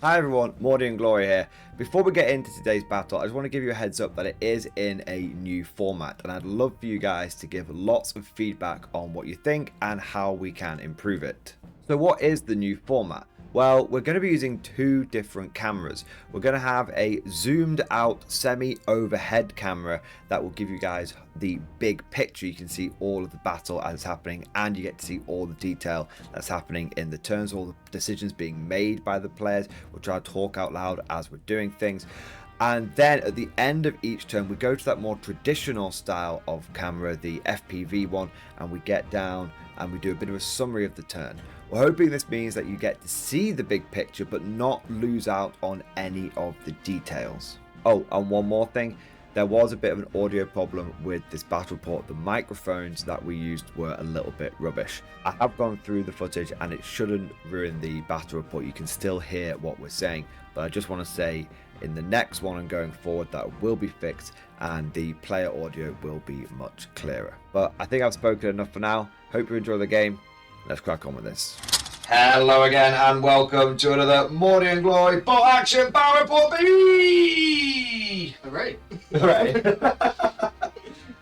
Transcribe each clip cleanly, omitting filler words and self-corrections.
Hi everyone, Mordian Glory here. Before we get into today's battle, I just want to give you a heads up that it is in a new format, and I'd love for you guys to give lots of feedback on what you think and how we can improve it. So what is the new format? Well, we're going to be using two different cameras. We're going to have a zoomed out semi-overhead camera that will give you guys the big picture. You can see all of the battle as it's happening, and you get to see all the detail that's happening in the turns, all the decisions being made by the players. We'll try to talk out loud as we're doing things. And then at the end of each turn, we go to that more traditional style of camera, the FPV one, and we get down and we do a bit of a summary of the turn. We're hoping this means that you get to see the big picture but not lose out on any of the details. Oh, and one more thing. There was a bit of an audio problem with this battle report. The microphones that we used were a little bit rubbish. I have gone through the footage and it shouldn't ruin the battle report. You can still hear what we're saying, but I just want to say in the next one and going forward that will be fixed and the player audio will be much clearer. But I think I've spoken enough for now. Hope you enjoy the game. Let's crack on with this. Hello again and welcome to another Mordian Glory Bot Action Battle Report, baby! Alright. Alright.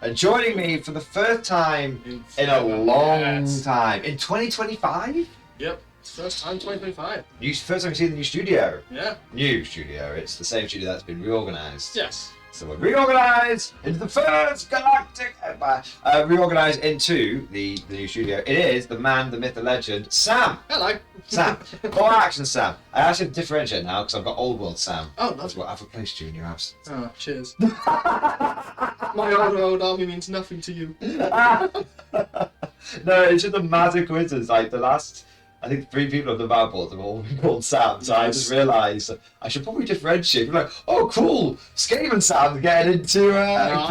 And joining me for the first time in a long time. In 2025? Yep. First time 2025. First time you've seen the new studio. Yeah. New studio. It's the same studio that's been reorganised. Yes. So we're reorganised into the first galactic empire. Reorganised into the new studio. It is the man, the myth, the legend, Sam. Hello. Sam. Bot Action Sam. I actually have to differentiate now because I've got Old World Sam. Oh, That's what I've replaced you in your absence. Oh, cheers. My old army means nothing to you. No, it's just a massive coincidence. Like the last, I think 3 people on the battle board have all been called Sam, so I just realised I should probably differentiate. Be like, oh cool, Skaven Sam getting into I'm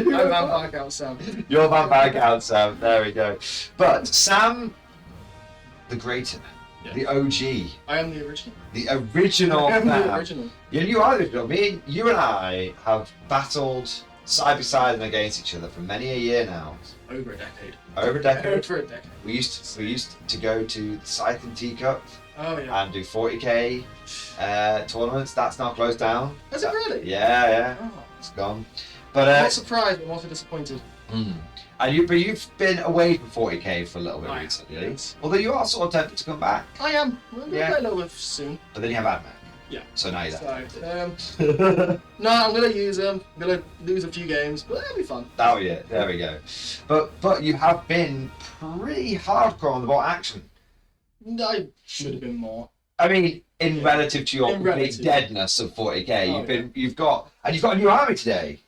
Vampire Count Sam. Your Vampire Count Sam, there we go. But Sam the Greater, the OG. I am the original. The original I am Sam. the original. Yeah, you are the original. You and I have battled side by side and against each other for many a year now. Over a decade. Over a decade. Over a decade. We used to go to the Scythe and Teacup Oh yeah. and do 40k tournaments. That's now closed down. Is it really? Yeah, Oh. it's gone. But I'm not surprised, but I'm also disappointed. and you've been away from 40k for a little bit I recently. have, yes. Although you are sort of tempted to come back, I am. I'm going to Yeah. play a little bit soon. but then you have admin. Yeah. So now you're there. So, no, I'm going to use them. I'm going to lose a few games, but it'll be fun. Oh yeah, there we go. But you have been pretty hardcore on the bot action. I should have been more. I mean, in relative to your In complete relative. deadness of 40k, Oh, you've got a new army today.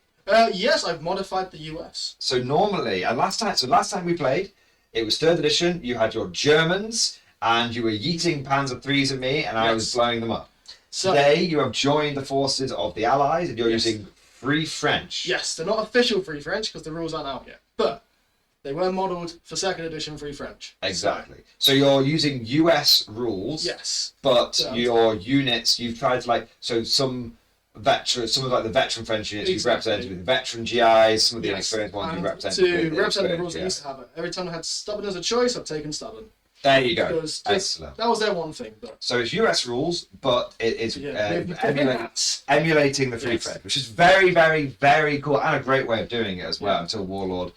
Yes, I've modified the US. So normally, and last time we played, it was 3rd edition. You had your Germans, and you were yeeting Panzer IIIs at me, and I was blowing them up. So, Today, you have joined the forces of the Allies, and you're Yes. using Free French. yes, they're not official Free French because the rules aren't out yet, but they were modelled for 2nd edition Free French. Exactly. So you're using US rules. So, yes. But Yeah. your units, you've tried to some of the veteran French units you've Exactly. represented with veteran GIs, some of the Yes. inexperienced ones you've And represented to with represent the inexperienced rules I used to have it. Every time I had stubborn as a choice, I've taken stubborn. There you go. Because Excellent. that was their one thing. But So it's US rules, but it is that's emulating the Free Yes. French, which is very, very, very cool and a great way of doing it as well. Yeah. Until Warlord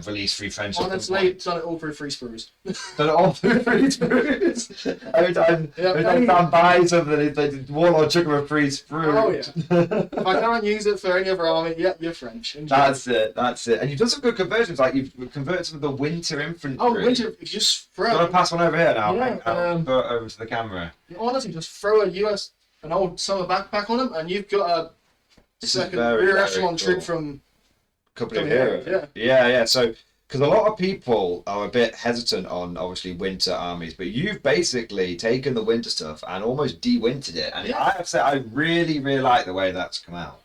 released Free French. honestly done it all through free sprues. Done it all through free sprues. Every time Sam buys something, the Warlord took him a free sprue. Oh yeah. If I can't use it for any other army, yep, you're French. Enjoy. That's it. And you've done some good conversions. Like you've converted some of the winter infantry. Oh, winter! If you just Do you want to throw, pass one over here now? Yeah, I'll convert over to the camera. you honestly just throw an old summer backpack on them, and you've got a This is second very, rear very echelon cool. troop from. Couple of Coming here, heroes. Yeah. So, because a lot of people are a bit hesitant on obviously winter armies, but you've basically taken the winter stuff and almost de-wintered it. And Yeah. I have to say, I really, really like the way that's come out.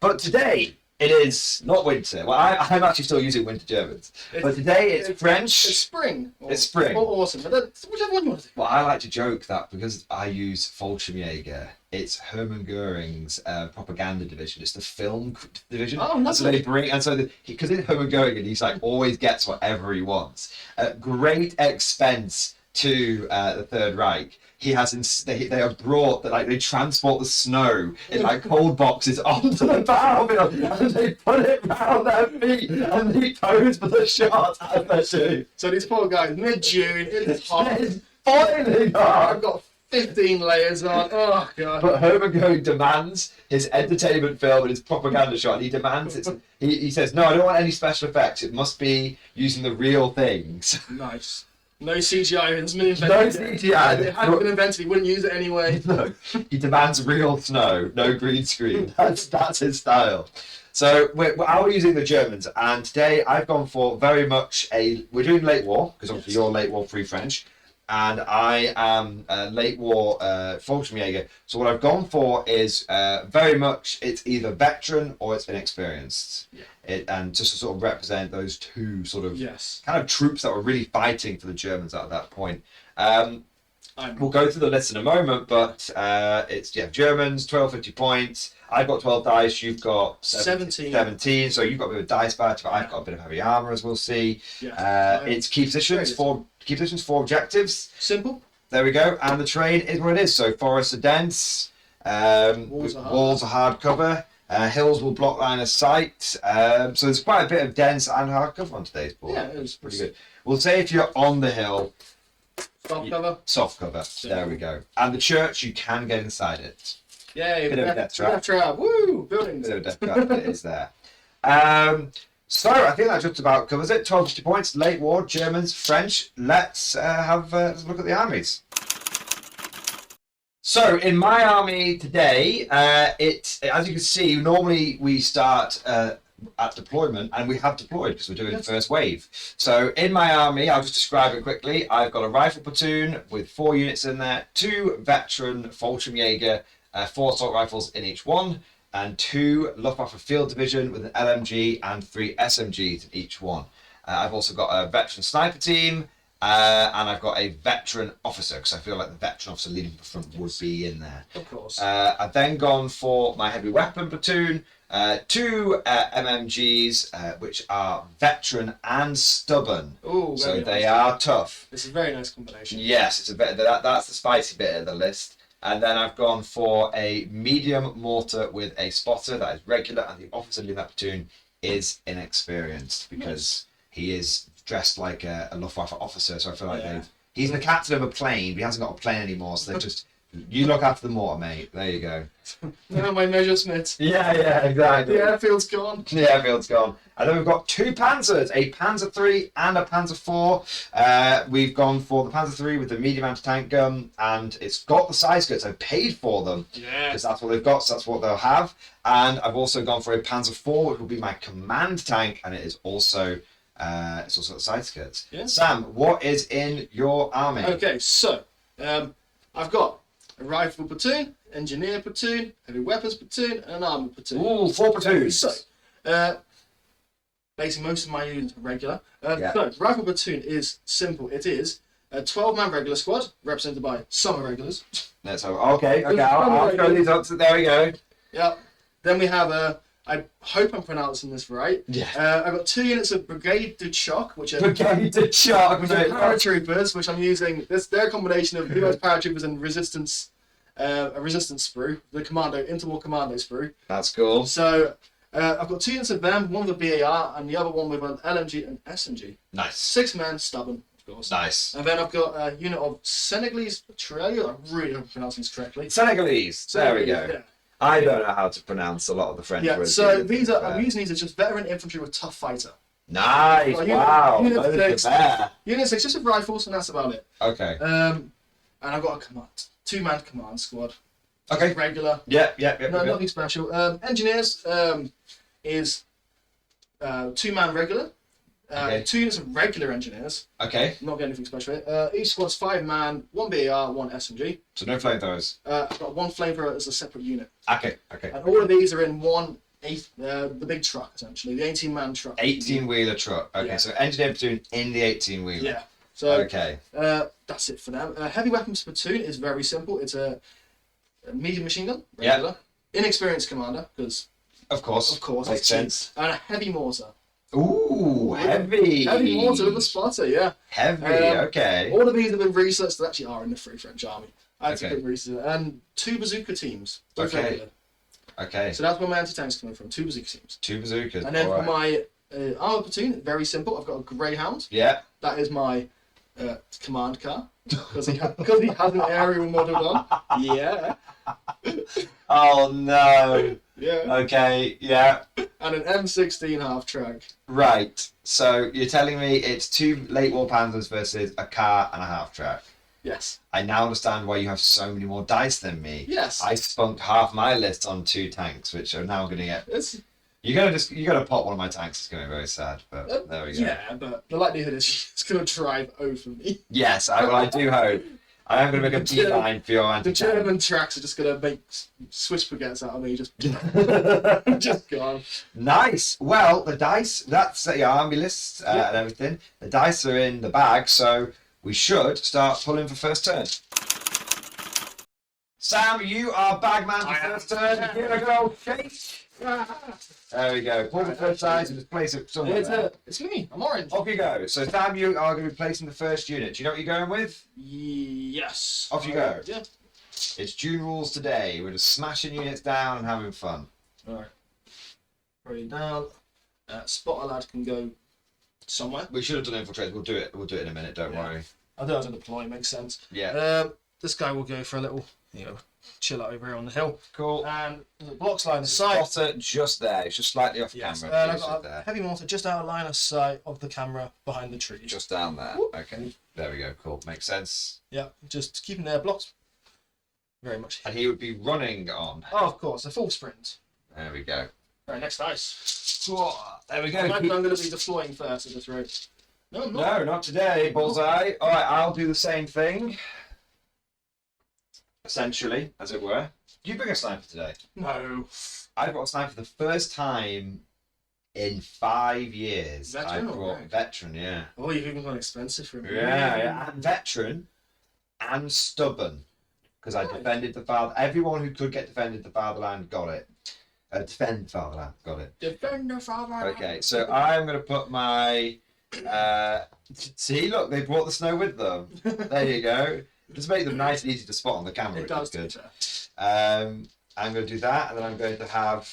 But today, it is not winter. Well, I'm actually still using winter Germans. But today it's French. It's spring. It's spring. Or autumn. But whichever one you want to do. Well, I like to joke that because I use Fallschirmjäger, it's Hermann Goering's propaganda division. It's the film division. Oh, and so lovely. they bring, and so because it's Hermann Goering, and he's like always gets whatever he wants at great expense to the Third Reich, he has they have brought that, like, they transport the snow in like cold boxes onto the battlefield and they put it round their feet and they pose for the shot as they're doing. So these poor guys, mid-June, it's hot. It's boiling hot. I've got 15 layers on. Oh god. But Hermann demands his entertainment film and his propaganda shot. And he demands it. He says, "No, I don't want any special effects. It must be using the real things." Nice. No CGI. It's been invented. No CGI. It hadn't been invented. He wouldn't use it anyway. No, he demands real snow, no green screen. That's his style. So we're using the Germans, and today I've gone for very much we're doing late war, because obviously you're late war free French, and I am late war Fallschirmjäger. So what I've gone for is very much, it's either veteran or it's inexperienced. Yeah. And just to sort of represent those two sort of Yes. kind of troops that were really fighting for the Germans at that point. We'll go through the list in a moment, but it's Germans, 1250 points. I've got 12 dice, you've got 17, so you've got a bit of dice batch, but I've got a bit of heavy armor, as we'll see. Yes. It's key positions for objectives. Simple. There we go, and the terrain is what it is. So forests are dense, walls are hard cover, hills will block line of sight. So there's quite a bit of dense and hard cover on today's board. Yeah, it was pretty good. We'll say if you're on the hill, soft cover. Soft cover. There we go. And the church, you can get inside it. Yay, Bit of a death trap. Woo! Buildings. Bit of a death trap, it is there. So I think that just about covers it. 1250 points, late war, Germans, French. Let's have a look at the armies. So in my army today, as you can see, normally we start at deployment, and we have deployed because we're doing the first wave. So in my army, I'll just describe it quickly. I've got a rifle platoon with 4 units in there, 2 veteran Fallschirmjäger, 4 assault rifles in each one, and 2 Luftwaffe Field Division with an LMG and 3 SMGs in each one. I've also got a veteran sniper team, and I've got a veteran officer, because I feel like the veteran officer leading from the front would be in there. Of course. I've then gone for my heavy weapon platoon, 2 MMGs, which are veteran and stubborn. Ooh, so they nice. are tough. This is a very nice combination. Yes, it's a bit. That's the spicy bit of the list. And then I've gone for a medium mortar with a spotter that is regular, and the officer leading that platoon is inexperienced because he is dressed like a Luftwaffe officer. So I feel like he's the captain of a plane, but he hasn't got a plane anymore. So they just, you look after the mortar, mate. There you go. Now my Messerschmitt. Yeah, exactly. The airfield's gone. The airfield's gone. And then we've got 2 Panzers, a Panzer III and a Panzer IV. We've gone for the Panzer III with the medium anti-tank gun, and it's got the side skirts. I paid for them because that's what they've got, so that's what they'll have. And I've also gone for a Panzer IV, which will be my command tank, and it is also got the side skirts. Yeah. Sam, what is in your army? Okay, so I've got a rifle platoon, engineer platoon, heavy weapons platoon, and an armor platoon. Ooh, 4 platoons. So, basically most of my units are regular. So, rifle platoon is simple. It is a 12-man regular squad, represented by some irregulars. Let's have, okay, I'll throw these up. There we go. Yep. Then we have I hope I'm pronouncing this right. Yeah. I've got 2 units of Brigade de Choc, which are paratroopers, which I'm using. They're a combination of US paratroopers and resistance, a resistance sprue, the commando, interwar commando sprue. That's cool. So I've got 2 units of them, one with a BAR and the other one with an LMG and SMG. Nice. 6 men, stubborn, of course. Nice. And then I've got a unit of Senegalese Trail. I really hope I'm pronouncing this correctly. Senegalese. There we go. Yeah. I don't know how to pronounce a lot of the French words. So these are, I'm using these as just veteran infantry with tough fighter. Nice, wow. Unit 6 just with rifles, and that's about it. Okay. And I've got a 2-man command squad. Okay. Regular. Yeah. No, nothing special. Engineers is 2-man regular. 2 units of regular engineers. Okay. Not getting anything special here. Each squad's 5-man, 1 BAR, 1 SMG. So no flamethrowers. I've got 1 flamethrower as a separate unit. Okay. And all of these are in the big truck, essentially, the 18-man truck. 18-wheeler truck. Okay, yeah. So engineer platoon in the 18-wheeler. Yeah. So okay. That's it for them. Heavy weapons platoon is very simple. It's a medium machine gun, regular. Inexperienced commander, because of course makes sense. And a heavy mortar. Ooh, heavy. Heavy mortar with a spotter, yeah. Heavy, okay. All of these have been researched that actually are in the Free French Army. I had to Okay. put research. And 2 bazooka teams. Both Okay. regular. Okay. So that's where my anti-tank's coming from, 2 bazooka teams. 2 bazookas. And then all for right. my armor platoon, very simple. I've got a Greyhound. Yeah. That is my command car. Because he has an aerial modelled on. Yeah. Oh no. Yeah. Okay, yeah. And an M16 half-track. Right. So you're telling me it's 2 late war panzers versus a car and a half-track. Yes. I now understand why you have so many more dice than me. Yes. I spunked half my list on 2 tanks, which are now going to get... It's, you gotta pop one of my tanks. It's going to be very sad, but there we go. yeah, but the likelihood is it's going to drive over me. Yes, I do hope. I am going to make a beeline for your The anti-tank. German tracks are just going to make Swiss baguettes out of me. Just gone. Nice. Well, the dice, that's your army list and everything. The dice are in the bag, so we should start pulling for first turn. Sam, you are bagman for first turn. Here we go. Shake. There we go. Pull the first dice and just place it somewhere. It's me. I'm orange. Off you go. So Sam, you are going to be placing the first unit. Do you know what you're going with? Yes. Off you go. Yeah. It's June rules today. We're just smashing units down and having fun. Alright. Put it down. Spotter lad can go somewhere. We should have done infiltrate. We'll do it. We'll do it in a minute. Don't worry. I don't have to deploy. Makes sense. Yeah. This guy will go for a little, chill out over here on the hill. Cool. And the blocks line of sight. Spotter just there. It's just slightly off Yes. camera. And I've Just got a there. heavy mortar just out of line of sight of the camera behind the trees. Just down there. Whoop. Okay. There we go. Cool. Makes sense. Yeah, just keeping their blocks very much. And he would be running on. Oh, of course, a full sprint. There we go. Right, next dice. There we go. I'm going to be deploying first at this rate. No, I'm not. No, not today. Bullseye. All right, I'll do the same thing. Essentially, as it were. You bring a sniper today. No. I've got a sniper for the first time in 5 years. Veteran I or brought reg? veteran, yeah. Oh, you've even gone expensive for me. Yeah, and veteran and stubborn. Because I Nice. defended the father. Everyone who could get defended the fatherland got it. Defend fatherland got it. Defender father. Okay, so I'm going to put my... see, look, they brought the snow with them. There you go. Just make them nice and easy to spot on the camera. It does, which to is be good. fair. I'm going to do that, and then I'm going to have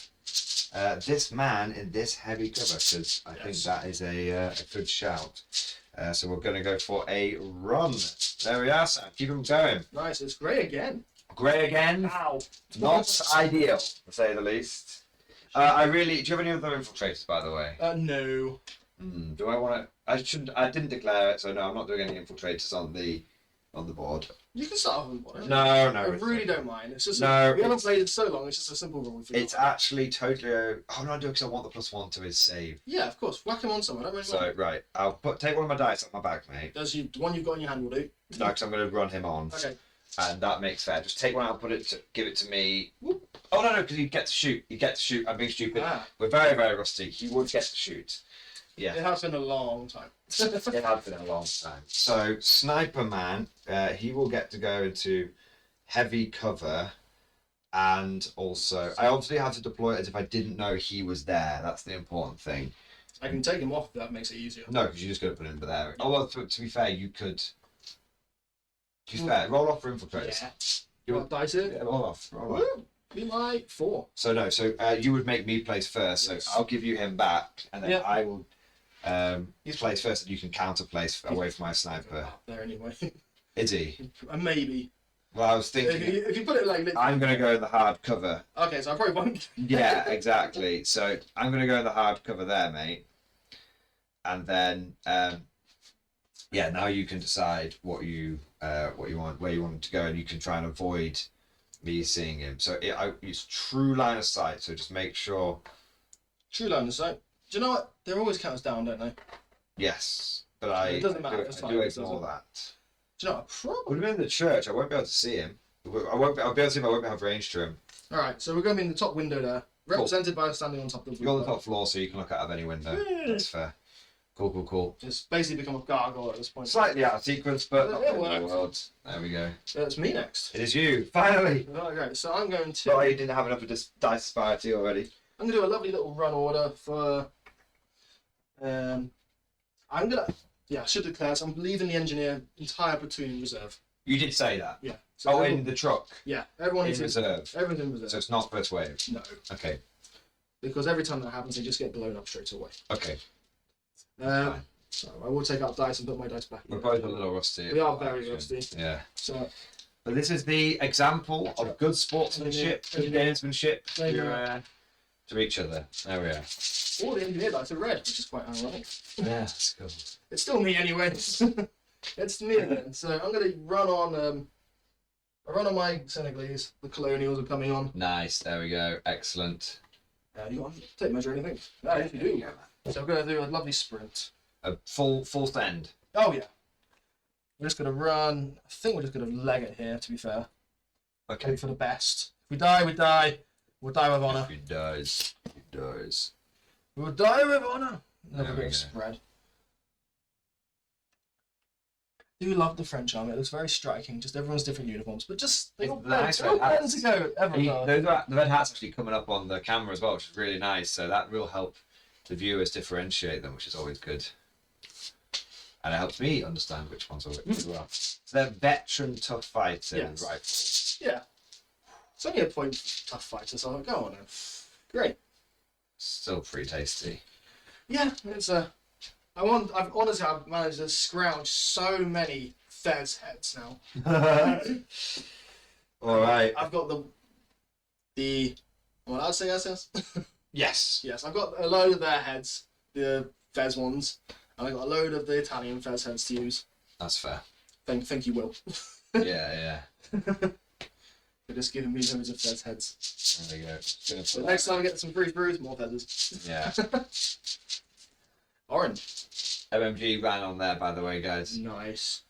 this man in this heavy cover, because I think that is a good shout. So we're going to go for a run. There we are, Sam. Keep them going. Nice, it's grey again. Grey again. Ow. Not ideal, to say the least. Do you have any other infiltrators, by the way? No. Do I want to? I didn't declare it, so no, I'm not doing any infiltrators on the board. You can start off with one. No, I it's really okay. don't mind. It's just No, we haven't played it so long. It's just a simple rule. It's actually totally. Oh no, I do because I want the +1 to his save. Yeah, of course. Whack him on somewhere. Don't mind. So right, I'll take one of my dice off my back, mate. Does the one you've got in your hand will do. No, because I'm going to run him on. Okay. And that makes fair. Just take one out, give it to me. Whoop. Oh no, because you get to shoot. You get to shoot. I'm being stupid. Ah. We're very, very rusty. He would get to shoot. Yeah. It has been a long time. It has been a long time. So Sniper Man, he will get to go into heavy cover, and also I obviously have to deploy it as if I didn't know he was there. That's the important thing. I can take him off. That makes it easier. No, because you just got to put him there. Oh well, to be fair, you could. To be fair, roll off for infiltrators. Yeah. You What dice it? Yeah, roll off. Roll off. Woo! Be my 4. So no, so you would make me place first. So Yes. I'll give you him back, and then Yep. I will. He's place first, and you can counter place away from my sniper. Up there anyway. Is he? Maybe. Well, I was thinking. If you put it like. I'm going to go in the hard cover. Okay, so I probably won't. Yeah, exactly. So I'm going to go in the hard cover there, mate. And then, yeah, now you can decide what you want, where you want him to go, and you can try and avoid me seeing him. So it's true line of sight. So just make sure. True line of sight. Do you know what? They're always counts down, don't they? Yes, but It doesn't matter if it's I do fine, ignore does it? that. Do you know what? Probably. Would have been in the church. I won't be able to see him. I'll be able to see him. I won't have range to him. Alright, so we're going to be in the top window there. Represented by standing on top of the You're on the window. top floor, so you can look out of any window. Yeah. That's fair. Cool. It's basically become a gargoyle at this point. Slightly out of sequence, but not It in the works. world. There we go. It's me next. It is you, finally. Okay, so I'm going to. Not like you didn't have enough of this dice disparity already. I'm going to do a lovely little run order for I'm gonna. Yeah, I should declare. So I'm leaving the engineer entire platoon in reserve. You did say that. Yeah. So in the truck. Yeah, everyone's in reserve. Everyone's in reserve. So it's not first wave. No. Okay. Because every time that happens, they just get blown up straight away. Okay. So I will take out dice and put my dice back. We're both a little rusty. We are very rusty. Yeah. So. But this is the example of good sportsmanship and gamesmanship to each other. There we are. All the engineer dice are red, which is quite ironic. Yeah, that's cool. It's still me anyway. It's me again. So I'm going to run on. I run on my Senegalese. The Colonials are coming on. Nice. There we go. Excellent. You want to take measure or anything? No, if you do. So I'm going to do a lovely sprint. A full send. Oh yeah. We're just going to run. I think we're just going to leg it here. To be fair. Okay. Hope for the best. If we die, we die. We'll die with honour. If he dies, he dies. We'll die with honour. Another There bit we of go. spread. I do love the French army. It looks very striking. Just everyone's different uniforms, but just they all Nice blend red hats. together. Everyone The red hat's actually coming up on the camera as well, which is really nice. So that will help the viewers differentiate them, which is always good. And it helps me understand which ones are which as well. So they're veteran tough fighting rifles. Yeah. It's only a point tough fighter, so I'll go on then. Great. Still pretty tasty. Yeah, it's I've managed to scrounge so many Fez heads now. All right. I've got what I'd say SS? Yes. Yes, I've got a load of their heads, the Fez ones, and I've got a load of the Italian Fez heads to use. That's fair. Think you will. Yeah. They're just giving me loads of Fez heads. There we go. So next time I get some free brews, more feathers. Yeah. Orange. MMG ran on there, by the way, guys. Nice.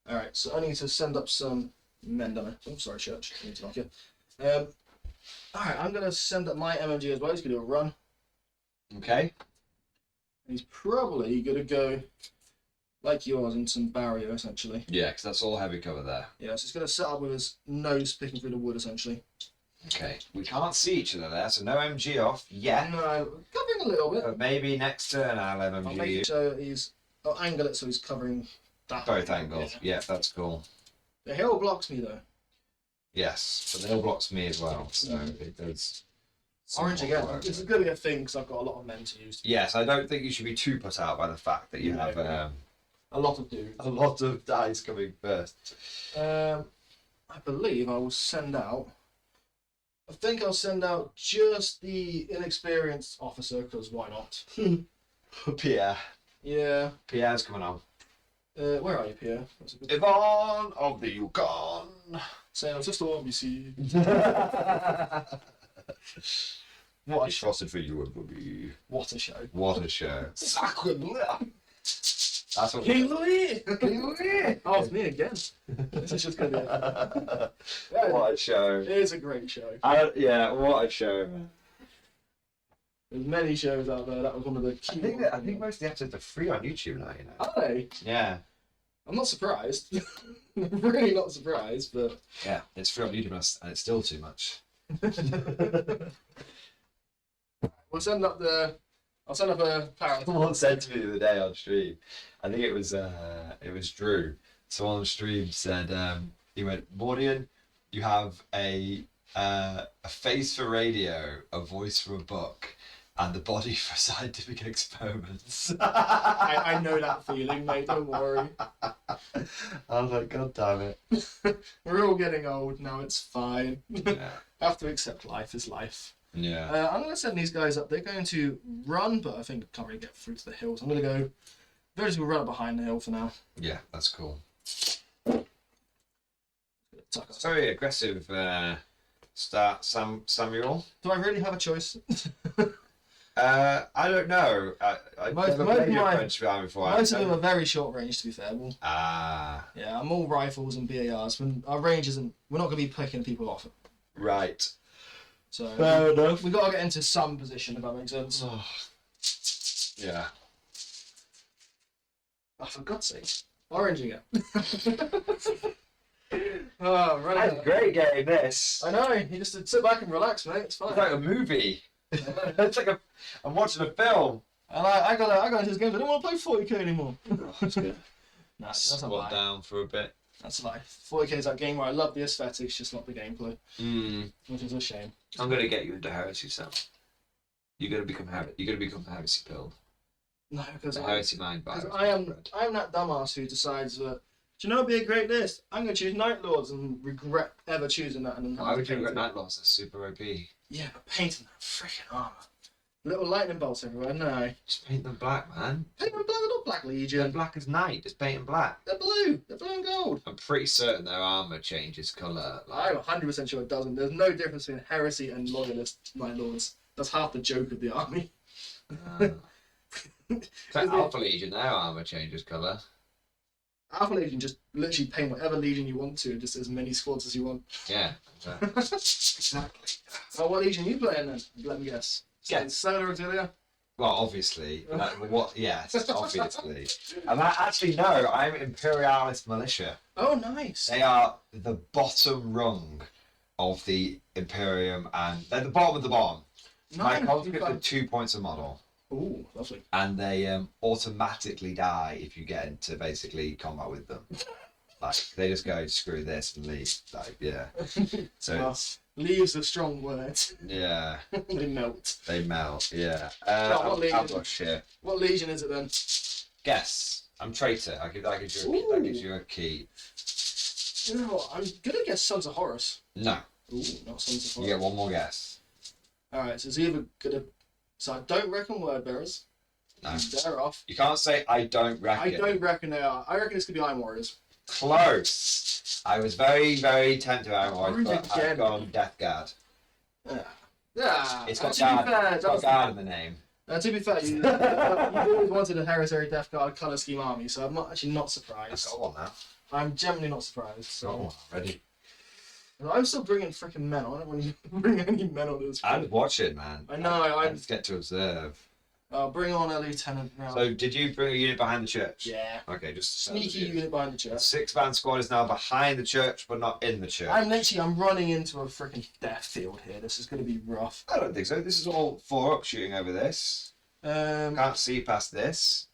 Alright, so I need to send up some men, don't I? Oh, sorry, Church. I need to knock you. Alright, I'm going to send up my MMG as well. He's going to do a run. Okay. And he's probably going to go like yours in some barrier, essentially. Yeah, because that's all heavy cover there. Yeah, so he's going to set up with his nose picking through the wood, essentially. Okay. We can't see each other there, so no MG off yet. No, covering a little bit. But maybe next turn I'll I'll MMG make you. it so I'll angle it so he's covering that. Both angles. Yeah, that's cool. The hill blocks me, though. Yes, but the hill blocks me as well, so it does. Orange somewhat again. work. This is going to be a thing because I've got a lot of men to use. Yes, I don't think you should be too put out by the fact that you have A lot of dudes. a lot of dice coming first. I believe I will send out. I think I'll send out just the inexperienced officer because why not? Pierre. Yeah. Pierre's coming on. Where are you, Pierre? That's a good... Yvonne of the Yukon. Say no to storm, you see. What a frosted for you, everybody. What a show. What a show. Sacre bleu. That's what King Louis! King Louis. Oh, it's me again. This is just going to be What a show. It is a great show. Yeah, what a show. There's many shows out there. That was one of the key I think most of the episodes are free on YouTube now, you know. Are they? Yeah. I'm not surprised. I'm really not surprised, but... Yeah, it's free on YouTube and it's still too much. I'll send up a parallel. Someone said to me the other day on stream, I think it was Drew. Someone on stream said, he went, Mordian, you have a face for radio, a voice for a book, and the body for scientific experiments. I know that feeling, mate, don't worry. I was like, God damn it. We're all getting old now, it's fine. Yeah. Have to accept life is life. Yeah. I'm going to send these guys up. They're going to run, but I think I can't really get through to the hills. I'm going to go... They're just going to run up behind the hill for now. Yeah, that's cool. Tuck us. Very aggressive start, Samuel. Do I really have a choice? I don't know. I've never played your French army before. Most of them are very short range, to be fair. Well, yeah, I'm all rifles and BARs. When our range isn't... We're not going to be picking people off. right. So Fair enough. We've got to get into some position, if that makes sense. Yeah. Oh, for God's sake. Orange again. Oh, right. That's a great game, this. I know. You just sit back and relax, mate. It's fine. It's like a movie. It's like I'm watching a film. And I got into this game. I don't want to play 40k anymore. Oh, that's good. That's a Squat lie. down for a bit. That's a lie. 40k is that game where I love the aesthetics, just not the gameplay. Which is a shame. I'm gonna get you into heresy, Sam. You're gonna become heresy build. No, because Heresy mind. I am that dumbass who decides that. Do you know what'd be a great list? I'm gonna choose Night Lords and regret ever choosing that. And then Why would you regret Night Lords? That's super OP. Yeah, but painting that freaking armor. Little lightning bolts everywhere. No. Just paint them black, man. Paint them black. They're not Black They're Legion. black as night. Just paint them black. They're blue. They're blue and gold. I'm pretty certain their armor changes colour. I'm 100% sure it doesn't. There's no difference between heresy and loyalist Night Lords. That's half the joke of the army. Alpha Legion, their armor changes colour. Alpha Legion, just literally paint whatever Legion you want to, just as many squads as you want. Yeah, exactly. So what Legion are you playing then? Let me guess. Yeah. Solar Auxilia? Well, obviously. What? Yes, obviously. And actually, no, I'm Imperialist Militia. Oh, nice. They are the bottom rung of the Imperium, and they're the bottom of the bottom. My conscripts are 2 points a model. Ooh, lovely. And they automatically die if you get into basically combat with them. Like they just go screw this and leave. Like yeah. So well, leave's a strong word. Yeah. They melt. They melt. Yeah. What Legion is it then? Guess. I'm traitor. That gives you a key. You know what? I'm gonna guess Sons of Horus. No. Ooh, not Sons of Horus. You get one more guess. All right. So it's either gonna. So I don't reckon word bearers. No. They're off. You can't say I don't reckon. I don't reckon they are. I reckon it's gonna be Iron Warriors. Close. I was very, very tempted Iron Warriors, but I've gone Death Guard. Yeah. It's got guard. It's got guard in the name. To be fair, you've always wanted a Hereditary Death Guard colour scheme army, so I'm not surprised. I've got one now. I'm genuinely not surprised. So. Ready. I'm still bringing freaking men on. I don't want you to bring any men on this. I'm watching, man. I know. I just get to observe. Bring on a lieutenant now. So, did you bring a unit behind the church? Yeah. Okay, just sneaky unit behind the church. 6-man squad is now behind the church, but not in the church. I'm running into a freaking death field here. This is going to be rough. I don't think so. This is all 4 up shooting over this. Can't see past this.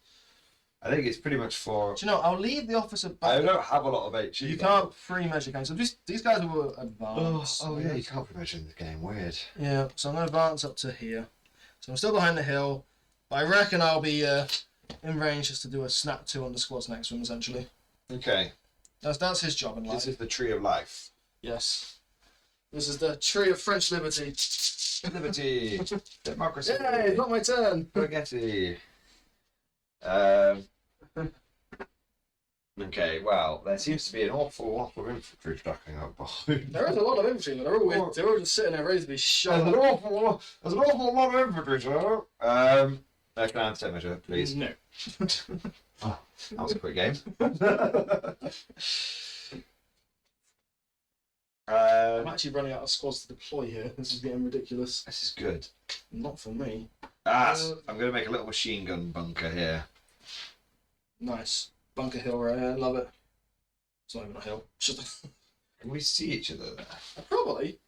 I think it's pretty much 4. Do you know? I'll leave the officer back. I don't have a lot of HE. You can't pre-measure games. So these guys were advanced. Oh yeah, you can't pre-measure in the game. Weird. Yeah. So I'm going to advance up to here. So I'm still behind the hill. But I reckon I'll be in range just to do a snap 2 on the squads next to him, essentially. Okay. That's his job in life. This is the tree of life. Yes. This is the tree of French liberty. Liberty. Democracy. Yay, it's not my turn. Spaghetti. Okay, well, there seems to be an awful lot of infantry stacking up behind. There is a lot of infantry, but they're all just sitting there ready to be shot. There's an awful lot of infantry, sir. Can I have a measure, please? No. Oh, that was a quick game. I'm actually running out of squads to deploy here. This is getting ridiculous. This is good. Not for me. I'm going to make a little machine gun bunker here. Nice. Bunker hill right here. Love it. It's not even a hill. Can we see each other there? Probably.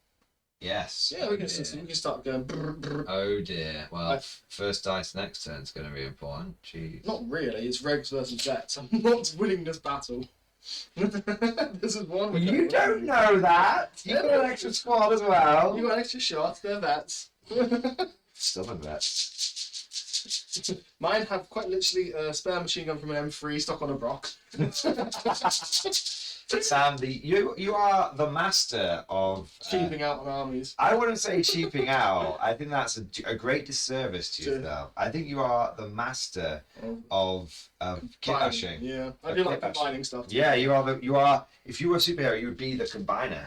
Yes. Yeah, we can start going. Brr, brr. Oh dear. Well, first dice next turn is going to be important. Jeez. Not really. It's Regs versus Vets. I'm not winning this battle. This is one. You don't know that. You got an extra squad as well. You got an extra shot. They're Vets. Stubborn Vets. Mine have quite literally a spare machine gun from an M3 stuck on a rock. Sam, you are the master of cheaping out on armies. I wouldn't say cheaping out. I think that's a great disservice to yourself. I think you are the master of kit bashing. Yeah, I do like combining stuff. Yeah, you are. If you were a superhero, you would be the combiner.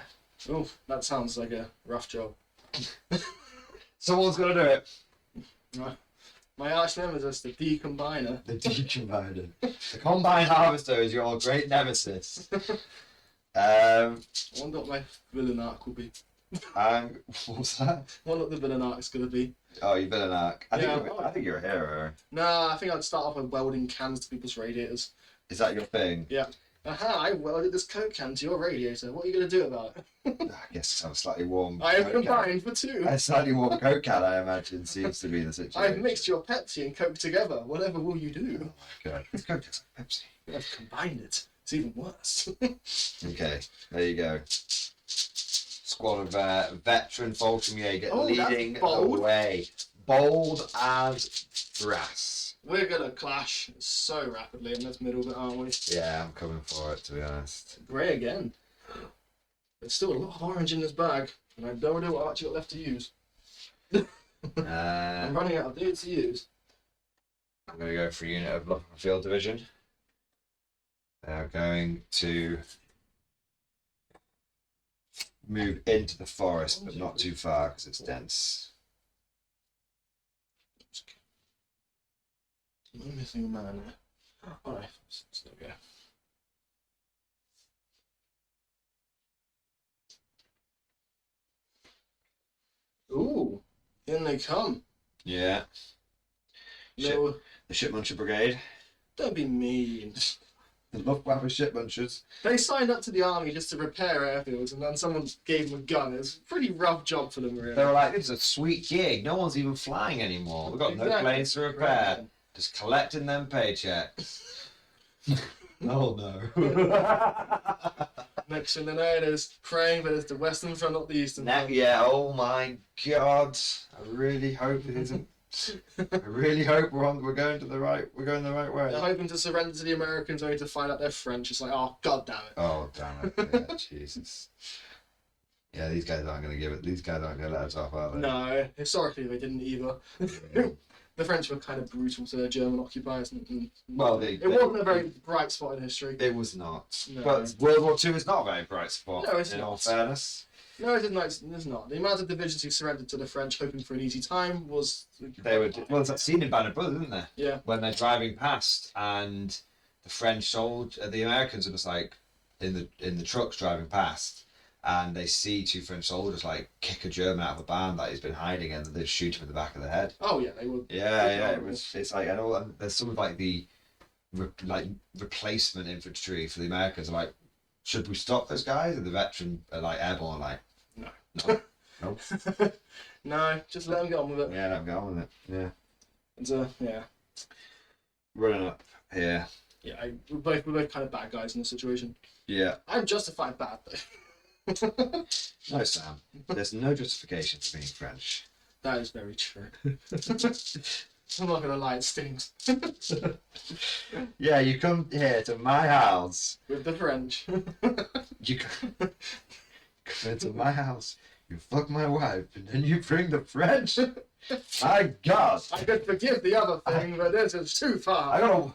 Oh, that sounds like a rough job. Someone's got to do it. Right. My arch nemesis, the decombiner. The decombiner. The combine harvester is your great nemesis. I wonder what my villain arc will be. What's that? I wonder what the villain arc is going to be. Oh, your villain arc. I think you're a hero. Nah, I think I'd start off with welding cans to people's radiators. Is that your thing? Yeah. Aha, I welded this Coke can to your radiator. What are you going to do about it? I guess I'm slightly warm. I have combined for two. A slightly warm Coke can, I imagine, seems to be the situation. I've mixed your Pepsi and Coke together. Whatever will you do? Oh my god. This Coke tastes like Pepsi. I've combined it. It's even worse. Okay, there you go. Squad of veteran Fulton Jaeger leading the way. Bold as brass. We're going to clash so rapidly in this middle bit, aren't we? Yeah, I'm coming for it, to be honest. Grey again. There's still a lot of orange in this bag, and I don't know what I've actually got left to use. I'm running out of dudes to use. I'm going to go for a unit of Lock Field Division. They're going to move into the forest, but not too far because it's dense. I'm missing a man there. Alright, there we go. Ooh, in they come. Yeah. No, The Shipmuncher Brigade. don't be mean. The Luftwaffe Shipmunchers. They signed up to the army just to repair airfields, and then someone gave them a gun. It was a pretty rough job for them, really. They were like, this is a sweet gig. No one's even flying anymore. We've got no planes to repair. Right. Just collecting them paychecks. Oh no. Next thing they know, there's praying, but it's the Western Front, not the Eastern Front. Yeah, oh my god. I really hope it isn't. I really hope we're going the right way. They're hoping to surrender to the Americans only to find out they're French. It's like, oh, god damn it. Oh damn it. Yeah, Jesus. Yeah, these guys aren't gonna give it. These guys aren't gonna let us off, are they? No, historically they didn't either. Yeah. The French were kind of brutal to their German occupiers. Well, it wasn't a very bright spot in history. It was not. No. But World War II is not a very bright spot. No, it's in not. all fairness. No, it's not. The amount of divisions who surrendered to the French hoping for an easy time was... They were well. There's that scene in Band of Brothers, isn't there? Yeah. When they're driving past and the French soldier, the Americans are just like in the trucks driving past, and they see two French soldiers like kick a German out of a barn that he's been hiding, and they shoot him in the back of the head. Oh yeah, they were. Yeah. It's like, and there's some of like the replacement infantry for the Americans are like, should we stop those guys? And the veteran are like airborne, like no. No, just let them get on with it. Yeah, let them get on with it. Yeah. And yeah. Running up here. Yeah, we're both kind of bad guys in this situation. Yeah. I'm justified bad though. No, Sam. There's no justification for being French. That is very true. I'm not gonna lie, it stings. Yeah, you come here to my house. With the French. You come into my house. You fuck my wife, and then you bring the French. My God. I could forgive the other thing, but this is too far. I don't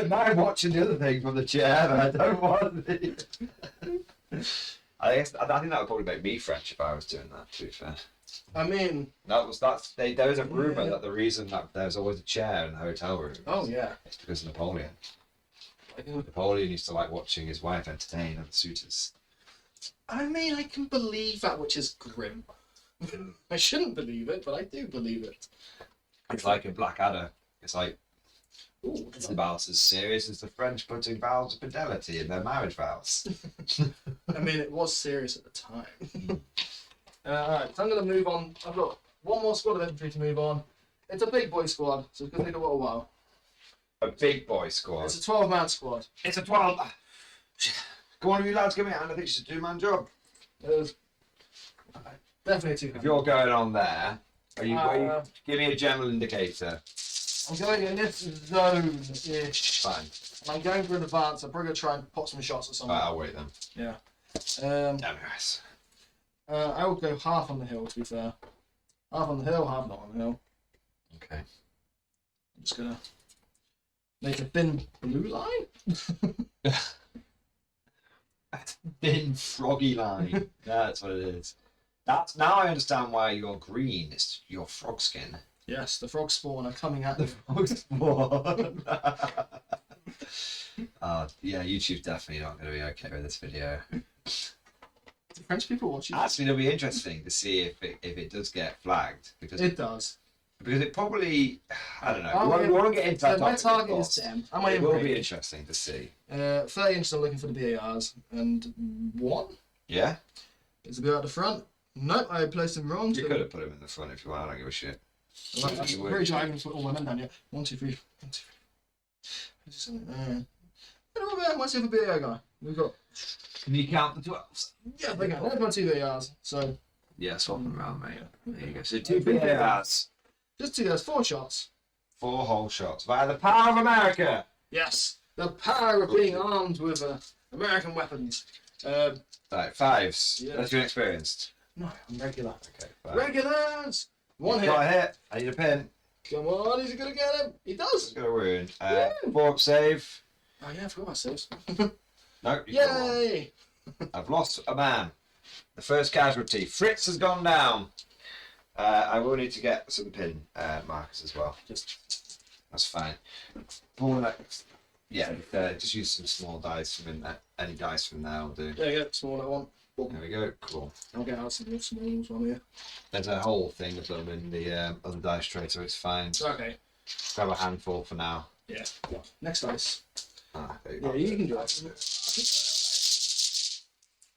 mind watching the other thing from the chair, but I don't want the... I think that would probably make me French if I was doing that, to be fair. I mean... There was a rumour that the reason that there's always a chair in the hotel room it's because of Napoleon. Napoleon used to like watching his wife entertain other suitors. I mean, I can believe that, which is grim. I shouldn't believe it, but I do believe it. It's like in Blackadder. It's like, ooh, it's about as serious as the French putting vows of fidelity in their marriage vows. I mean, it was serious at the time. Alright, so I'm going to move on. I've got one more squad of infantry to move on. It's a big boy squad, so it's going to take a little while. A big boy squad. It's a 12-man squad. It's a 12. Go on, you lads, give me a hand. I think it's a two-man job. Definitely a two-man. If you're going on there, are you give me a general indicator. I'm going in this zone-ish. Fine. I'm going for an advance. I'm probably going to try and pop some shots at someone. Right, I'll wait then. Yeah. Anyways. I will go half on the hill, to be fair. Half on the hill, half not on the hill. Okay. I'm just going to make a thin blue line. Thin froggy line. That's what it is. That's now I understand why you're green. It's your frog skin. Yes, the frog spawn are coming at The you. frog spawn. Yeah, YouTube's definitely not going to be okay with this video. Do French people watch you? Actually, it'll be interesting to see if it does get flagged because It does. Because it probably, I don't know. We won't get into that. So my target is 10. It will be interesting to see. 30 inches, I'm looking for the BARs. And 1? Yeah? Is it go out the front? Nope, I placed him wrong. You could have put him in the front if you want. I don't give a shit. I'm pretty sure I haven't put all my men down yet. 1, 2, 3. 1, 2, 3. What's the other BAR guy? We've got. Can you count the 12s? Yeah, they go. There's my 2 BARs. So. Yeah, swap them around, mate. There you go. So 2 BARs. Just 2 guys, 4 shots. 4 whole shots via the power of America. Yes, the power of being armed with American weapons. Right, 5s. Yeah. That's your experienced. No, I'm regular. Okay, 5. Regulars! 1 hit. Got a hit. I need a pin. Come on, is he going to get him? He does. He's got a wound. 4 up save. Oh yeah, I forgot my saves. No, you got 1. Yay! I've lost a man. The first casualty. Fritz has gone down. I will need to get some pin markers as well. That's fine. Yeah, just use some small dice from in there. Any dice from there will do. There you go, small one. There we go. Cool. I'll get out some more smalls on here. There's a whole thing of them in the other dice tray, so it's fine. Okay. Grab a handful for now. Yeah. Next dice. There you Yeah, go. you can do it.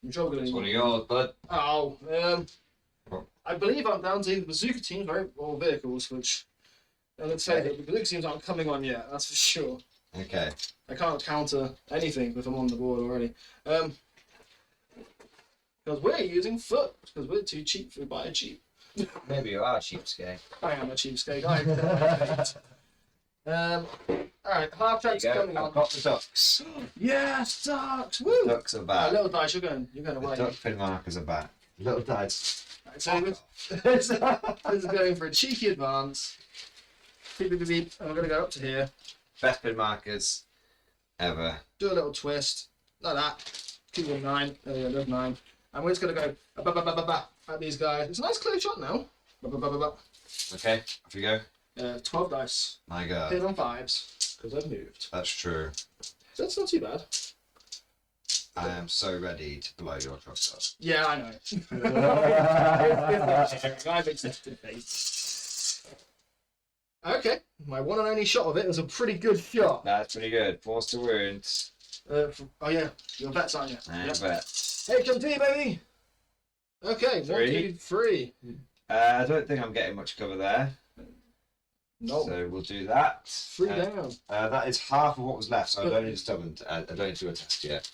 I'm sure we're going It's to one of yours, bud. Oh, I believe I'm down to the bazooka teams, right? Or vehicles, which. And let's say that the bazooka teams aren't coming on yet, that's for sure. Okay. I can't counter anything if I'm on the board already. Because we're using foot, because we're too cheap for buy cheap. Maybe you are a cheapskate. I am a cheapskate. Alright, half track's coming on. I've got the ducks. Yes, ducks! Woo! The ducks are back. Little dice, you're going The away. duck pin markers are back. Little dice. Right, so this is going for a cheeky advance. Beep, beep, beep, beep. And we're going to go up to here. Best pin markers ever. Do a little twist. Like that. Keep on 9. There we go, there's 9. And we're just going to go at these guys. It's a nice clear shot now. Okay, off you go. 12 dice. My God. Hit on 5s. Because I've moved. That's true. So that's not too bad. I am so ready to blow your trucks up. Yeah, I know. I've accepted fate. Okay, my one and only shot of it was a pretty good shot. That's pretty good. Force to wound. Oh yeah, your bets, aren't you? I Yep. bet. HMT, baby! Okay, 1, 2, 3. I don't think I'm getting much cover there. No. So we'll do that. 3 down. That is half of what was left, so I don't need to stubborn. I don't need to do a test yet.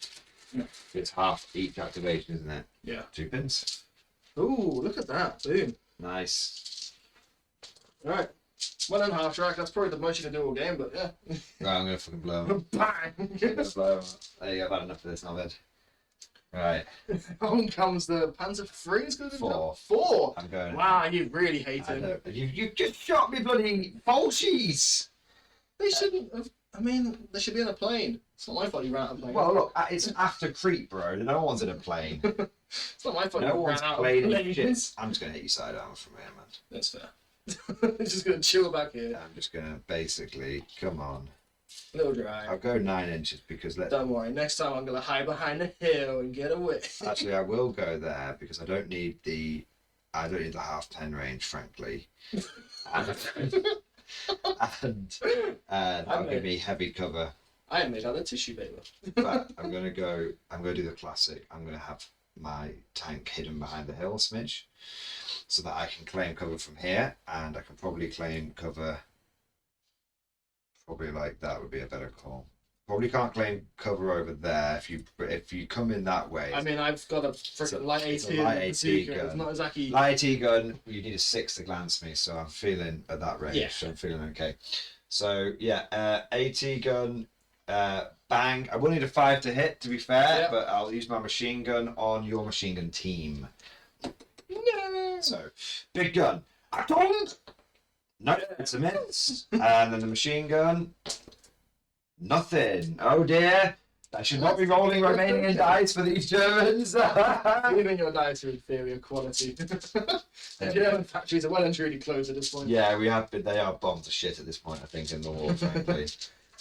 No. It's half each activation, isn't it? Yeah. 2 pins. Ooh, look at that. Boom. Nice. Alright. 1.5 track, that's probably the most you can do all game, but yeah. Right, I'm gonna fucking blow him. Bang! I'm gonna blow him. There you go, I've had enough of this now, bed. Right. On comes the Panzer III. 4. 4! I'm going. Wow, you really hate I him. know. You just shot me bloody Bolshies! They shouldn't have. I mean, they should be in a plane. It's not my fault you ran out of plane. Well, look, it's after Crete, bro. No one's in a plane. It's not my fault No you one's ran out playing of shit. planes. I'm just gonna hit you side arm from here, man. That's fair. It's just gonna chill back here. I'm just gonna basically come on. A little dry. I'll go 9 inches because Don't worry. Next time I'm gonna hide behind a hill and get away. actually I will go there because I don't need the half 10 range, frankly. and that'll give me heavy cover. I am made out of tissue paper. But I'm gonna do the classic. I'm gonna have my tank hidden behind the hill, smidge, so that I can claim cover from here, and I can probably claim cover. Probably like that would be a better call. Probably can't claim cover over there if you come in that way. I mean, I've got a freaking light it's AT a light and AT bazooka. gun. It's not exactly. Light AT gun, you need a 6 to glance me, so I'm feeling at that range. Yeah. So I'm feeling okay. So yeah, AT gun, bang. I will need a 5 to hit, to be fair, Yeah. but I'll use my machine gun on your machine gun team. No. So big gun, I don't. No, it's a miss. And then the machine gun, nothing. Oh dear. I should not be rolling remaining in dice for these Germans. Even your dice are inferior quality. The German factories are well and truly closed at this point. Yeah, we have been. They are bombed to shit at this point, I think, in the war, frankly.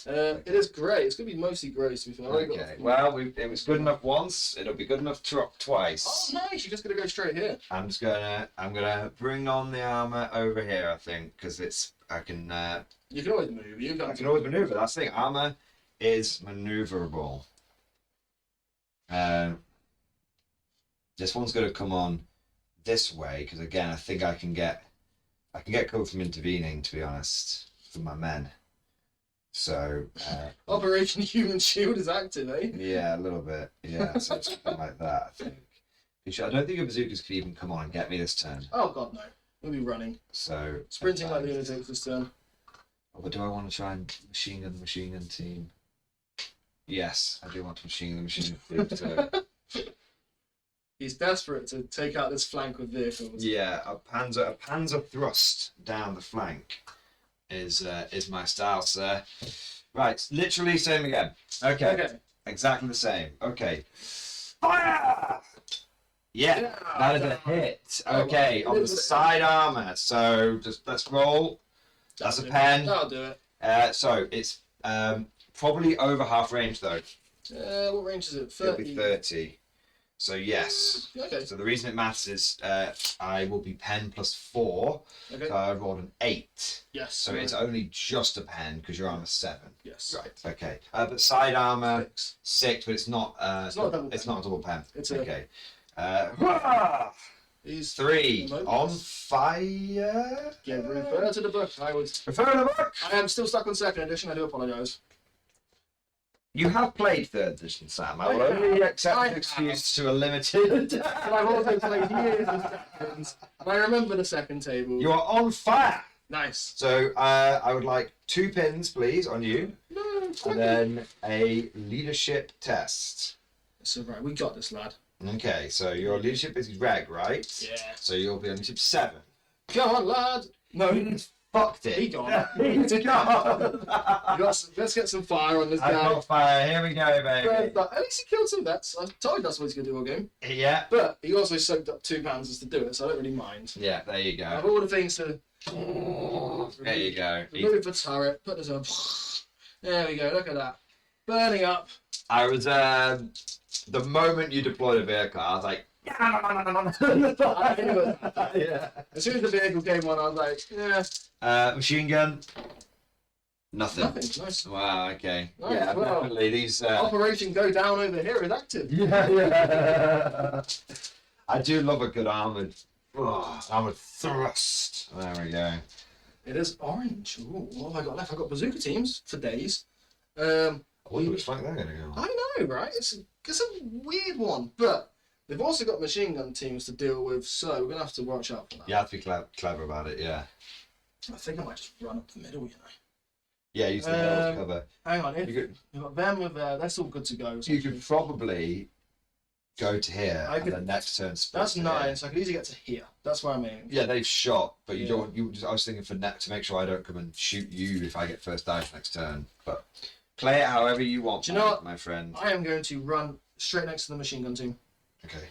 It is grey. It's going to be mostly grey, to be fair. Okay. Well, it was good enough once. It'll be good enough twice. Oh, nice. You're just going to go straight here. I'm gonna bring on the armor over here. I think because I can. You can always move. I can always maneuver. That's the thing. Armor is maneuverable. This one's going to come on this way because again, I think I can get cover from intervening. To be honest, for my men. So Operation Human Shield is active, eh? Yeah, a little bit. Yeah, so it's something like that. I think. I don't think your bazookas could even come on and get me this turn. Oh god, no. We'll be running. So sprinting like the lunatics this turn. Oh, but do I want to try and machine gun the machine gun team? Yes, I do want to machine gun the machine gun team. So. He's desperate to take out this flank with vehicles. Yeah, a panzer thrust down the flank is my style, sir. Right, literally same again. Okay. Exactly the same. Okay. Fire! Yeah, that is a hit. Okay, on the side armor. So just let's roll. That's a pen. I'll do it. So it's probably over half range though. What range is it? 30. It'll be 30. So yes. Okay. So the reason it matters is I will be pen plus 4. Okay. So I rolled an 8. Yes. So it's only just a pen because your armor's 7. Yes. Right. Okay. But side armor 6, but it's not. It's not a double pen. It's okay. He's 3 on fire. Yeah, refer to the book. Refer to the book. I am still stuck on second edition. I do apologise. You have played 3rd edition, Sam. I will only accept an excuse to a limited. And I've also played years of seconds. And I remember the second table. You are on fire. Nice. So I would like 2 pins, please, on you. No, and then a leadership test. So right, we got this, lad. Okay, so your leadership is reg, right? Yeah. So you'll be on leadership 7. Come on, lad. No, he's fucked it. He gone. He's gone. Let's get some fire on this guy. I've got fire. Here we go, baby. At least he killed some vets. I told you that's what he's going to do all game. Yeah. But he also soaked up 2 panzers to do it, so I don't really mind. Yeah, there you go. Of all the things to... There you go. Remove the turret, put this on. There we go, look at that. Burning up. I was, the moment you deployed a vehicle, I was like, yeah. As soon as the vehicle came on, I was like, yeah. Machine gun. Nothing. Nothing. Nice. Wow. Okay. Nice, yeah. well, Definitely these. Operation Go Down over here is active. Yeah. I do love a good armored thrust. There we go. It is orange. Ooh, what have I got left? I've got bazooka teams for days. I wonder which flank they're going to go. I know, right? It's a weird one, but they've also got machine gun teams to deal with, so we're gonna have to watch out for that. You have to be clever about it, yeah. I think I might just run up the middle, you know. Yeah, use the middle to cover. Hang on, you've got them with that's all good to go. You could probably go to here and then next turn split. That's nice. I could easily get to here. That's where I'm aiming. Yeah, they've shot, but you don't. I was thinking to make sure I don't come and shoot you if I get first dice next turn. But play it however you want. Do you know what, my friend? I am going to run straight next to the machine gun team. Okay.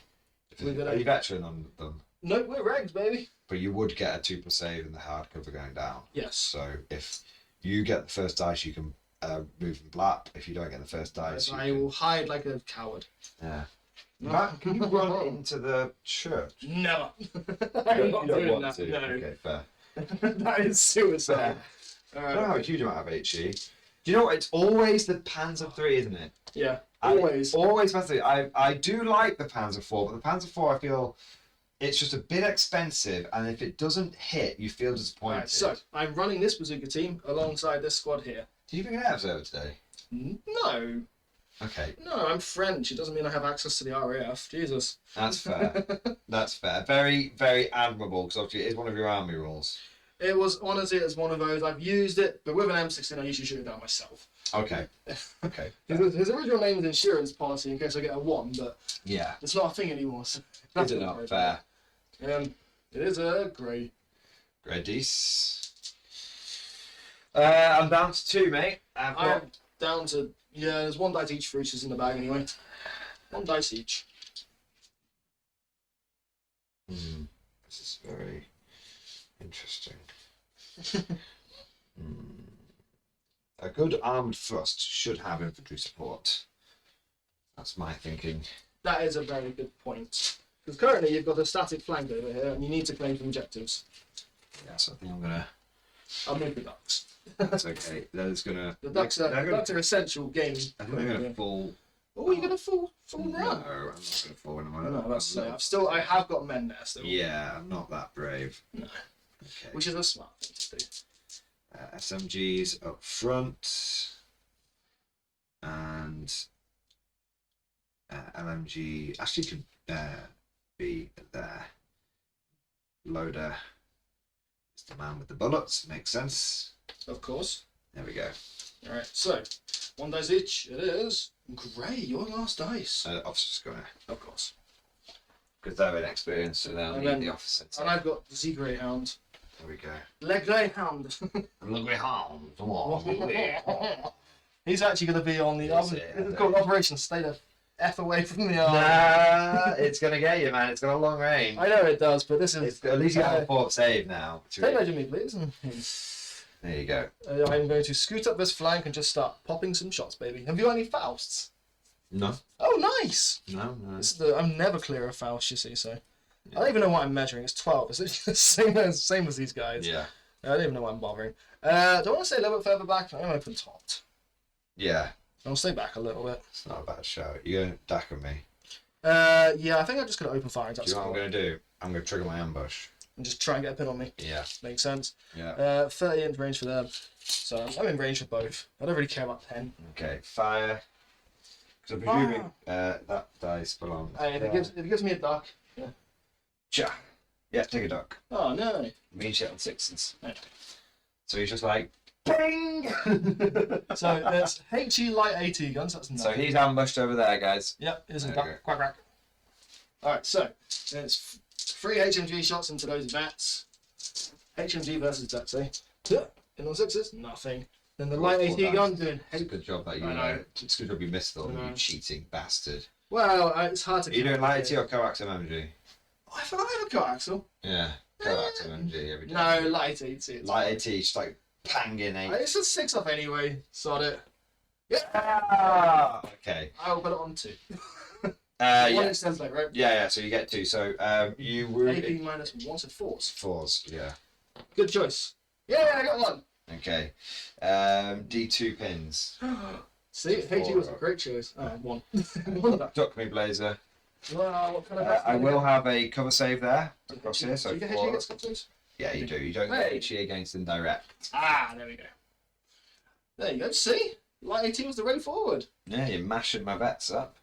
Are you veteran on them? No, we're regs, baby. But you would get a 2+ save in the hard cover going down. Yes. So if you get the first dice, you can move and blap. If you don't get the first dice, I will hide like a coward. Yeah. Can you run into the church? Never. I'm not doing that. No. Okay, fair. That is suicide. I don't have a huge amount of HE. Do you know what? It's always the Panzer 3, isn't it? Yeah, always. Always Panzer 3. I do like the Panzer 4, but the Panzer 4 I feel it's just a bit expensive, and if it doesn't hit, you feel disappointed. Right, so I'm running this bazooka team alongside this squad here. Do you bring an observer today? No. Okay. No, I'm French. It doesn't mean I have access to the RAF. Jesus. That's fair. That's fair. Very, very admirable, because obviously it is one of your army rules. It was honestly as one of those. I've used it, but with an M16, I usually shoot it down myself. Okay. Okay. His original name is insurance policy in case I get a 1, but yeah, it's not a thing anymore. So is it not fair? It is a grey. Gradies. I'm down to 2, mate. I'm down to there's 1 dice each for each is in the bag anyway. 1 dice each. This is very interesting. A good armed thrust should have infantry support. That's my thinking. That is a very good point. Because currently you've got a static flank over here, and you need to claim some objectives. Yeah, so I think I'm gonna. I'll move the ducks. That's okay. That's gonna. The ducks are essential game. I think I'm gonna fall. Oh, you're gonna fall run. No, I'm not gonna fall when I'm No, that's I have got men there still. Yeah, I'm not that brave. No. Okay. Which is a smart thing to do. SMGs up front, and LMG actually could be there. Loader is the man with the bullets. Makes sense. Of course. There we go. All right. So 1 dice each. It is Gray. Your last dice. Officer's gonna. Of course. Because they're inexperienced, so they'll need the officer. And I've got the Greyhound. There we go. Le Greyhound. The Greyhound. Come on. He's actually going to be on the. This is called Operation Stay the F away from the army. Nah, it's going to get you, man. It's got a long range. I know it does, but this is. At least you have a 4th save now. Take that to me, please. There you go. I'm going to scoot up this flank and just start popping some shots, baby. Have you got any Fausts? No. Oh, nice. No. I'm never clear of Faust, you see, so. I don't even know what I'm measuring. It's 12. It's the same as these guys. Yeah. I don't even know why I'm bothering. Do I want to stay a little bit further back? I'm open topped. Yeah. I'll stay back a little bit. It's not a bad shout. You're going to dack on me. Yeah, I think I'm just going to open fire. Do you know what I'm going to do? I'm going to trigger my ambush. And just try and get a pin on me. Yeah. Makes sense. Yeah. 30-inch range for them. So I'm in range for both. I don't really care about 10. Okay, fire. Because I'm presuming that dice belongs. If it gives me a duck. Yeah. Cha. Yeah, take a duck. Oh, no. Mean shit on 6s. Okay. So he's just like, bing! So there's HE light AT guns. That's nice. So he's ambushed over there, guys. Yep, here's a duck. Quack, quack. Alright, so it's 3 HMG shots into those bats. HMG versus ducks, eh? In on 6s, nothing. Then the light AT gun doing. It's a good job that you know. It's a good job you missed all, you cheating bastard. Well, it's hard to. Are you doing light AT or coax MMG? Oh, I forgot I have a coaxial. Yeah, coax MMG every day. No, light AT. Light AT, just like panging 8. It's a 6 off anyway. Sod it. Yeah. Okay. I'll put it on 2. Yeah. Like, right? Yeah. So you get 2. So you were. AP minus 1 to 4s. 4s. Yeah. Good choice. Yeah, I got 1. Okay. D2 pins. See, HG was a great choice. Oh, 1. Duck me, Blazer. Well, what kind of I will have a cover save there across here. So do you get HG against cover? Yeah, you do. You don't get HE against them direct. Ah, there we go. There you go. See? Light AT was the way forward. Yeah, you're mashing my vets up.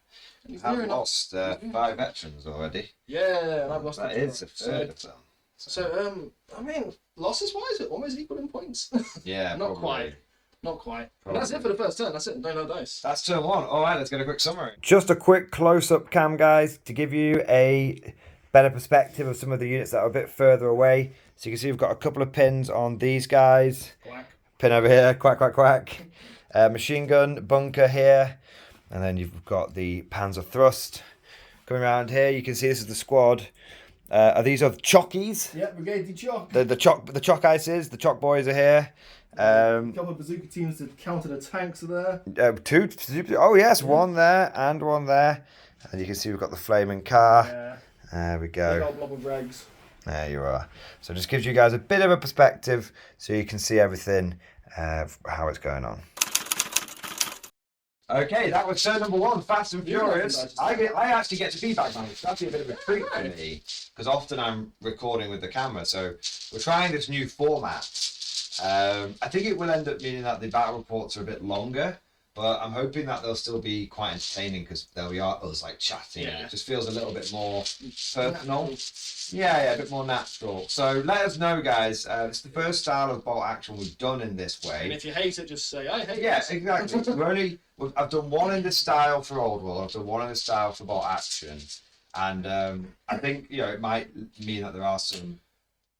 I've lost 5 veterans already. Yeah, and I've lost. That is a third of them. So, I mean, losses wise, it almost equal in points. Yeah, not quite. Not quite. Probably. And that's it for the first turn. That's it. No dice. That's turn 1. All right, let's get a quick summary. Just a quick close-up cam, guys, to give you a better perspective of some of the units that are a bit further away. So you can see we've got a couple of pins on these guys. Quack. Pin over here, quack, quack, quack. Machine gun bunker here. And then you've got the Panzer Thrust. Coming around here, you can see this is the squad. These are the Chockies. Yeah, Brigade de Choc. The Choc Ices, the Choc boys are here. A couple of bazooka teams to counter the tanks are there. 2. Oh yes, 1 there and 1 there. And you can see we've got the flaming car. Yeah. There we go. Big old blob of rags. There you are. So it just gives you guys a bit of a perspective so you can see everything, how it's going on. Okay, that was turn number 1, Fast and Furious. I actually get to feedback now. It's actually a bit of a treat for me because often I'm recording with the camera. So we're trying this new format. I think it will end up meaning that the battle reports are a bit longer, but I'm hoping that they'll still be quite entertaining because there we are, us like chatting. Yeah. It just feels a little bit more personal. Yeah, a bit more natural. So let us know, guys. It's the first style of bolt action we've done in this way. And if you hate it, just say, I hate it. Yeah, exactly. I've done 1 in this style for Old World, I've done 1 in this style for bolt action. And I think, it might mean that there are some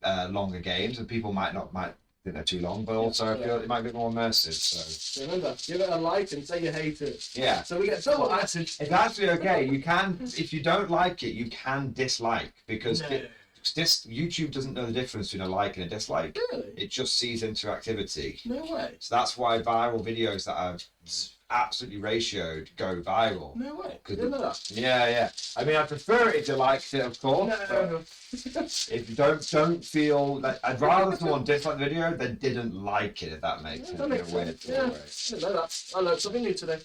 longer games and people might think they're too long, but also I feel it might be more immersive. So remember, give it a like and say you hate it. Yeah. So we get double acid. It's actually okay. You can, if you don't like it, you can dislike because YouTube doesn't know the difference between a like and a dislike. Really? It just sees interactivity. No way. So that's why viral videos that are absolutely ratioed go viral. No way. Didn't know that. Yeah. I mean, I prefer it if you liked it, of course. No. If you don't feel like, I'd rather someone dislike the video than didn't like it, if that makes sense. That makes sense. Yeah. I didn't know that. I learned something new today.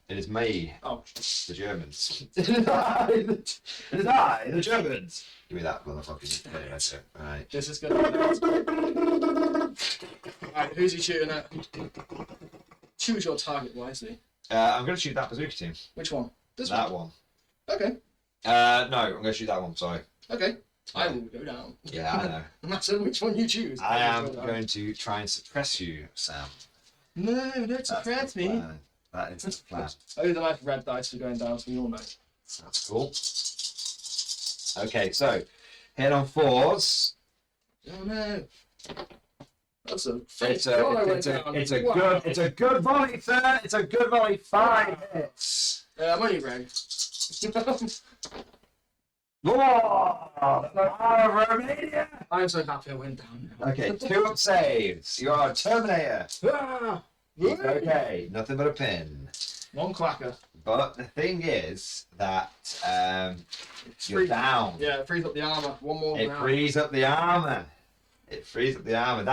It is me, Oh. the Germans. It is I, the Germans. Give me that motherfucking. Yeah, that's it. Right. This is good. Alright, who's he shooting at? Choose your target wisely. I'm going to shoot that bazooka team. Which one? This That one? one. Okay. No, I'm going to shoot that one. Sorry. Okay. I will go down. Yeah, I know. No matter which one you choose. I am going to try and suppress you, Sam. No, don't suppress me. Plan. That is the plan. I do the nice red dice for going down, so we all know. That's cool. Okay, so hit on 4s. Oh no. That's a It's a good volley, sir. It's a good volley. 5 hits. I'm only red. Romania. I'm so happy I went down now. Okay, 2 up saves. You are a Terminator. Ah! Okay, nothing but a pin. One clacker. But the thing is that you're down. Yeah, it frees up the armour. One more It round. frees up the armor. It frees up the armor.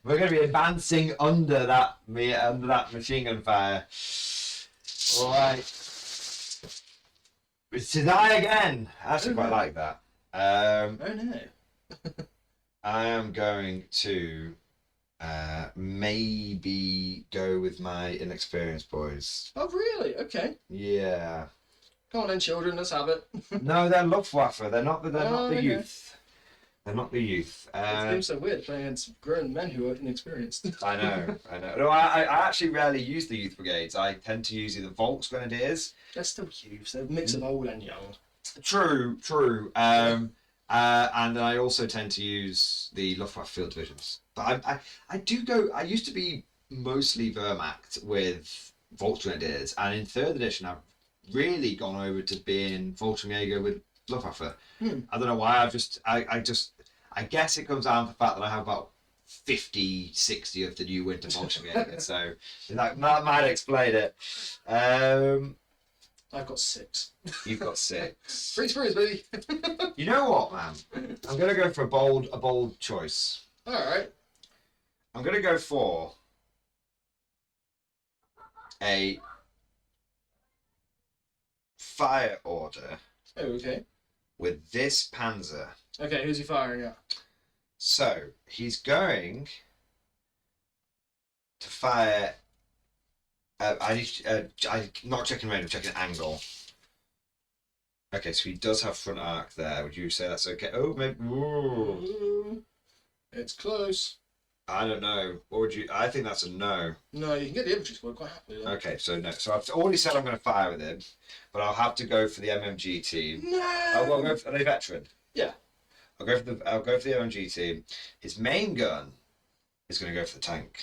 We're going to be advancing under that machine gun fire. All right. It's to die again. I actually quite like that. Oh no. I am going to maybe go with my inexperienced boys. Oh really? Okay. Yeah. Come on then, children. Let's have it. No, they're Luftwaffe. They're not the Okay. youth. They're not the youth. It seems so weird playing against grown men who are inexperienced. I know. No, I actually rarely use the youth brigades. I tend to use either Volks Grenadiers. They're still youths. They're a mix of old and young. True. And I also tend to use the Luftwaffe field divisions. But I do go. I used to be mostly Wehrmacht with Volksgrenadiers, and in 3rd edition I've really gone over to being Volksjäger with Luftwaffe. I don't know why. I guess it comes down to the fact that I have about 50, 60 of the new Winter Volksjäger, so that might explain it. I've got 6. You've got 6. 3 sprues, baby. You know what, man? I'm gonna go for a bold choice. All right. I'm gonna go for a fire order Oh, okay. with this Panzer. Okay, who's he firing at? So he's going to fire. I'm not checking range. I'm checking angle. Okay, so he does have front arc there. Would you say that's okay? Oh, maybe. Ooh. Ooh, it's close. I don't know. What would you? I think that's a no. No, you can get the infantry squad quite happily. Though. Okay, so no. So I've already said I'm going to fire with him, but I'll have to go for the MMG team. No. I'll go for, are they veteran? Yeah. I'll go for the MMG team. His main gun is going to go for the tank.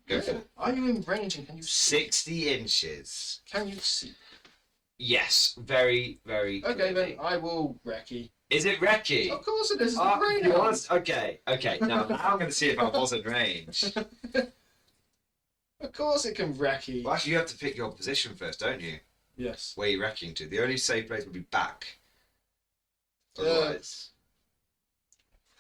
Go for it. Are you in range and can you see? 60 inches. Can you see? Yes, very, very. Okay, clearly. then I will recce. Is it recce? Of course it is. It's the Oh, brain you hound. want us- Okay. Now I'm going to see if I was in range. Of course it can recce. Well, actually, you have to pick your position first, don't you? Yes. Where you're wrecking to. The only safe place would be back. Otherwise.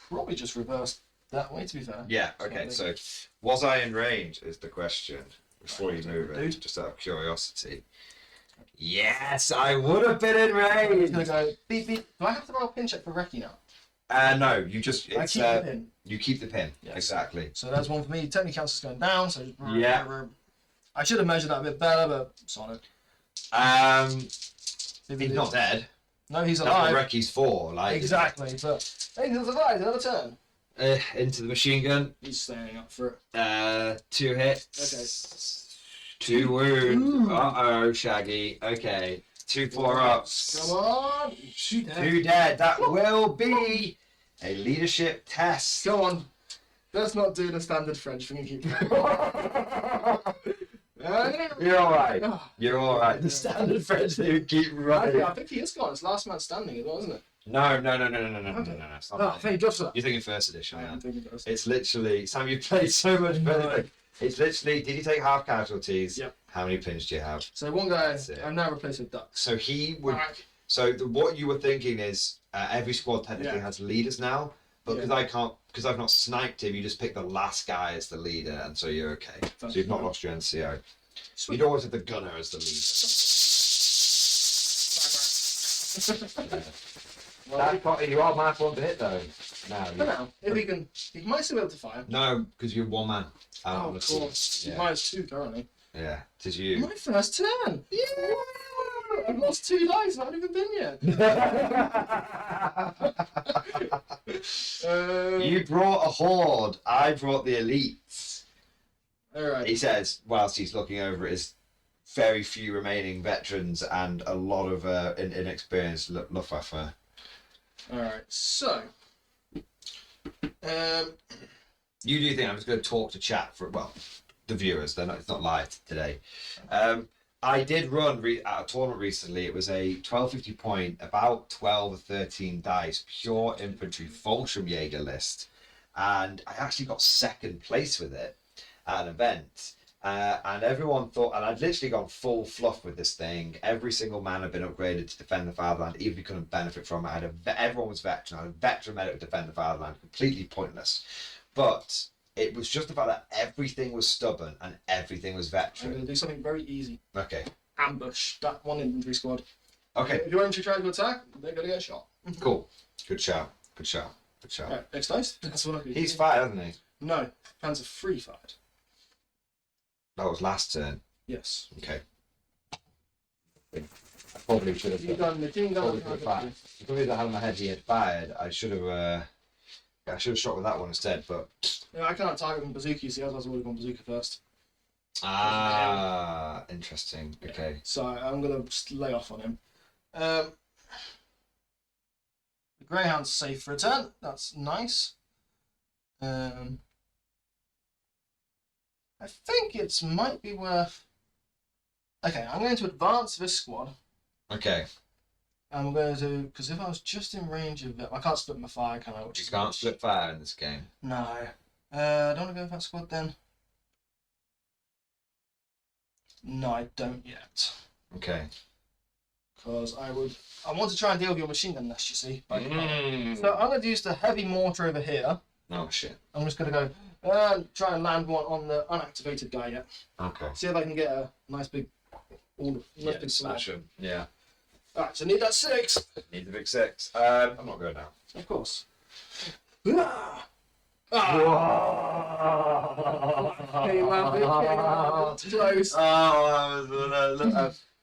Probably just reversed that way, to be fair. Yeah. Okay. So, was I in range? Is the question before you move it, Dude. just out of curiosity. Yes, I would have been in I'm range. just gonna go beep beep. Do I have to roll a pin check for recce now? No, you just I it's keep the pin. you keep the pin. Yes. Exactly. So that's one for me. Technically counts as going down. So Yeah. I should have measured that a bit better, but solid. He's not dead. No, he's That's alive. what Recce's for. Like Exactly, but hey, he's alive. Another turn. into the machine gun. He's standing up for it. 2 hits. 2 wounds. Uh-oh, Shaggy. Okay. 2 4-ups. Come on. Shoot that. 2 dead. That will be a leadership test. Go on. Let's not do the standard French thing and keep. You're alright. Oh. You're alright. The standard French thing keep running. I think he is gone. It's last man standing as well, isn't it? No. It's not that. Hey, just for that. You're thinking first edition. I'm Yeah. thinking first. It's literally, Sam, you played so much better. No. It's literally, did you take half casualties? Yep. How many pins do you have? So one guy That's it. I've now replaced with ducks. So he would. Alright. So what you were thinking is every squad technically Yeah. has leaders now, but because Yeah. I've not sniped him, you just pick the last guy as the leader, and so you're okay. So That's you've not fine. lost your NCO. Sweet. You'd always have the gunner as the leader. You are my one to hit though. For now, if he can, he might still be able to fire. No, because you're one man. Oh, of course. Yeah. Minus 2 currently. Yeah, it is you. My first turn. Yeah. I've lost 2 dice. I haven't even been yet. You brought a horde. I brought the elites. All right. He says, whilst he's looking over his very few remaining veterans and a lot of inexperienced Luftwaffe. All right. So. You do think I'm just going to talk to chat for the viewers? It's not live today. I did run at a tournament recently. It was a 1250 point, about 12 or 13 dice, pure infantry Fallschirmjäger list, and I actually got second place with it at an event. And everyone thought, and I'd literally gone full fluff with this thing. Every single man had been upgraded to defend the fatherland, even if you couldn't benefit from it. Everyone was veteran. I had a veteran medic to defend the fatherland, completely pointless. But it was just the fact that everything was stubborn and everything was I'm veteran. going to do something very easy. Okay. Ambush that one infantry squad. Okay. If your infantry tries to attack, they're going to get shot. Cool. Good shout. Good shout. Good shout. Right, next dice. That's what I do. He's fired, hasn't he? No, Panzer free fired. That was last turn. Yes. Okay. I probably should have You done machine gun. fired. Because I had in my head he had fired, I should have shot with that one instead, but Yeah, I can't target him bazooka, so I was already gone bazooka first. interesting. Okay. So I'm gonna just lay off on him. The Greyhound's safe for a turn. That's nice. I think it might be worth. Okay, I'm going to advance this squad. Okay. I'm going to, because if I was just in range of it, I can't split my fire, can I? You can't split fire in this game. No. I don't want to go with that squad then. No, I don't yet. Okay. Because I want to try and deal with your machine gun nest, you see. But I can't. Mm. So I'm going to use the heavy mortar over here. Oh shit. I'm just going to go try and land one on the unactivated guy yet. Okay. See if I can get a nice big, big smash him. Yeah. Alright, so need that 6. Need the big 6. I'm not going now. Of course. Close.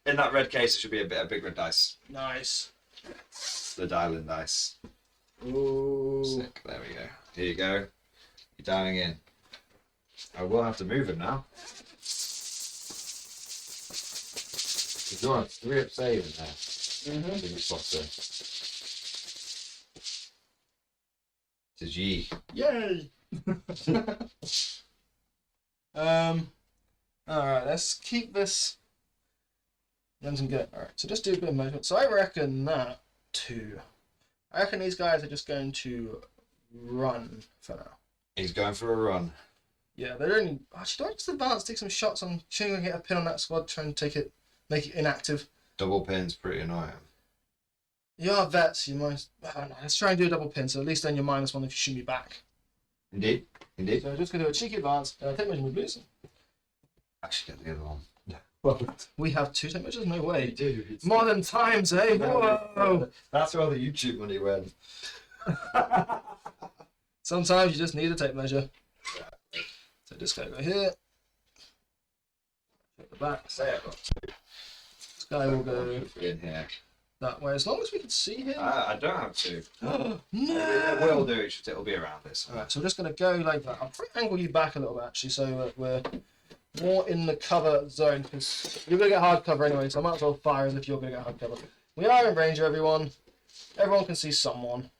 In that red case, it should be a big red dice. Nice. The dial-in dice. Ooh. Sick. There we go. Here you go. You're dialing in. I will have to move him now. You're on 3 up save in there. Big spotter. It is ye. Yay! Alright, let's keep this. Guns and good. Alright, so just do a bit of measurement. So I reckon that 2. I reckon these guys are just going to run for now. He's going for a run. Yeah, they're only. Actually, do I just advance, take some shots on. Should we get a pin on that squad, try and take it, make it inactive? Double pin's pretty annoying. You are vets, you might. I don't know, let's try and do a double pin, so at least then you're -1 if you shoot me back. Indeed. Indeed. So I'm just going to do a cheeky advance. Take measurement, please. Actually, get the other one. Well, we have 2 take measures? No way. Dude, Modern times, eh? Whoa! That's where all the YouTube money went. Sometimes you just need a tape measure. So this guy go here. Check the back. Say I've got 2. This guy will go in here. that way, as long as we can see him. I don't have 2. No! It will do. It'll be around this. Alright, so we're just going to go like that. I'll probably angle you back a little bit actually, so we're more in the cover zone, because you're going to get hard cover anyway, so I might as well fire as if you're going to get hard cover. We are in Ranger, everyone. Everyone can see someone.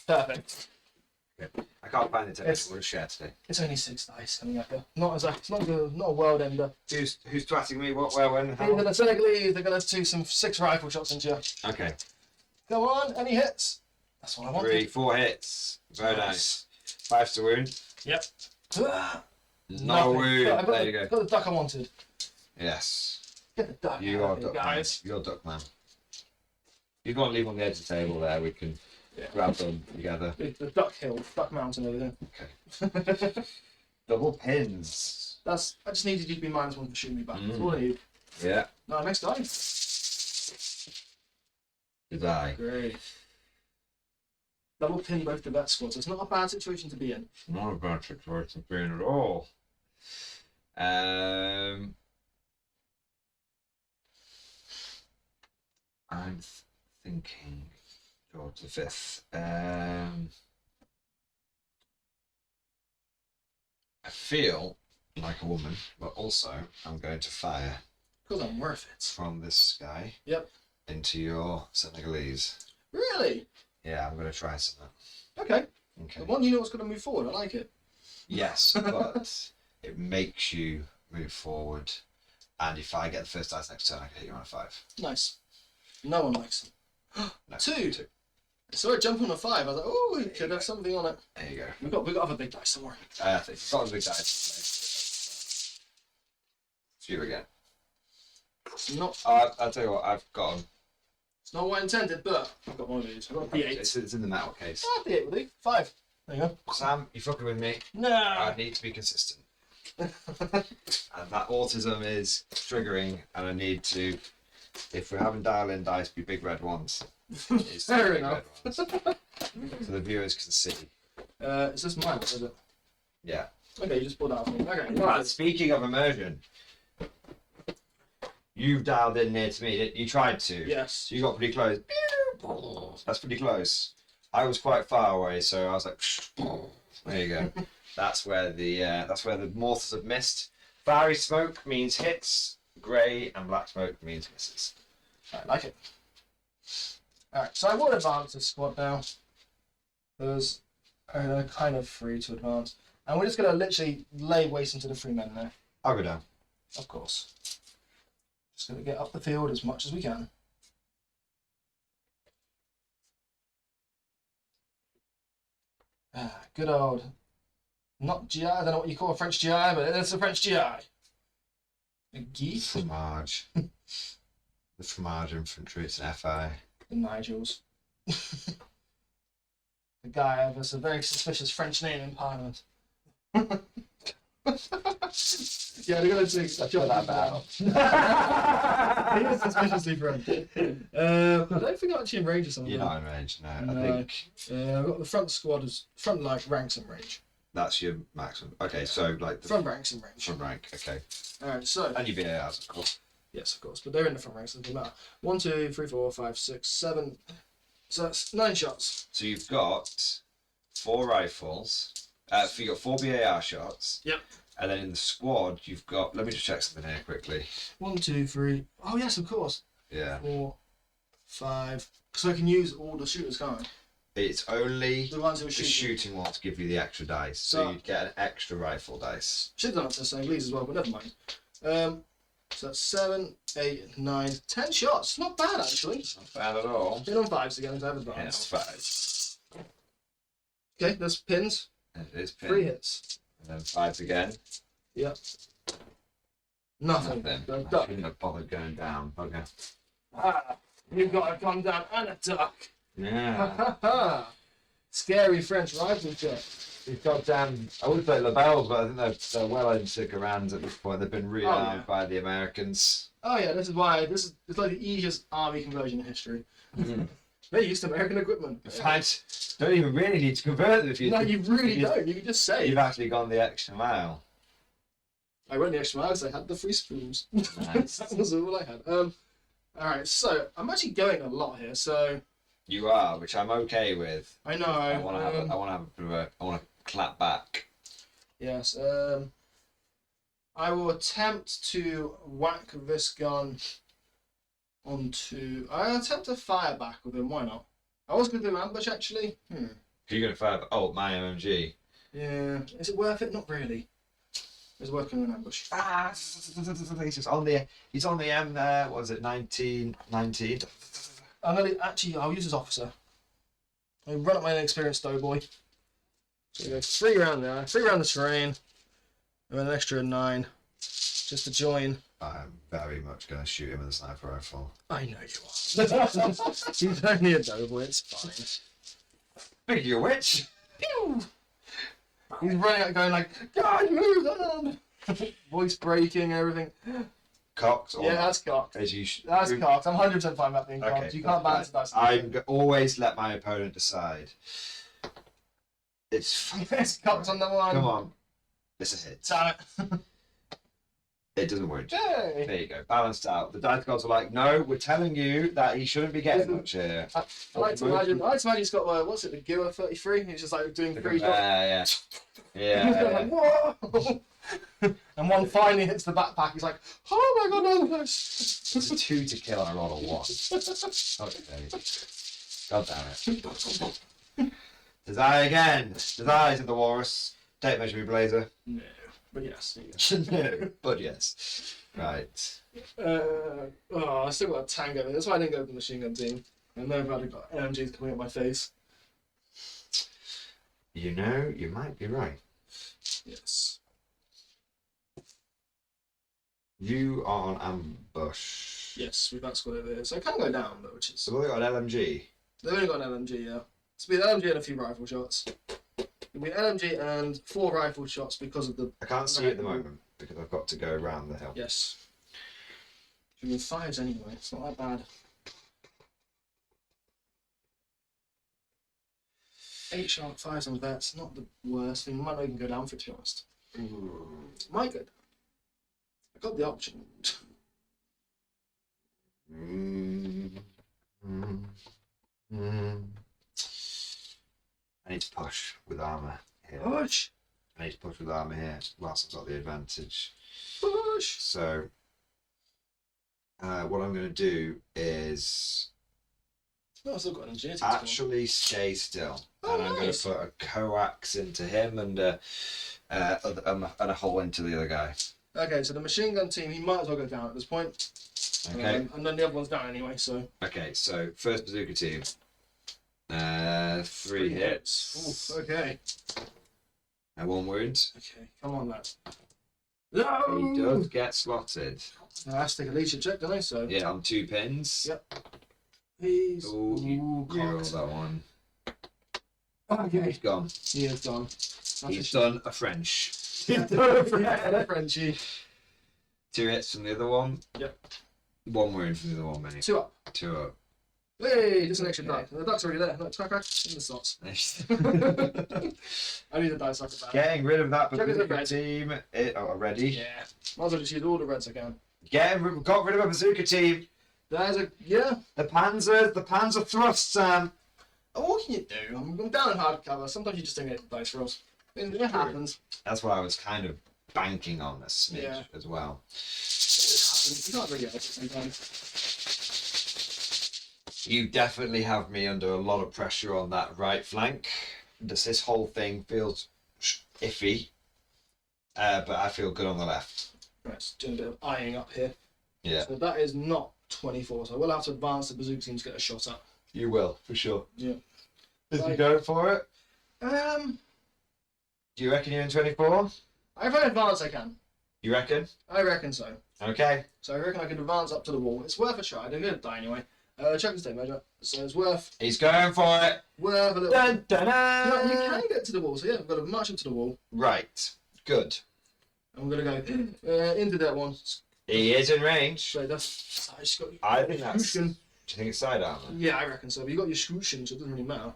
Perfect. I can't find the technical to share today. It's only 6 dice coming at you. Not a world ender. Who's twatting me? What? Where? When? These How? are the Senegalese. They're going to do some 6 rifle shots into you. Okay. Come on, any hits? That's what I wanted. 3, 4 hits. Very nice. 5 to wound. Yep. Not a Nothing. wound. Got There you go. Got the duck I wanted. Yes. Get the duck You out are of here, duck guys. man. You're duck man. If you want to leave on the edge of the table there, we can grab them together. The duck hill, duck mountain over there. Okay. Double pins. I just needed you to be -1 for shooting me back. That's all I need. Yeah. No, next die. Good eye. Great. Double pin both the vet squads. It's not a bad situation to be in. Not a bad situation to be in at all. I'm thinking George V. I feel like a woman, but also I'm going to fire Because I'm worth it. from this guy Yep. into your Senegalese. Really? Yeah, I'm going to try something. Okay. Okay. The one you know what's going to move forward. I like it. Yes, but it makes you move forward. And if I get the first dice next turn, I can hit you on a 5. Nice. No one likes them. No, 2. So I jumped on a 5. I was like, oh, we could have something on it. There you go. We got other big dice somewhere. I think you've got a big dice. It's you again. It's not. I'll tell you what, I've got them. It's not what I intended, but I've got one of these. I've got a D8. It's in the metal case. Ah, D8 will do. 5. There you go. Sam, you fucking with me. No. I need to be consistent. And that autism is triggering, and I need to, if we're having dial-in dice, be big red ones. It's Fair big enough. red ones. So the viewers can see. Is this mine, is it? Yeah. Okay, you just pulled that out for me. Okay. Right, speaking of immersion, you've dialed in near to me. You tried to. Yes. So you got pretty close. That's pretty close. I was quite far away, so I was like, there you go. That's where the mortars have missed. Fiery smoke means hits. Grey and black smoke means misses. I like it. Alright, so I will advance this squad now. There's kind of free to advance. And we're just going to literally lay waste into the 3 men there. I'll go down. Of course. Just going to get up the field as much as we can. Good old, not GI, I don't know what you call a French GI, but it's a French GI. A geese? Fromage. The fromage infantry, it's an FI. The Nigels. The guy of us, a very suspicious French name in Parliament. Yeah, they're going to take a job that bad. He is suspiciously French. I don't think I'm actually in range or something. You're not in range, no. No. I think I've got the front squad as front ranks in range. that's your maximum. Okay, so like the Front ranks in range. front rank, okay. Alright, so. And your VARs, of course. Yes, of course, but they're in the front ranks, so it doesn't matter. 1, 2, 3, 4, 5, 6, 7. So that's 9 shots. So you've got 4 rifles. You got 4 BAR shots. Yep. And then in the squad, you've got. Let me just check something here quickly. 1, 2, 3. Oh yes, of course. Yeah. 4, 5. So I can use all the shooters, can't I? It's only The ones who are the shooting. shooting ones give you the extra dice, so So- you get an extra rifle dice. Should have done it to the same leads as well, but never mind. So that's 7, 8, 9, 10 shots. Not bad actually. Not bad at all. Been on 5s again, I've Yeah, it's advanced. 5. Okay, there's pins. It is 3 pin. hits. And then 5s again. Yep. Nothing. Nothing. Go I duck. shouldn't have bothered going down. Okay. Ah, you've got to come down and a duck. Yeah. Scary French rifle shot. You've got I would say labels, but I think they're well into Garand at this point. They've been rearmed by the Americans. Oh yeah, this is why it's like the easiest army conversion in history. They used American equipment. In fact, don't even really need to convert them if you. No, you really you- don't. You can just say. You've actually gone the extra mile. I went the extra mile because I had the free spoons. Nice. That was all I had. All right, so I'm actually going a lot here. So You are, which I'm okay with. I know. I want to have. I want to clap back. Yes. I will attempt to whack this gun onto. I'll attempt to fire back with him. Why not? I was going to do an ambush actually. You're gonna fire. Oh, my MMG. Yeah. Is it worth it? Not really. It's worth doing an ambush. He's on the. He's on the M. What was it? 1919. I'll use his officer. I'll run up my inexperienced doughboy. So we go 3 round there, 3 round the terrain, and then an extra 9, just to join. I'm very much going to shoot him with a sniper rifle. I know you are. He's only a doughboy, it's fine. Speaking of which, Pew! He's running out going like, God, move on! Voice breaking, everything. cocked. Or Yeah, that's cocked. as you That's cocked. I'm 100% fine about being cocked. Okay, You can't balance that's the dice. always let my opponent decide. It's It's cocked on the one. Come on, it's a hit. Damn it. It doesn't work. Yay. There you go, balanced out. The dice gods are like, no, we're telling you that he shouldn't be getting much here. I like to imagine he's got what's it, the Gear 33? He's just like doing 3 shots. Yeah. He's going like, whoa! And one finally hits the backpack. He's like, oh my god, no, no. It's a 2 to kill and I roll a 1. Okay. God damn it. Desire again. Desire to the walrus. Don't measure me, Blazer. No, but yes. No, but yes. Right. I still got a tango. That's why I didn't go with the machine gun team. I know I've already got MGs coming at my face. You know, you might be right. Yes. You are on ambush. Yes, that's what it is. I can go down, though, which is... So we've got an LMG. They've only got an LMG, yeah. It's been an LMG and a few rifle shots. It'll be an LMG and 4 rifle shots because of the... I can't see you at the moment because I've got to go around the hill. Yes. I mean, 5s anyway. It's not that bad. 8 shot, 5s on vets. Not the worst thing. Might not even go down for it, to be honest. Might go down. I got the option. I need to push with armour here. Push! I need to push with armour here whilst I've got the advantage. Push! So, what I'm going to do is Oh, I've still got an agility. actually stay still. Oh, and I'm going nice. to put a coax into him and a hole into the other guy. Okay, so the machine gun team, he might as well go down at this point. Okay. And then the other one's down anyway, so. Okay, so first bazooka team. 3 hits. Oof, okay. And 1 wound. Okay, come on, lad. He No! does get slotted. I have to take a leadership check, don't I? So. Yeah, on 2 pins. Yep. Please. Ooh, you roll cocked. that one. Okay. He's gone. He is done. He's done a French. He's done a Frenchie. 2 hits from the other one. Yep. 1 wound from the other one, mate. 2 up. 2 up. Hey, just an extra Okay. die. The duck's already there. Look, crack, in the slots. I need a dice like that. Getting rid of that Check it, bazooka red. team. Already. Yeah. Might as well just use all the reds I can. Got rid of a bazooka team. There's a The Panzer thrust, Sam. Oh, what can you do? I'm down in hardcover. Sometimes you just don't get dice rolls. It happens. That's why I was kind of banking on a smidge Yeah. as well. It happens. You can't really get it sometimes. You definitely have me under a lot of pressure on that right flank. This whole thing feels iffy, but I feel good on the left. Right, so doing a bit of eyeing up here. Yeah, So that is not 24, so I will have to advance the bazooka team to get a shot at. you will for sure. Yeah. Is he Like- going for it? Do you reckon you're in 24? If I advance, I can. You reckon? I reckon so. Okay. So I reckon I can advance up to the wall. It's worth a try. They're going to die anyway. Check the state measure. So it's worth He's going for it. a little. Dun, dun, No, you dun. can get to the wall. So yeah, I've got to march up to the wall. Right. Good. I'm going to go into that one. He is in range. So that's. I just got. I think that's. Do Scootion. you think it's side armor? Yeah, I reckon so. But you got your scootion, so it doesn't really matter.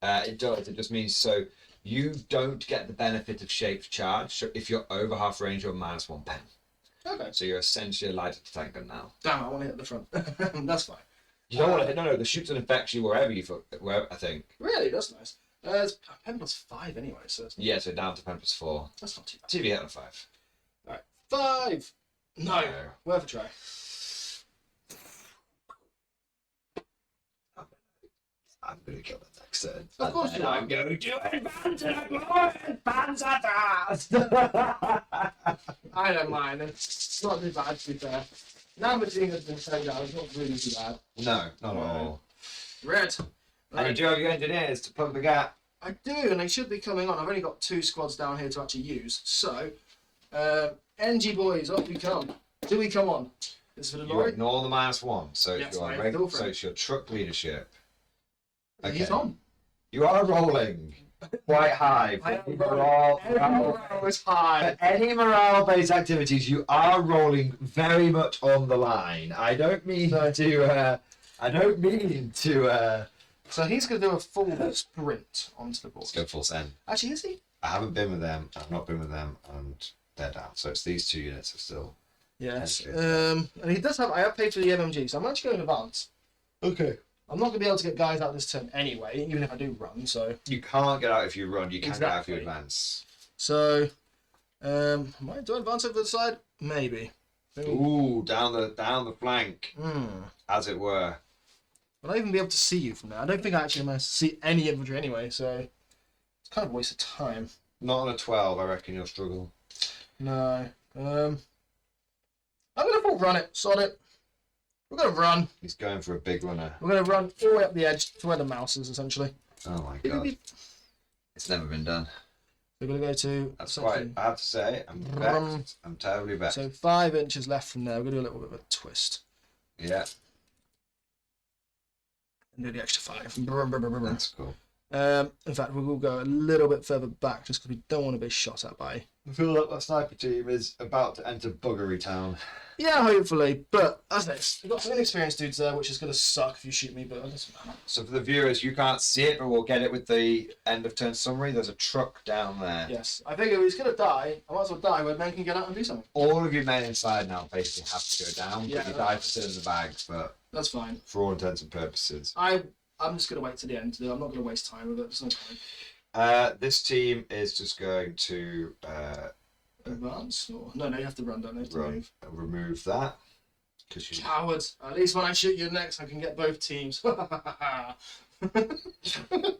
It does. It just means so you don't get the benefit of shaped charge. So if you're over half range, you're -1 pen. Okay. So you're essentially a lighter tank gun now. Damn, I want to hit the front. That's fine. You don't want to hit. No, the shoots and infects you wherever I think. Really, that's nice. It's pen +5 anyway, so it's, Yeah, so down to pen +4. that's not too bad. TV hit on a 5. Alright, 5! No, No. worth a try. I'm gonna kill the next turn. Of course you are. I'm going to advance I don't mind. It's not too bad, to be fair. Now machine gun's been taken down. It's not really too bad. No, not at all. Red. And you do have your engineers to plug the gap. I do, and they should be coming on. I've only got 2 squads down here to actually use. So, NG boys, up we come. Do we come on? This is for the You lorry. ignore the -1, so Yes, you are mate, regular, go for so it. it's your truck leadership. He's on. You are rolling quite high. I am For rolling. Every morale is high. For any morale-based activities, you are rolling very much on the line. I don't mean to. So he's going to do a full sprint onto the board. Let's go full send. Actually, is he? I haven't been with them. I've not been with them, and they're down. So it's these 2 units are still. Yes. Okay. And he does have. I have paid for the MMG, so I'm actually going in advance. Okay. I'm not going to be able to get guys out this turn anyway, even if I do run. So. You can't get out if you run. You can get out if you Exactly. advance. So, do I advance over the side? Maybe. Ooh, down the flank, as it were. Will I even be able to see you from there? I don't think I actually managed to see any infantry anyway, so it's kind of a waste of time. Not on a 12, I reckon you'll struggle. No. I'm gonna full run it. Sod it. We're gonna run. He's going for a big runner. We're gonna run all the way up the edge to where the mouse is, essentially. Oh my god. It's never been done. We're gonna go to. That's quite, I have to say, I'm vexed. I'm terribly vexed. So 5 inches left from there. We're gonna do a little bit of a twist. Yeah, And do the extra 5. Brum, brum, brum, brum. that's cool. In fact, we will go a little bit further back just because we don't want to be shot at by. I feel like that sniper team is about to enter Buggery Town. Yeah, hopefully. But as next, we've got some inexperienced dudes there, which is going to suck if you shoot me, but it doesn't matter. So for the viewers, you can't see it, but we'll get it with the end of turn summary. There's a truck down there. Yes, I figure if he's going to die, I might as well die where men can get out and do something. All of your men inside now basically have to go down, Yeah, but you die still in the bags, but That's fine. for all intents and purposes. I'm just going to wait to the end. I'm not going to waste time with it. There's no time. This team is just going to Advance? Or... No, you have to run, don't you? To move. remove that. Because you Coward. At least when I shoot you next, I can get both teams. It's going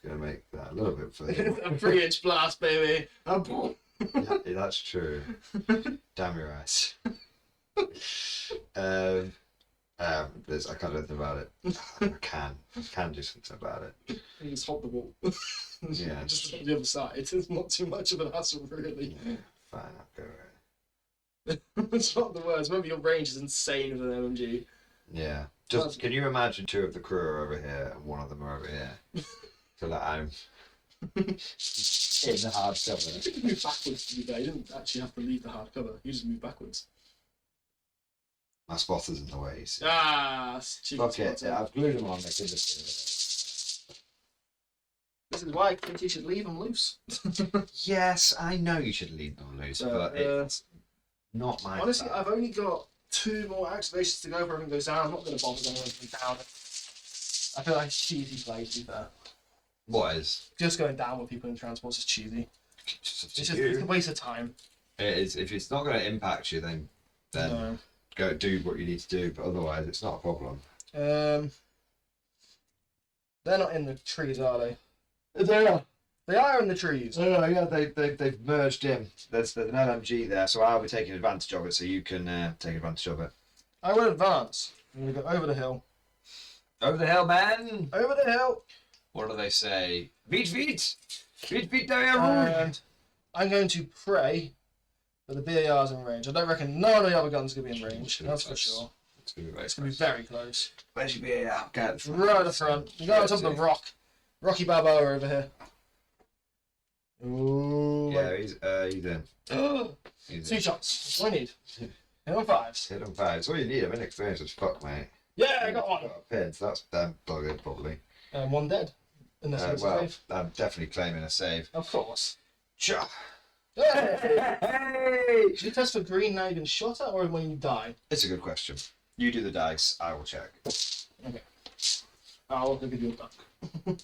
to make that a little bit further. A 3-inch blast, baby. Yeah, that's true. Damn your ass. I can't do anything about it. I can do something about it. You just hold the wall. Yeah. Just on the other side. It's not too much of an hassle, really. Yeah, fine, I'll go with it. It's not the worst. Maybe your range is insane with an MMG. Yeah. Can you imagine 2 of the crew are over here and 1 of them are over here? So that I'm in the hard cover. You didn't move backwards to be fair. You didn't actually have to leave the hard cover. You just moved backwards. My spotter's in the way, you see. Ah, Fuck it, yeah, I've glued them on, they can just do it. This is why I think you should leave them loose. Yes, I know you should leave them loose, but it's not my honestly, style. I've only got 2 more activations to go before everything goes down. I'm not going to bother going anything down. I feel like it's cheesy play, to be fair. What is? Just going down with people in transports is cheesy. It's a waste of time. It is. If it's not going to impact you, then No. go do what you need to do. But otherwise, it's not a problem. They're not in the trees, are they? They are. They are in the trees. Oh yeah, they've merged in. There's an LMG there, so I'll be taking advantage of it. So you can take advantage of it. I will advance. I'm going to go over the hill. Over the hill, man. Over the hill. What do they say? Vite, derrière. And I'm going to pray that the BAR's in range. I don't reckon none of the other guns are going to be in range. That's for sure. It's going to be very. It's going to be very close. Where's your BAR? Get Right at the front. You go on top of the rock. Rocky Balboa over here. Ooh. Yeah, he's in. He's 2 in. shots. That's all I need. Hit on 5s. Hit on 5. That's all you need. I'm inexperienced as fuck, mate. Yeah, I got one. Got a pin, so that's damn buggered, probably. And 1 dead. Unless it's Well, save. I'm definitely claiming a save. Of course. Cha! Hey! Hey! Should you test for green now you've been shot at or when you die? It's a good question. You do the dice, I will check. Okay. I'll give you a duck.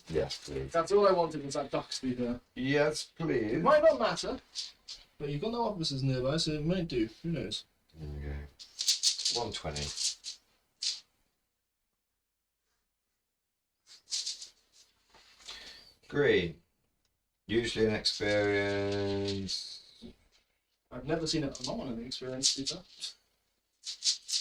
Yes, please. That's all I wanted was that duck to be there. Yes, please. It might not matter, but you've got no officers nearby, so it might do. Who knows? There we go. 120. Green. Usually an experience. I've never seen it not on an experience either.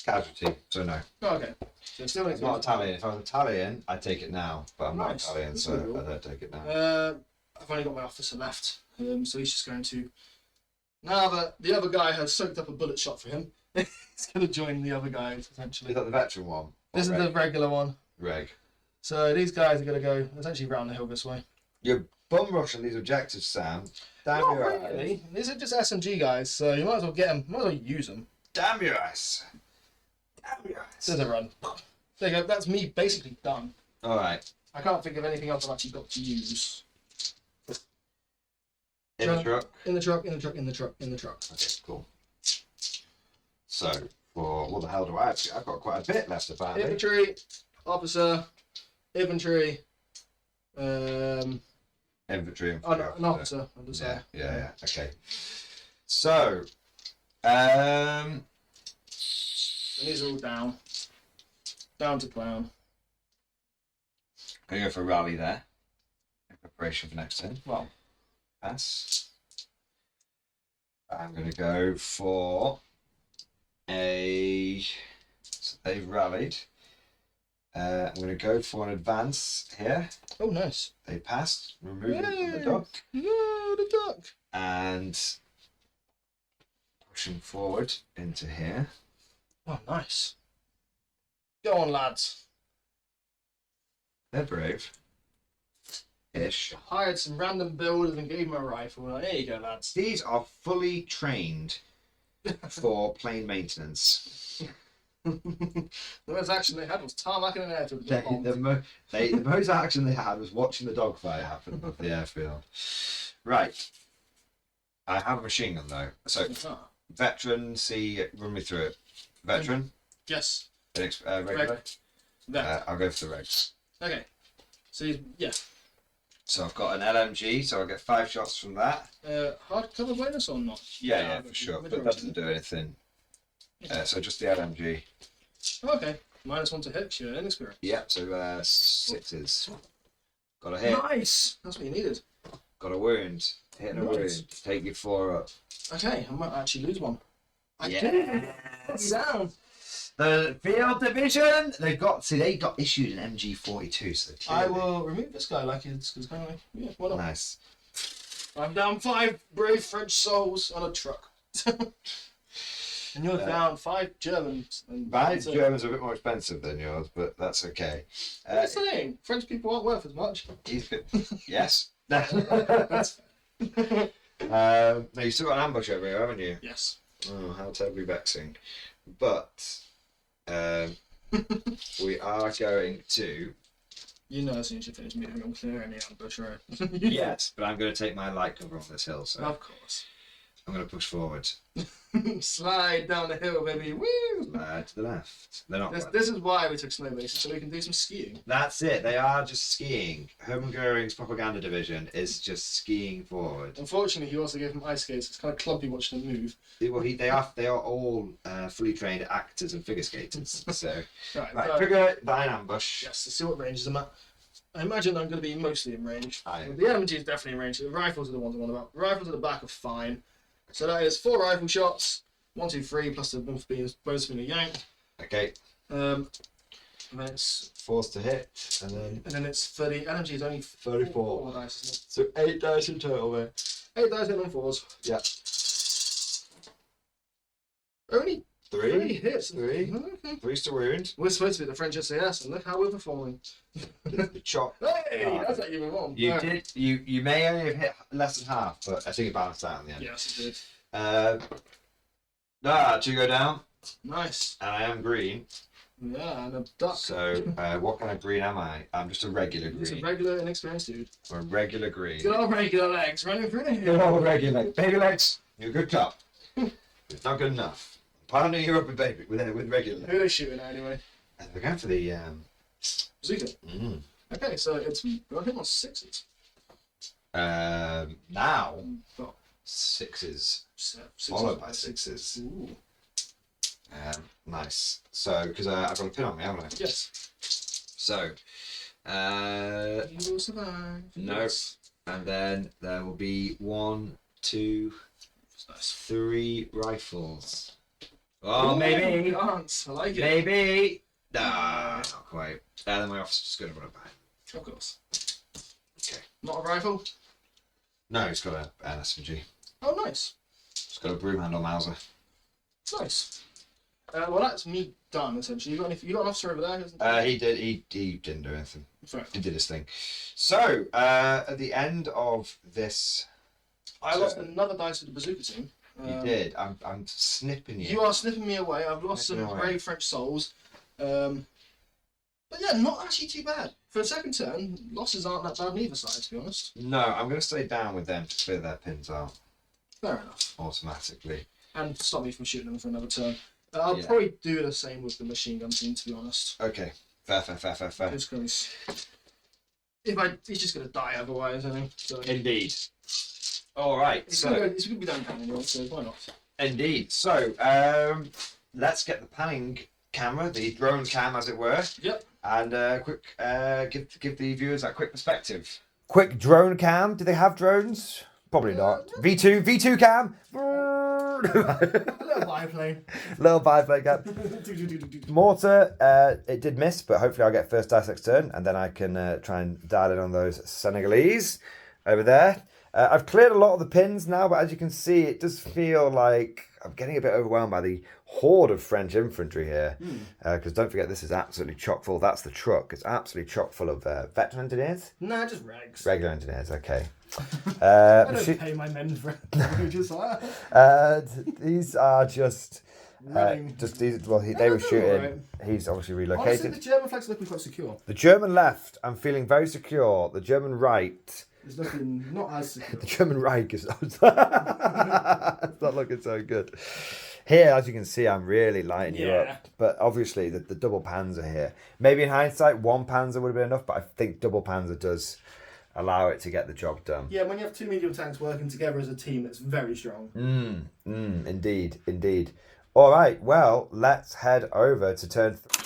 casualty, so no. Oh, okay. So still It's not Italian. If I was Italian, I'd take it now, but I'm not Nice. Italian, That's so really cool. I don't take it now. I've only got my officer left, so he's just going to. Now that the other guy has soaked up a bullet shot for him, he's going to join the other guys essentially. Is that the veteran one? This is the regular one. Reg. So these guys are going to go essentially round the hill this way. You're bum rushing these objectives, Sam. Damn Not your really. eyes. These are just SMG guys, so you might as well get them. Might as well use them. Damn your eyes. Damn your eyes. There's a run. There you go. That's me basically done. All right. I can't think of anything else I've actually got to use. In the truck. In the truck. In the truck. In the truck. In the truck. Okay, cool. So, for what the hell do I have? I've got quite a bit left apparently. Infantry, officer, infantry, Infantry and an officer. I'll just say. Yeah. Okay. So, And these are all down. Down to clown. gonna go for a rally there. In preparation for next turn. Well, Pass. I'm gonna go for a. So they've rallied. I'm going to go for an advance here. oh nice. They passed, removing it from the Yay! dock, Yeah, the duck. and pushing forward into here. Oh nice. Go on, lads. They're brave. Ish. Hired some random builders and gave them a rifle. Like, there you go, lads. These are fully trained for plane maintenance. The most action they had was tarmac in an airfield. The most action they had was watching the dogfight happen at the airfield. Right. I have a machine gun though. So, veteran, run me through it. Veteran? Yes. Regular? That. I'll go for the regs. Okay. So, yeah. So I've got an LMG, so I'll get 5 shots from that. Hardcover bonus or not? Yeah, for sure. But that doesn't do anything. So just the LMG. Okay. -1 to hit, you're inexperienced. Yeah, so 6s. Got a hit. Nice! That's what you needed. Got a wound. Hitting a Nice. wound. Take your 4 up. Okay, I might actually lose one. I Yeah. did. Down. The field division. They got issued an MG42. So I will remove this guy like it's kind of like, yeah, why not? Nice. I'm down 5 brave French souls on a truck. And you're down 5 Germans. And My Germans are a bit more expensive than yours, but that's okay. What are you saying? French people aren't worth as much. Yes. Now you still got an ambush over here, haven't you? Yes. Oh, how terribly vexing. But we are going to. You know, as soon as you finish moving, I'm clearing the ambush, right? Yes, but I'm going to take my light cover off this hill, so Of course. I'm going to push forward. Slide down the hill, baby. Woo! To the left. They're not. This is why we took snow bases, so we can do some skiing. That's it. They are just skiing. Hermann Goering's propaganda division is just skiing forward. Unfortunately, he also gave them ice skates. It's kind of clumpy watching them move. Well, they are all fully trained actors and figure skaters. So Right. figure thine ambush. Yes, let's see what ranges I'm at. I imagine I'm going to be mostly in range. Aye. The MG is definitely in range. The rifles are the ones I want about. The rifles at the back are fine. So that is 4 rifle shots. 1, 2, 3 plus the bonus being a yank. Okay. And then it's Force to hit, and then it's 30. LMG is only 34. 4 dice, isn't it? So 8 dice in total, mate. 8 dice in on 4s. Yeah. Only 3 3 hits. Three. Okay. 3's to wound. We're supposed to be the French SAS, and look how we're performing. The chop. Hey, that's not even wrong. You Right. did. You may only have hit less than half, but I think it balanced out in the end. Yes, it did. 2 go down, Nice. and I am green. Yeah, and a duck. So what kind of green am I? I'm just a regular He's a green. regular, inexperienced dude. I'm a regular green. Good old regular legs running through the Good hill. old regular. Baby legs. You're a good cop. It's not good enough. Partner you up with regular. Who are they shooting at anyway? And we're going for the Bazooka. mm. Okay, so it's got him on 6s. Now Well, 6s 6s. followed by 6s. Ooh. Nice. So because I've got a pin on me, haven't I? Yes. So You will survive. no, Yes. and then there will be 1, 2, That's nice. 3 rifles Oh, Ooh, maybe. dance. I like it. Maybe. Nah, not quite. And then my officer's just going to run it back. Of course. Okay. Not a rifle? No, it's got an SMG. Oh, nice. It's got a broom handle Mauser. Nice. Well, that's me done, essentially. You got an officer over there, isn't there? He didn't do anything. Fair. He did his thing. So, at the end of this... I lost another dice with the bazooka team. You did. I'm snipping you. You are snipping me away. I've lost some brave French souls. But yeah, not actually too bad. For a second turn, losses aren't that bad on either side, to be honest. No, I'm going to stay down with them to clear their pins out. Fair enough. Automatically. And stop me from shooting them for another turn. I'll probably do the same with the machine gun team, to be honest. Okay. Fair. Just because he's just going to die otherwise, I think. So. Indeed. All right. It's going to be down anyway, so why not? Indeed. So, let's get the panning camera, the drone cam, as it were. Yep. And quick, give the viewers that quick perspective. Quick drone cam. Do they have drones? Probably not. V2 cam. A little biplane. Little biplane cam. Mortar, it did miss, but hopefully I'll get first dice next turn, and then I can try and dial in on those Senegalese over there. I've cleared a lot of the pins now, but as you can see, it does feel like I'm getting a bit overwhelmed by the horde of French infantry here. Because don't forget, this is absolutely chock full. That's the truck. It's absolutely chock full of veteran engineers. Nah, just regs. Regular engineers, okay. I don't pay my men for these are just these. Well, they were shooting. Right. He's obviously Honestly, relocated. the German flag's looking quite secure. The German left, I'm feeling very secure. The German right. It's looking not as secure. The German Reich is it's not looking so good. Here, as you can see, I'm really lighting you up. But obviously, the double Panzer here. Maybe in hindsight, one Panzer would have been enough, but I think double Panzer does allow it to get the job done. Yeah, when you have two medium tanks working together as a team, it's very strong. Indeed. All right, well, let's head over to turn 3.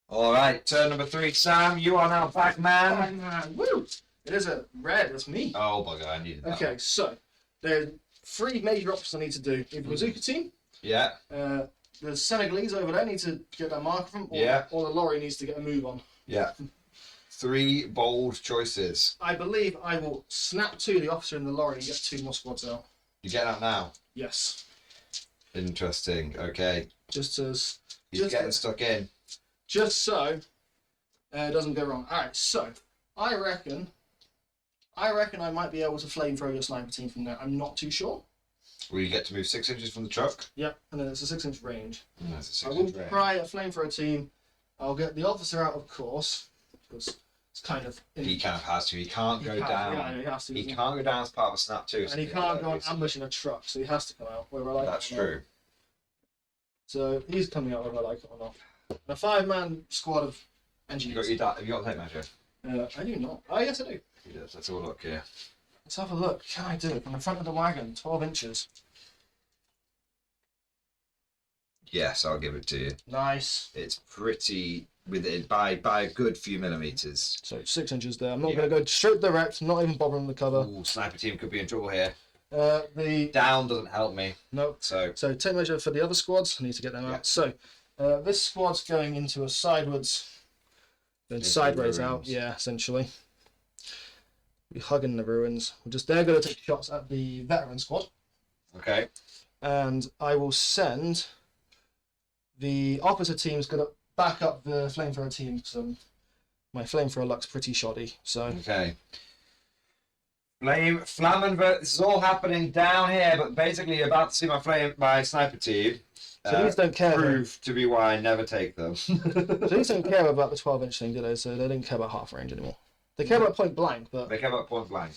All right, turn number 3, Sam. You are now back, man. Woo! It is a red. That's me. Oh my god, I needed that. Okay, so there are 3 major options I need to do. The bazooka team. Yeah. The Senegalese over there need to get that marker from. Or the lorry needs to get a move on. Yeah. 3 bold choices. I believe I will snap to the officer in the lorry and get 2 more squads out. You get that now? Yes. Interesting. Okay. Just as. He's getting stuck in. Just so it doesn't go wrong. Alright, so I reckon I might be able to flamethrow your sniper team from there. I'm not too sure. Will you get to move 6 inches from the truck? Yep, and then it's a 6-inch range. That's a 6 I will try a flamethrower team. I'll get the officer out, of course, because it's kind of. He kind of has to. He can't go down. Yeah, he has to. He can't go down as part of a snap too. And he can't go and ambush in a truck, so he has to come out whether I like That's it or not. true. So he's coming out whether I like it or not. A 5-man squad of engineers. Have you got a tape measure? I do not. Oh, yes, I do. He does. Let's have a look here. Let's have a look. Can I do it from the front of the wagon? 12 inches. Yes, I'll give it to you. Nice. It's pretty within by a good few millimeters. So 6 inches there. I'm not going to go straight direct. Not even bothering the cover. Ooh, sniper team could be in trouble here. The Down doesn't help me. no. So Tape measure for the other squads. I need to get them out. So this squad's going into a sideways, then sideways out. Yeah, essentially. We're hugging the ruins. They're going to take shots at the veteran squad. okay. And I will send the officer team's going to back up the flamethrower team. So my flamethrower luck's pretty shoddy. So Okay. Flammenwerfer. This is all happening down here, but basically you're about to see my sniper team. So these don't care. Prove to be why I never take them. So these don't care about the 12-inch thing, do they? So they don't care about half range anymore. They care about point blank, but They come up point blank.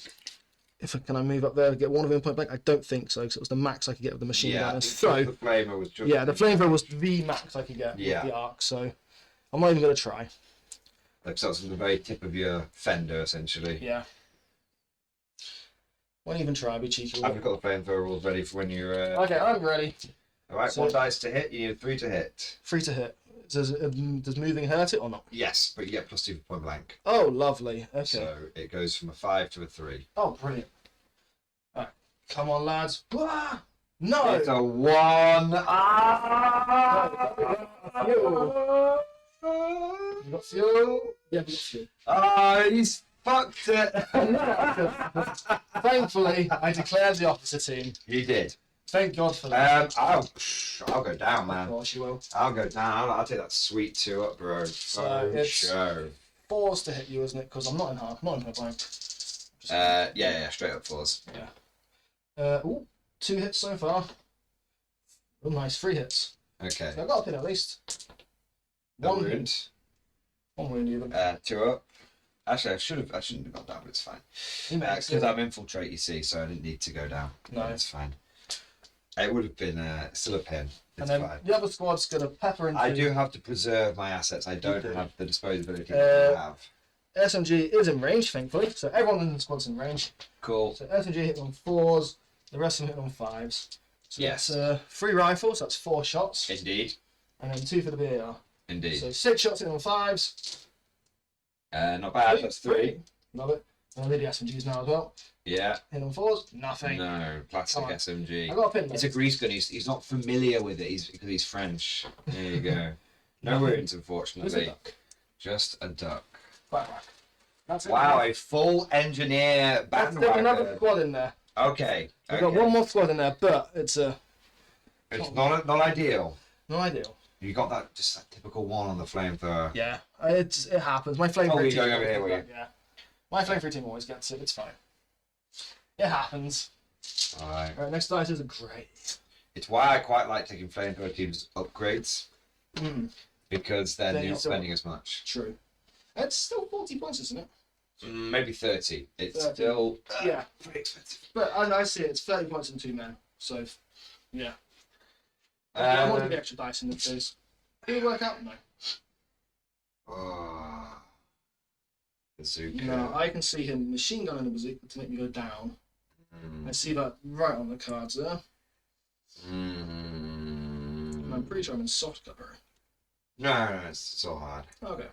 can I move up there and get one of them point blank? I don't think so, because it was the max I could get with the machine gun. And the so flamer was just. yeah, the flamethrower was the max I could get with the arc. So I'm not even going to try. Like so, it's at the very tip of your fender, essentially. Yeah. Won't even try. Be cheeky. I've got the flamethrower rules ready for when you're. Okay, I'm ready. All right, So- 1 dice to hit. You need 3 to hit. 3 to hit. Does moving hurt it or not? Yes, but you get +2 for point blank. Oh, lovely. Okay. So it goes from a 5 to a 3. Oh, brilliant. Alright. Come on, lads. Wah! No! It's a 1. Ah! Fuel. You got fuel? Yeah, we got fuel. Oh, he's fucked it. Thankfully, I declared the opposite team. You did. Thank God for that. I'll go down, man. Of course you will. I'll go down. I'll take that sweet 2 up, bro. So it's Show. 4s to hit you, isn't it? Because I'm not in half. Not in point blank. Yeah, straight up 4s. Yeah. 2 hits so far. Oh, nice. 3 hits. Okay. So I got a pin at least. One One wound. One wound even. 2 up. Actually, I shouldn't have gone down, but it's fine. Because I'm infiltrate, you see, so I didn't need to go down. No. It's fine. It would have been still a pin. It's and then fine. the other squad's gonna pepper into. I do have to preserve my assets. I don't have the disposability that you have. SMG is in range, thankfully. So everyone in the squad's in range. Cool. So SMG hit on 4s, the rest of them hit on 5s. So Yes. that's 3 rifles, that's 4 shots. Indeed. And then 2 for the BAR. Indeed. So 6 shots hitting on 5s. Not bad. That's 3. Love it. And I did the SMGs now as well. Yeah. Hitting on 4s, nothing. No, classic Come on. SMG. I got a pin. It's a grease gun. He's not familiar with it. Because he's French. There you go. No wounds, Just a unfortunately. duck. Just a duck. Quack, quack. That's it. Wow, a full engineer Let's get bandwagon. another squad in there. Okay. We've got one more squad in there, but it's It's not ideal. no ideal. You got that typical 1 on the flamethrower. Yeah, it happens. My flame Oh, team. you're going over here, were you? Yeah, my flame team always gets it. It's fine. It happens. Alright. All right, next dice is a great. It's why I quite like taking flamethrower teams upgrades. Because then Then you're you not still- spending as much. True. It's still 40 points, isn't it? Maybe 30. It's 30. still Yeah. pretty expensive. But I see it. It's 30 points and 2 men. So, yeah. I want the extra dice in the case. Did it work out? No. Oh, bazooka. No, I can see him machine gunning a bazooka to make me go down. I see that right on the cards there. And I'm pretty sure I'm in soft cover. No, it's all hard. Okay.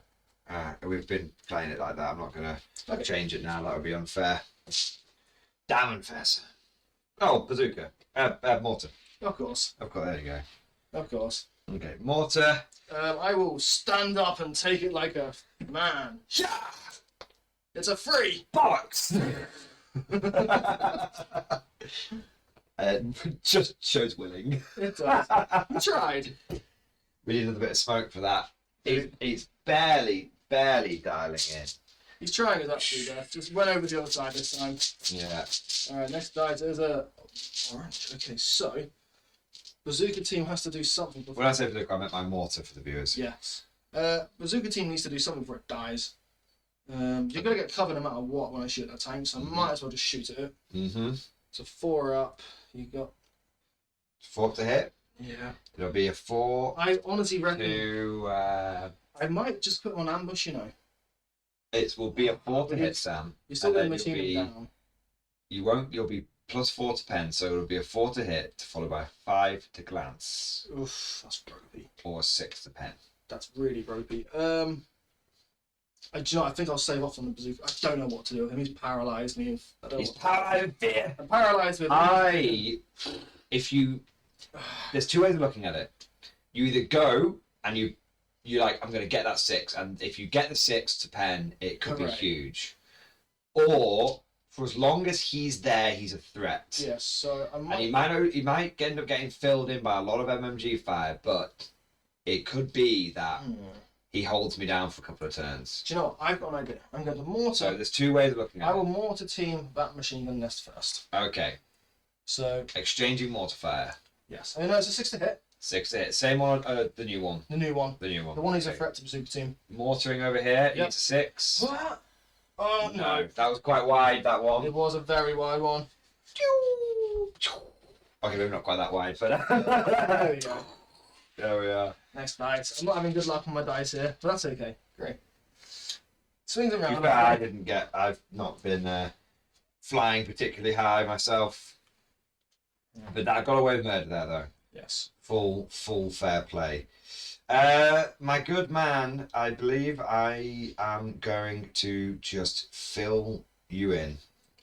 We've been playing it like that. I'm not going to Okay. change it now. That would be unfair. Damn unfair, sir. Oh, bazooka. Mortar. Of course. There you go. Of course. Okay, mortar. I will stand up and take it like a man. Yeah! It's a free. Bollocks! Just shows willing. It does. I tried. We need a little bit of smoke for that. He's barely dialing in. He's trying his absolute best. Just went over to the other side this time. Yeah. Alright, next dice is a orange. Okay, so Bazooka team has to do something before. When I say bazooka, I meant my mortar for the viewers. Yes. Bazooka team needs to do something before it dies. You're gonna get covered no matter what when I shoot that tank, so I might as well just shoot at it. Mm-hmm. So 4 up. You got 4 to hit. yeah. It'll be a 4 I honestly reckon to. I might just put him on ambush. You know, It will be a 4 to hit, Sam. you're still and gonna then machine him down. You won't. You'll be plus 4 to pen, so it'll be a 4 to hit, followed by a 5 to glance, Oof, that's ropey. or a 6 to pen. That's really ropey. Do you know, I think I'll save off on the bazooka. I don't know what to do with him. He's paralysed me. He's paralysed with fear. I'm paralysed with him. There's 2 ways of looking at it. You either go and you're like, I'm going to get that 6, and if you get the 6 to pen, it could Correct. be huge. Or for as long as he's there, he's a threat. Yes, so I might. And he might end up getting filled in by a lot of MMG5, but it could be that he holds me down for a couple of turns. Do you know what? I've got an idea. I'm going to mortar. So there's 2 ways of looking at I it. will mortar team that machine gun nest first. Okay. So Exchanging mortar fire. yes, I know it's a 6 to hit. 6 to hit. Same on the new one. The new one. The new one. The one who's a Okay. threat to bazooka team. Mortaring over here. Yep. It's a 6. What? Oh no! That was quite wide, that one. It was a very wide one. Okay, maybe not quite that wide, but There we go. there we are. Next dice. I'm not having good luck on my dice here, but that's okay. Great. Swings To be around. fair, I've not been flying particularly high myself. But I got away with murder there, though. Yes. Full fair play. My good man, I believe I am going to just fill you in.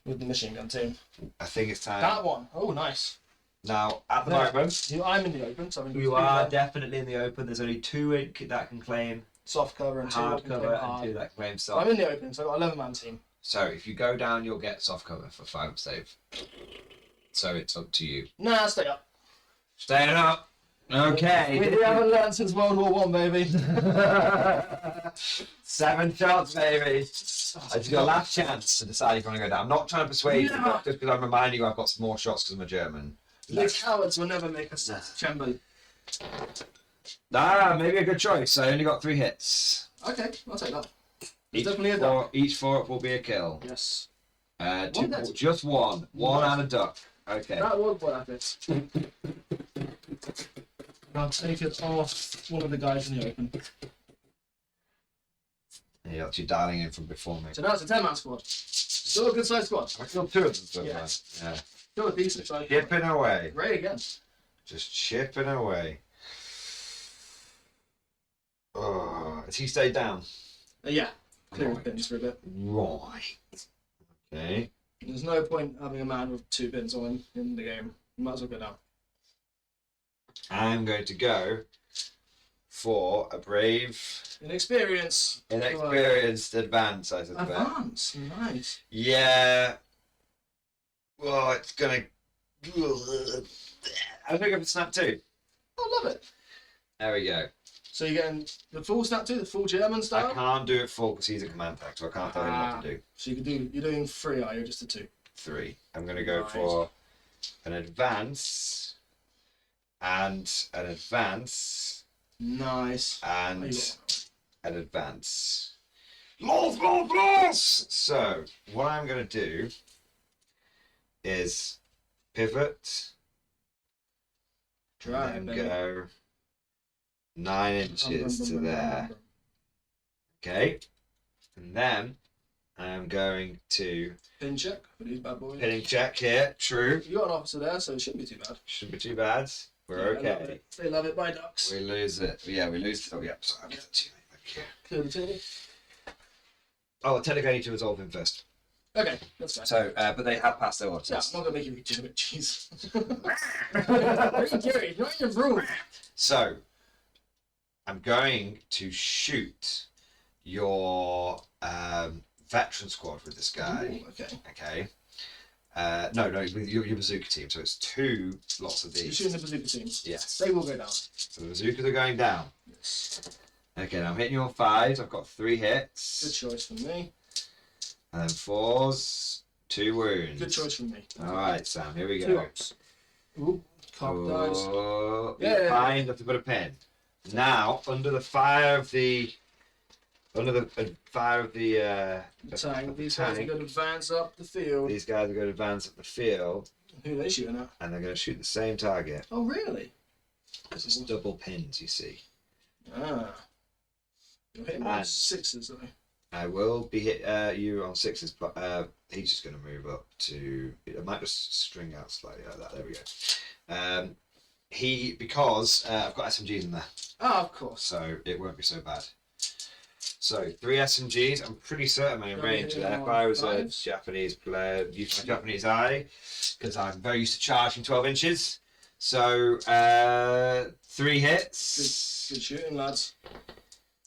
With the machine gun team. I think it's time. That one. Oh, nice. Now, at the moment, I'm in the open, so I'm you are definitely in the open. There's only 2 that can claim soft cover and 2 hard that can cover claim and hard. 2 that can claim I'm soft. in the open, so I've got 11-man team. So if you go down, you'll get soft cover for 5 save. So it's up to you. Nah, stay up. Staying up. Okay. We haven't learned since World War One, baby. 7 shots, baby. It's your last chance to decide if you want to go down. I'm not trying to persuade you, just because I'm reminding you I've got some more shots because I'm a German. The cowards will never make us tremble. Ah, maybe a good choice. I only got 3 hits. Okay, I'll take that. Definitely a duck. Each 4 will be a kill. Yes. Just one. One and a duck. Okay. That was worth it. I'll take it off one of the guys in the open. You're actually dialing in from before me. So now it's a 10-man squad. Still a good sized squad. I killed 2 of them so Yeah. far. Yeah. Still a decent sized squad. Chipping away. Ray again. Just chipping away. Oh, has he stayed down? Yeah. Clearing pins for a bit. Right. Okay. There's no point having a man with 2 pins on him in the game. You might as well go down. I'm going to go for a brave, Inexperienced advance, I suspect. Advance. Nice. Yeah. Well, it's gonna. I'm gonna go for snap 2. I love it. There we go. So you're getting the full snap 2, the full German style? I can't do it full because he's a command tag, so I can't tell him what to do. So you can do. You're doing 3, are you? Just a 2. 3. I'm gonna go Nice. for an advance and an advance Nice. and Oh, you got an advance. Loss! So what I'm gonna do is pivot Drag, and then baby. go 9 inches to there. Okay, and then I'm going to Pin check for these bad boys. pinning check here. True, You got an officer there, so it shouldn't be too bad. shouldn't be too bad. We're Yeah, they love okay. it. They love it by ducks. We lose it. Yeah, we lose it. Oh, yeah. Sorry, I'll give that to you, mate. Thank you. Clear the table. Oh, technically I need to resolve him first. Okay, that's fine. So, but they have passed their Yeah, orders. I'm not gonna make you reach it, jeez. What are you doing? You're in your room. So, I'm going to shoot your veteran squad with this guy. Ooh, okay. Okay. No, with your bazooka team. So it's 2 lots of You're these. shooting the bazooka teams. Yes. They will go down. So the bazookas are going down. Yes. Okay, now I'm hitting you on 5s. I've got 3 Good hits. choice from me. And then 4s, 2 wounds. Good choice from me. Alright, Sam, here we 2 go. ups. Ooh, cock dies. Oh, Yeah. fine, have to put a pin. Now, under the fire of the Tank. These guys are tank, going to advance up the field. these guys are going to advance up the field Who are they shooting at? and they're going to shoot the same target. Oh, really? Because it's double pins, you see. Ah. You're hitting on And- 6s, though. I will be hit you on 6s, but he's just going to move up to. I might just string out slightly like that. There we go. Because I've got SMGs in there, Ah, of course. so it won't be so bad. So 3 SMGs. I'm pretty certain I'm in Don't range hit there. him If on I was a 5s. Japanese player, use my Japanese eye because I'm very used to charging 12 inches. So 3 hits. Good shooting, lads.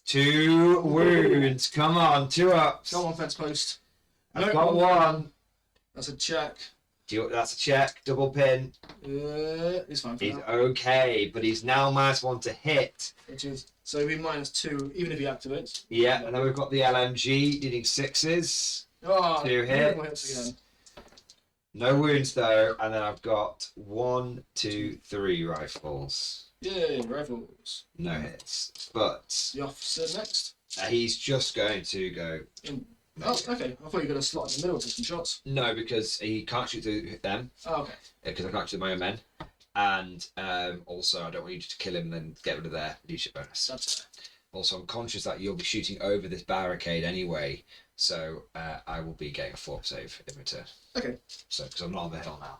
2 wounds. Come on, 2 ups. Come on, fence post. I've got 1. That's a check. That's a check. Double pin. He's fine for He's now. okay, but he's now -1 to hit. Which is, so he'll be -2, even if he activates. Yeah, and then we've got the LMG needing 6s. Oh, 2 no more hits. again. No wounds though, and then I've got 1, 2, 3 rifles. Yay, rifles. No hits, but The officer next. he's just going to go. Oh, okay. I thought you were going to slot in the middle for some shots. No, because he can't shoot through them Oh, okay. because I can't shoot my own men, and also I don't want you to kill him and then get rid of their leadership bonus. That's fair. Also, I'm conscious that you'll be shooting over this barricade anyway, so I will be getting a 4 save in return. Okay. So, because I'm not on the hill now.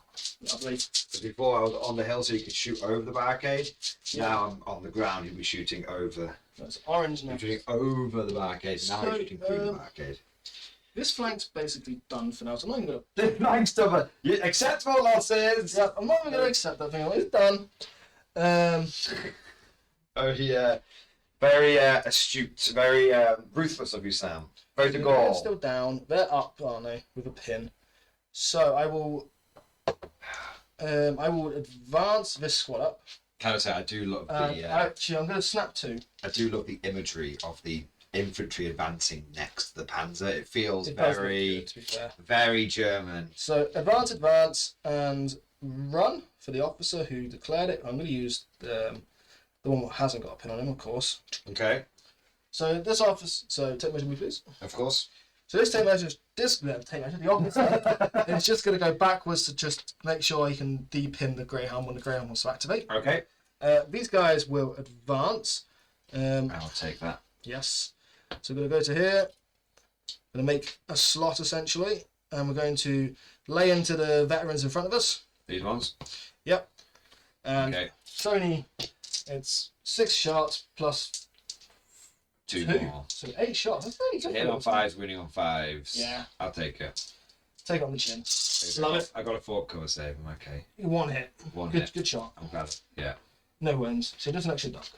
Lovely. Because before I was on the hill, so you could shoot over the barricade. Yeah. Now I'm on the ground. You'll be shooting over. That's orange now. I'm shooting over the barricade. Now So, you're shooting through the barricade. This flank's basically done for now, so I'm not even gonna. This flank's done. Acceptable losses. Yeah, I'm not even gonna accept that thing. It's done. Oh yeah. Very astute, very ruthless of you, Sam. Very to They're goal. still down. They're up, aren't they, with a pin? So I will advance this squad up. Can I say I do love the Actually, I'm going to snap 2. I do love the imagery of the infantry advancing next to the panzer. It feels It does look very good, to be fair. very German. So advance, and run for the officer who declared it. I'm going to use the one that hasn't got a pin on him, of course. Okay. So this officer, take measure, me please. Of course. So this take measure, the officer is just going to go backwards to just make sure he can de-pin the Greyhound when the Greyhound wants to activate. Okay. These guys will advance. I'll take that. Yes. So we're going to go to here. Going to make a slot essentially, and we're going to lay into the veterans in front of us. These ones. Yep. And Okay. it's 6 shots plus 2 2. more. So 8 shots. That's pretty good. Hitting on 5s, winning on 5s. Yeah. I'll take it. Take it on the chin. Love it. I got a 4 cover save. I'm okay. 1 hit. One Good, hit. good shot. I'm glad. Yeah. No wounds. So he doesn't actually duck.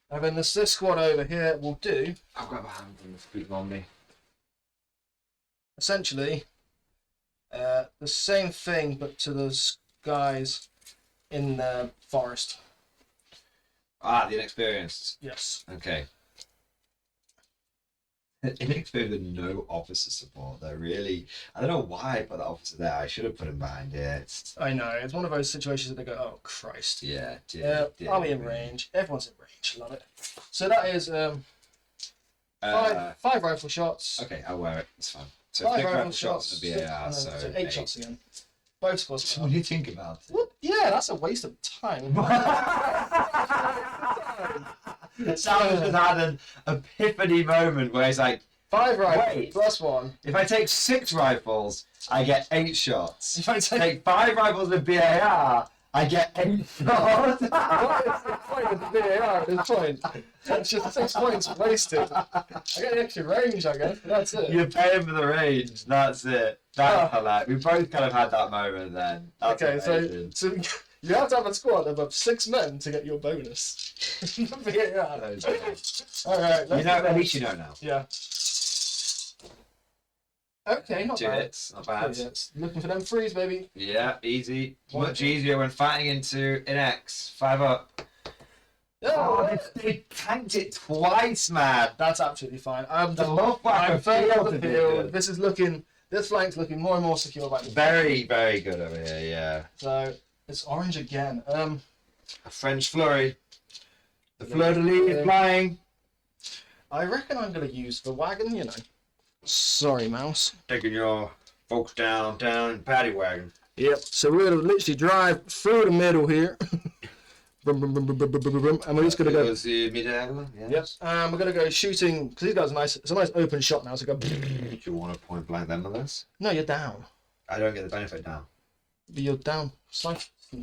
And then this squad over here will do I've got a hand from the speaking on me. essentially the same thing, but to those guys in the forest. Ah, the inexperienced. Yes. Okay. Inexperienced with no officer support. They're really. I don't know why I put that officer there. I should have put him behind here. I know. It's one of those situations that they go, oh, Christ. Yeah. Army in range. Everyone's in range. Love it. So that is five rifle shots. Okay, I'll wear it. It's fine. So 5 think rifle about shots shots. and a BAR. So 8 shots again. Both squads. What do you think about it? What? Yeah, that's a waste of time. Sam has had an epiphany moment where he's like, 5 rifles Wait. plus 1. if I take 6 rifles, I get 8 shots. If I Take 5 rifles with BAR, I get 8 shots. What is the point of the VAR at this point? That's just 6 points wasted. I get the extra range, I guess, but that's it. You're paying for the range. That's it. That's hilarious. We both kind of had that moment then. That's Okay, amazing. so you have to have a squad of 6 men to get your bonus. VAR. Alright, You know, at least you know now. Yeah. Okay, not 2 bad. hits, not bad. 2 hits. Looking for them threes, baby. Yeah, easy. One Much hit. easier when fighting into an X. 5 up. Oh, they tanked it twice, man. that's absolutely fine. The love back I'm of further field up the to be field. good. This flank's looking more and more secure by the Very, very good over here, yeah. So it's orange again. A French flurry. The fleur de lis is flying. I reckon I'm gonna use the wagon, you know. Sorry, mouse. Taking your folks down paddy wagon. Yep. So we're gonna literally drive through the middle here. Brum, brum, brum, brum, brum, brum, brum, brum, and we're just gonna go. Was the mid-angle? Yes. Yep. We're gonna go shooting because these guys are nice. It's a nice open shot now. So go. Do you want to point blank them on this? No, you're down. I don't get the benefit down. But you're down.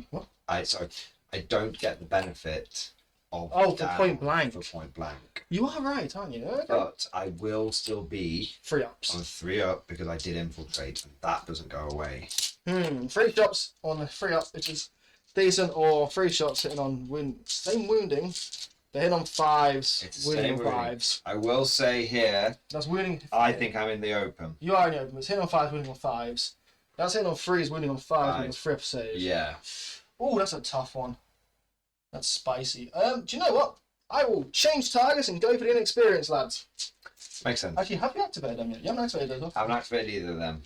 What? I don't get the benefit of Oh, for down point blank. For point blank. You are right, aren't you? Okay. But I will still be 3 ups. on 3 up because I did infiltrate and that doesn't go away. 3 shots on the 3 up, which is decent, or 3 shots hitting on same wounding. They're hitting on 5s, It's the wounding same on wounding. 5s. I will say here, That's wounding. I think I'm in the open. You are in the open. It's hitting on 5s, wounding on 5s. That's hitting on 3s, wounding on 5s, with a 3 up save. Yeah. Oh, that's a tough one. That's spicy. Do you know what? I will change targets and go for the inexperienced lads. Makes sense. Actually, have you activated them yet? You haven't activated those. I haven't activated either of them.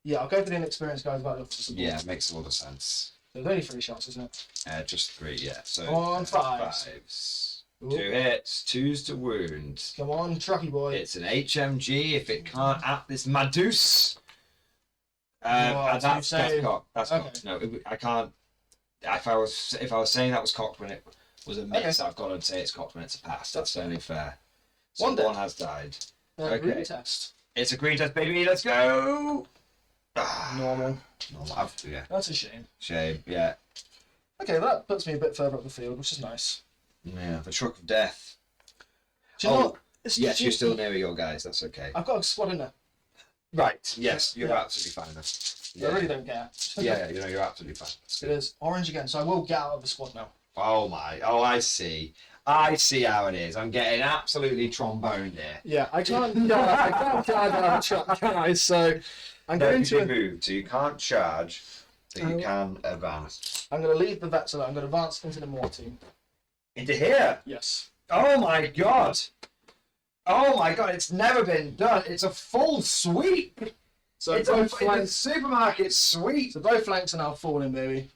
Yeah, I'll go for the inexperienced guys about the support. Yeah, makes a lot of sense. There's only 3 shots, isn't it? Just 3, yeah. So On 5s. 5s. Ooh. 2 hits, 2s to wound. Come on, trucky boy. It's an HMG if it can't at this Madus. Oh, That's saying- cocked. That's okay. cocked. No, I can't. If I was saying that was cocked when it was a miss, Okay. I've got to say it's cocked when it's a pass. That's only fair. So One dead. one has died. Okay. Okay. Test. It's a green test, baby. Let's go. Normal. Normal. Yeah. That's a shame. Shame. Yeah. Okay, that puts me a bit further up the field, which is nice. Yeah. The truck of death. Do you know what? Yes, you're still near your guys. That's okay. I've got a squad in there. Right. Yes, you're absolutely fine then. I really don't care. Yeah, you're absolutely fine. It is orange again, so I will get out of the squad now. Oh my! Oh, I see. I see how it is. I'm getting absolutely tromboned here. Yeah, I can't charge out of the truck, can I? So I'm going to move, so you can't charge, but you can advance. I'm going to leave the vet so that I'm going to advance into the Moor team. Into here? Yes. Oh my god! Oh my god! It's never been done. It's a full sweep. So It's a supermarket sweep. So both flanks are now falling, baby.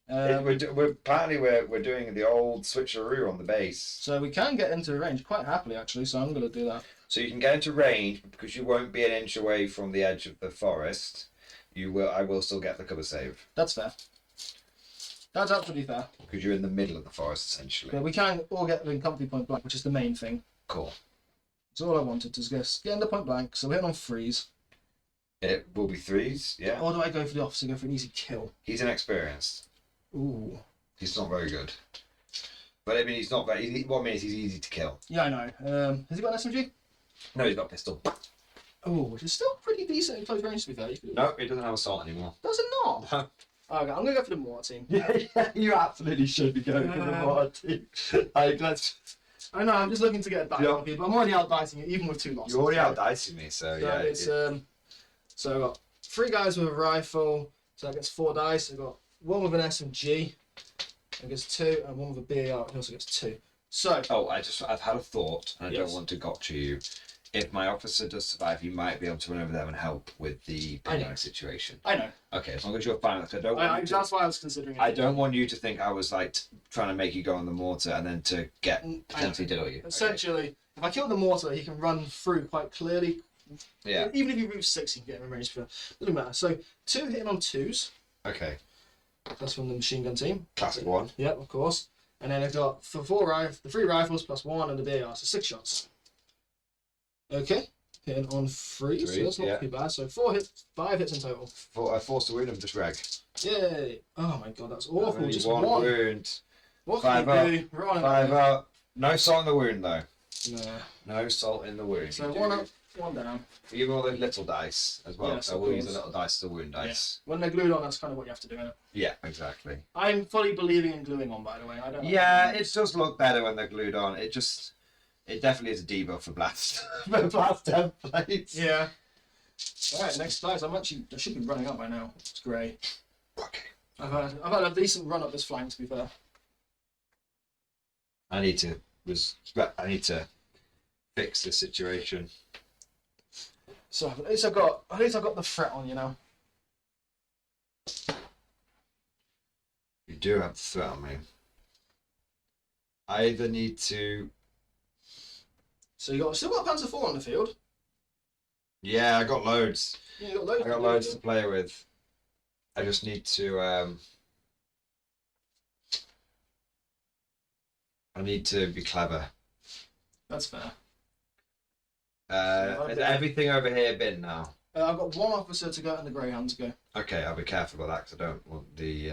Apparently we're doing the old switcheroo on the base. So we can get into range quite happily, actually. So I'm going to do that. So you can get into range, but because you won't be an inch away from the edge of the forest, I will still get the cover save. That's fair. That's absolutely fair. Because you're in the middle of the forest, essentially. Yeah, we can all get in comfy point blank, which is the main thing. Cool. That's all I wanted to get into point blank. So we're hitting on freeze. It will be threes, yeah. Or do I go for the officer, go for an easy kill? He's inexperienced. Ooh. He's not very good. But I mean, he's not very... What means he's easy to kill. Yeah, I know. Has he got an SMG? No, he's got a pistol. Oh, which is still pretty decent in close range, to be fair. No, he doesn't have assault anymore. Does it not? No. Okay, I'm going to go for the Moor team. Yeah, you absolutely should be going for the Mordian team. I know, I'm just looking to get a dice on people. I'm already out-dicing you, even with 2 losses. You're already out-dicing me, so yeah. It's, so I've got 3 guys with a rifle, so that gets 4 dice. I've got 1 with an SMG, that gets 2, and 1 with a BAR, which also gets 2. So... Oh, I've had a thought, and I Yes. don't want to gotcha you. If my officer does survive, you might be able to run over there and help with the pandemic situation. I know. Okay, as long as you're fine with it. That's why I was considering it. I don't want you to think I was like trying to make you go on the mortar and then to get potentially diddle you. Essentially, if I kill the mortar, he can run through quite clearly. Yeah. Even if you move 6, you can get him in range for. Doesn't matter. So 2 hitting on 2s. Okay. That's from the machine gun team. Classic one. Yep, of course. And then I've got the 3 rifles plus 1 and the BAR, so 6 shots. Okay. Hitting on 3, so that's not too bad. So 5 hits in total. Force to wound him, just reg. Yay! Oh my god, that's awful. Only Just one one. wound. What 5 can up. you do? Rolling 5 up. up. No salt in the wound though. Nah. No salt in the wound. So 1 up, 1 down. You give all the little dice as well. Yes, so of we'll use course. the little dice as the wound dice. When they're glued on, that's kind of what you have to do, isn't it? Yeah, exactly. I'm fully believing in gluing on, by the way. I don't know. Yeah, it does look better when they're glued on. It definitely is a debuff for blast. For blast templates. Yeah. Alright, next dice. I should be running up by now. It's great. Okay. I've had a decent run up this flank, to be fair. I need to fix the situation. So at least I've got the threat on, you know. You do have the threat on me. I either need to. So you still got Panzer IV on the field. Yeah, I got loads. Yeah, you got loads. I got loads to play with. I just need to. I need to be clever. That's fair. Is everything over here bin now? I've got 1 officer to go and the Greyhound to go. Okay, I'll be careful about that because I don't want the.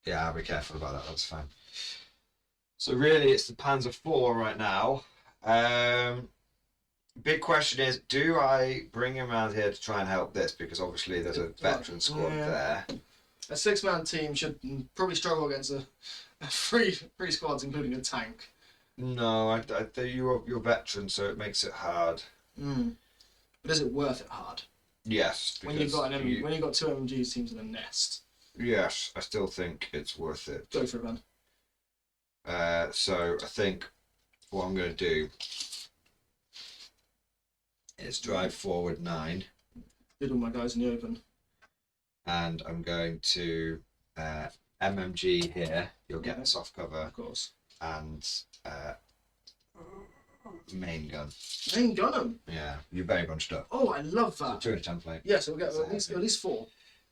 Yeah, I'll be careful about that. That's fine. So really, it's the Panzer IV right now. Big question is, do I bring him around here to try and help this? Because obviously there's a veteran squad there. A 6-man team should probably struggle against a three squads, including a tank. No, I you're veteran, so it makes it hard. But is it worth it hard? Yes. When you've got when you've got 2 MGs teams in a nest. Yes, I still think it's worth it. Go for it, man. So I think what I'm going to do is drive forward 9. Did all my guys in the open. And I'm going to MMG here. You'll get a soft cover. Of course. And main gun. Main gun 'em. Yeah, you're very bunched up. Oh, I love that. So 2 in a template. Yeah, so we'll get at least 4.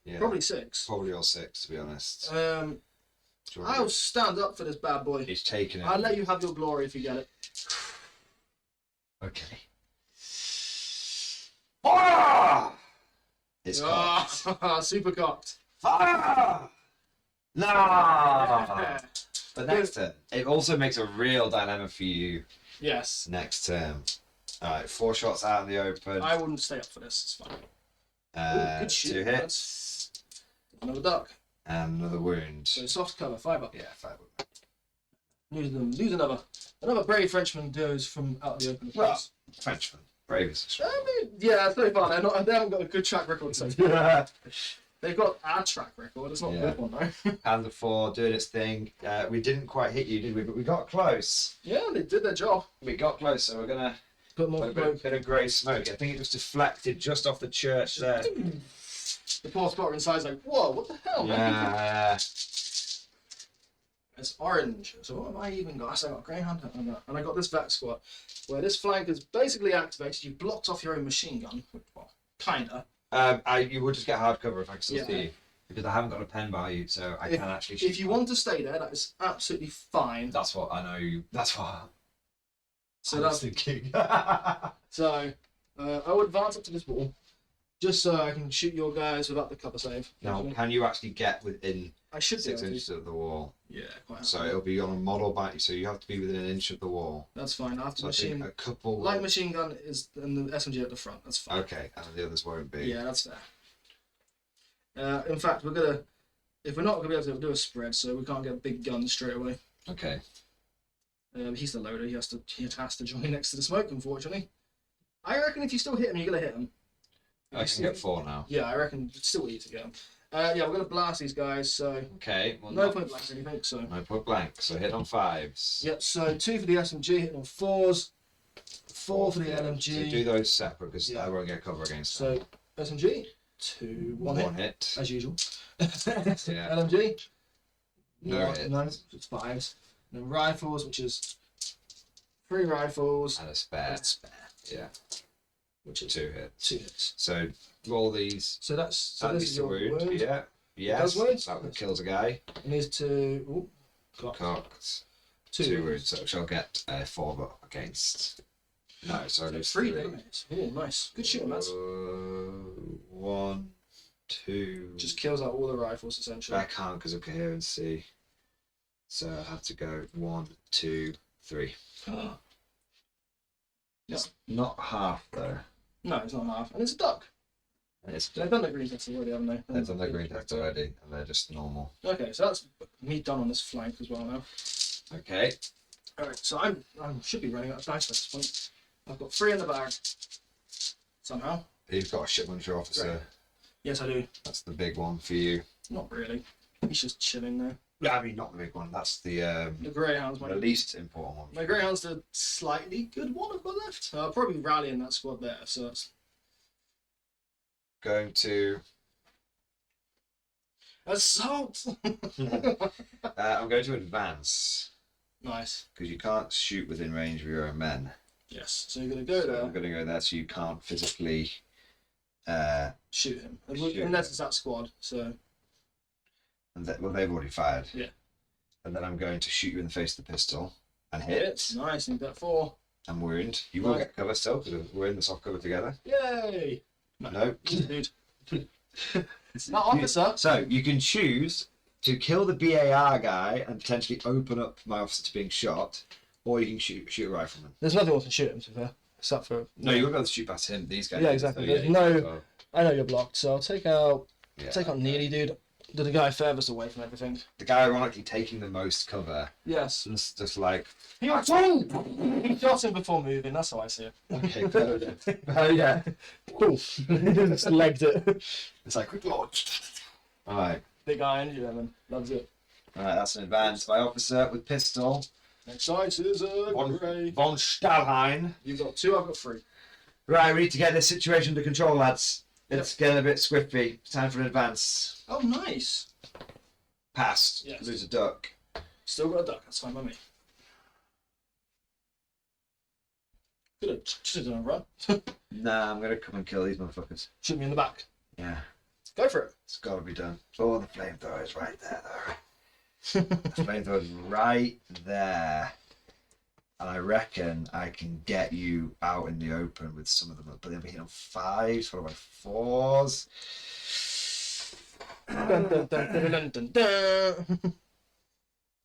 Yeah. Probably 6. Probably all 6, to be honest. I'll stand up for this bad boy. He's taking it. I'll let you have your glory if you get it. Okay. Fire! It's cocked. Super cocked. Fire! No! But next turn, it also makes a real dilemma for you Yes. next turn. Alright, 4 shots out in the open. I wouldn't stay up for this. It's fine. Good 2 shit. hits. Another duck. And another wound. So soft cover, 5 up. Yeah, 5 up. Lose another. Another brave Frenchman goes from out of the open. Well, Frenchman. Brave as a I mean, yeah, so far they haven't got a good track record so far. They've got our track record. It's not a good one though. Hand of 4 doing its thing. We didn't quite hit you, did we? But we got close. Yeah, they did their job. We got close, so we're gonna Put more put a bit of grey smoke. I think it was deflected just off the church there. The poor spotter inside's like, whoa, what the hell? Yeah. It's orange. So what have I even got? So I got a Greyhound and I got this Vac Squad, where this flank is basically activated. You blocked off your own machine gun. Well, kinda. You would just get hard cover if I could still see you. Because I haven't got a pen by you, so I can actually shoot. If you want to stay there, that is absolutely fine. That's what I know you. That's what So I was that's thinking. so. I would advance up to this wall, just so I can shoot your guys without the cover save. Now, can you actually get within I should be 6 able to. inches of the wall? Yeah, quite. So it'll be on a model back, so you have to be within an inch of the wall. That's fine. After So I think machine, a couple. light machine gun is and the SMG at the front. That's fine. Okay, and the others won't be. Yeah, that's fair. In fact, we're gonna. If we're not gonna be able to do a spread, so we can't get big guns straight away. Okay. He's the loader. He has to join next to the smoke. Unfortunately, I reckon if you still hit him, you're gonna hit him. I can get 4 now. Yeah, I reckon it's still easy to get him. Yeah, we're gonna blast these guys. So Okay. Well, no point blank or anything. So No point blank. So hit on 5s. yep. So 2 for the SMG, hitting on 4s. 4 for the So LMG. do those separate because Yeah. I won't get cover against them. So SMG, 2, 1 hit, hit. as usual. Yeah. LMG, No one, hit. no, it's 5s. And then rifles, which is 3 rifles And a spare. and a spare, Yeah. which is 2 hits. 2 hits. So roll these. So that's That this leads is to your wound. wound. Yeah. Yes. does wound? That kills a guy. And these 2, Cocked. 2 2 wounds. So she'll get 4 up against. No, sorry. So it's 3 3. damage. Oh, nice. Good shooting, lads. 1, 2. Just kills out all the rifles essentially. I can't because of coherency. So I have to go 1, 2, 3. It's not half though. No, it's not half, and it's a duck. And it's They've done the green tests already, haven't they? They've done their green test already, and they're just normal. Okay, so that's me done on this flank as well now. Okay. Alright, so I should be running out of dice at this point. I've got 3 in the bag. Somehow. You've got a shipment your officer. Great. Yes, I do. That's the big one for you. Not really. He's just chilling there. Yeah, I mean not the big one. That's the The Greyhound's the least important one. my Greyhound's the slightly good one I've got left. I'll probably rally in that squad there, so that's... Going to. Assault! I'm going to advance Nice. because you can't shoot within range of your own men. Yes, so you're going to go So there, I'm going to go there, so you can't physically. shoot him. Shoot Unless him. it's that squad, so... Well, they've already fired. Yeah. And then I'm going to shoot you in the face with the pistol and hit Nice, need that 4. and wound. You will Nice. get cover still because we're in the soft cover together. Yay! No. Dude. That officer. So you can choose to kill the BAR guy and potentially open up my officer to being shot, or you can shoot a rifleman. There's nothing else to shoot him, to be fair. Except for... No, you won't be able to shoot past him. These guys. Yeah, exactly. So, There's no- so, I know you're blocked, so I'll take out yeah. Neely, dude. The guy furthest away from everything. The guy ironically taking the most cover. Yes. Just like. He got him before moving, that's how I see it. Okay, good. Oh yeah. Poof. Just legged it. It's like quick launch. All right. Big guy energy lemon. Loves it. All right. That's an advance by officer with pistol. Next size is a grey. Von Stahlheim. You've got 2, I've got 3. Right, we need to get this situation under control, lads. It's getting a bit squiffy. Time for an advance. Oh, nice. Passed. Yes. Lose a duck. Still got a duck, that's fine by me. Could have done a run. Nah, I'm gonna come and kill these motherfuckers. Shoot me in the back. Yeah, Go for it. it's gotta be done. Oh, the flamethrower is right there, though. The flamethrower is right there. And I reckon I can get you out in the open with some of them, but they'll be hitting on 5s, what about 4s? Dun, dun, dun, dun, dun, dun, dun.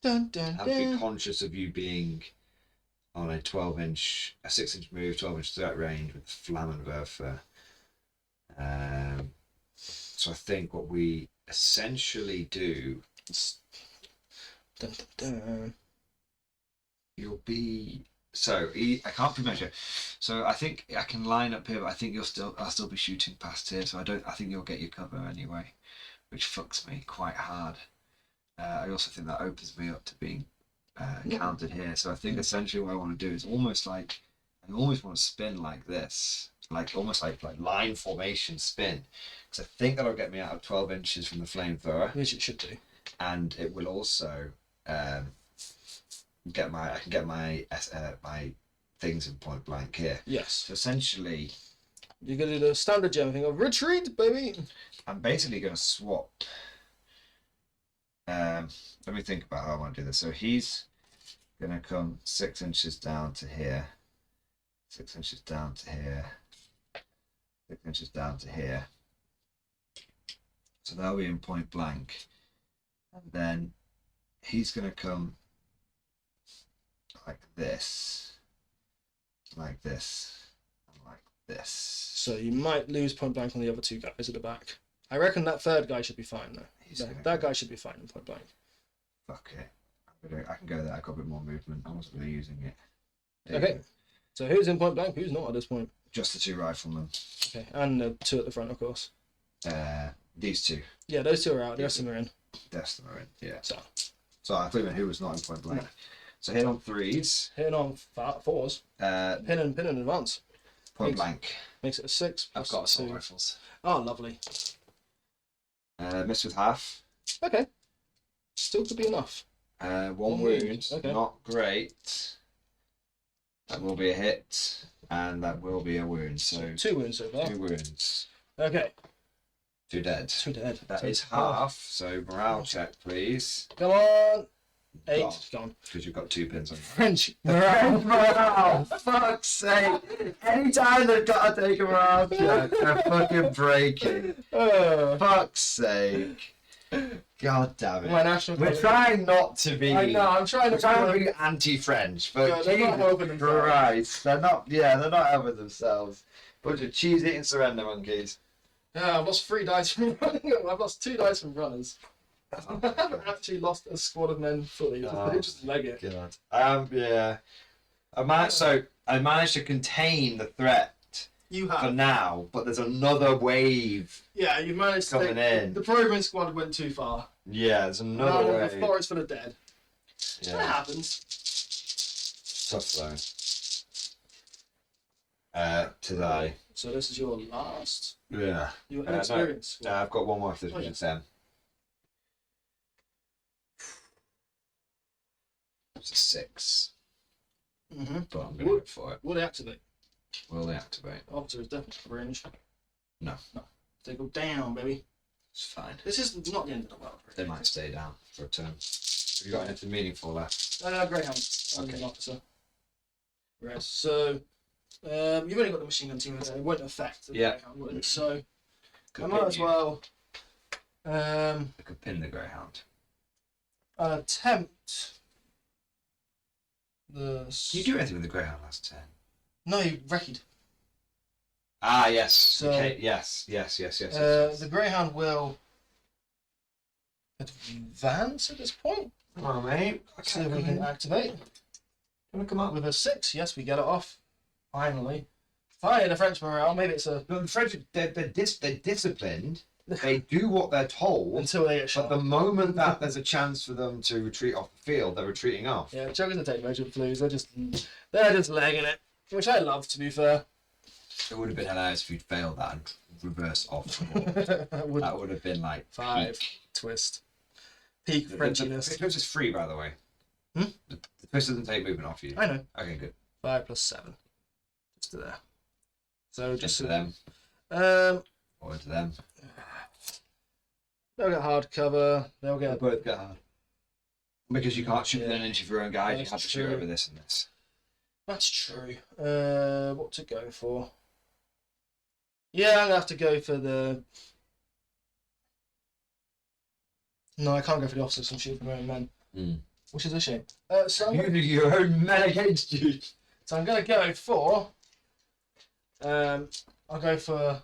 Dun, dun, I have to be dun. conscious of you being on a 12-inch, a 6-inch move, 12-inch threat range with Flammenwerfer. So I think what we essentially do, Dun, dun, dun. you'll be so I can't pre-measure. So I think I can line up here, but I think I'll still be shooting past here. So I think you'll get your cover anyway, which fucks me quite hard. I also think that opens me up to being counted here. So I think essentially what I want to do is almost want to spin like this, like almost like line formation spin, because I think that'll get me out of 12 inches from the flamethrower, Which it should do. and it will also I can get my things in point blank here. Yes. So essentially, You're going to do the standard gem thing of retreat, baby. I'm basically going to swap. Let me think about how I want to do this. So he's going to come 6 inches down to here, 6 inches down to here, 6 inches down to here. So that'll be in point blank. And then he's going to come like this, like this, and like this. So you might lose point blank on the other two guys at the back. I reckon that third guy should be fine though. That guy should be fine in point blank. Fuck it. I can go there. I've got a bit more movement. I wasn't really using it. Okay. So who's in point blank? Who's not at this point? Just the 2 riflemen. Okay, and the 2 at the front, of course. These 2. Yeah, those 2 are out. The rest of them are in. That's them are in. Yeah. So I thought you meant who was not in point blank. No. So hit on 3s. hitting on 4s. Pin and advance. Point blank. Makes it a 6. I've got assault 2 rifles. Oh, lovely. Miss with half. Okay. Still could be enough. 1 wound. Okay. Not great. That will be a hit, and that will be a wound. So 2 wounds so far. 2 wounds. Okay. 2 dead. 2 dead. That So is half. So morale check, please. Come on. 8. Gone. Because you've got 2 pins on. French. Morale! Fuck's sake! Anytime they've got to take a morale check, they're fucking breaking. Fuck's sake! God damn it! My national We're colour. trying not to be. I know. I'm trying to be anti-French, but Yeah, they're not helping themselves. Christ, they're not. Yeah, they're not helping themselves. Bunch of cheese-eating surrender monkeys. Yeah, I've lost 3 dice from running. I've lost 2 dice from runners. Oh, I haven't actually lost a squad of men fully. They just leg it. God. Yeah. I managed to contain the threat You for have. now, but there's another wave Yeah, you managed to. coming in. The probing squad went too far. Yeah, there's Now another the wave. forest full of dead. That Yeah, happens. tough though. Today. So this is your last. Yeah. Your No, inexperienced. no, I've got one more if this Oh, yeah. is Sam. It's a 6, Mm-hmm. but I'm going to go for it. Will they activate? Will they activate? Officer is definitely range. No. They go down, baby. It's fine. This is not the end of the world. They might stay down for a turn. Have you got anything meaningful left? Greyhound. Okay. An officer. Right. So, you've only got the machine gun team there. It won't affect the Greyhound, will it? So, I might as well I could pin the Greyhound. attempt the. Can you do anything with the Greyhound last turn? No, you wrecked. Ah, yes. So- Okay. Yes. The Greyhound will advance at this point. Come on, mate. See if we can activate. Can I come up? With a 6, yes, we get it off. Finally. Fire the French morale. Maybe it's a. No, the French, they're disciplined. They do what they're told. Until they get But shot. the moment that there's a chance for them to retreat off the field, they're retreating off. Yeah, chugging the tape measure blues. They're just legging it, which I love, to be fair. It would have been hilarious if you'd failed that and reverse off. That would That would have been like 5 peak. twist. Peak Frenchiness. The twist is free, by the way. Hmm? The twist doesn't take movement off you. I know. Okay, good. 5 plus 7. Just to there. So Just just to to them. them. Or to them. They'll get hard cover. They'll They get. both get hard. Because you can't shoot Yeah. within an inch of your own guys, you That's have to shoot true. over this and this. That's true. What to go for? Yeah, I'm gonna have to go for the. No, I can't go for the officers. I'm shooting for my own men. which is a shame. So You do your own men against you. So I'm going to go for. I'll go for.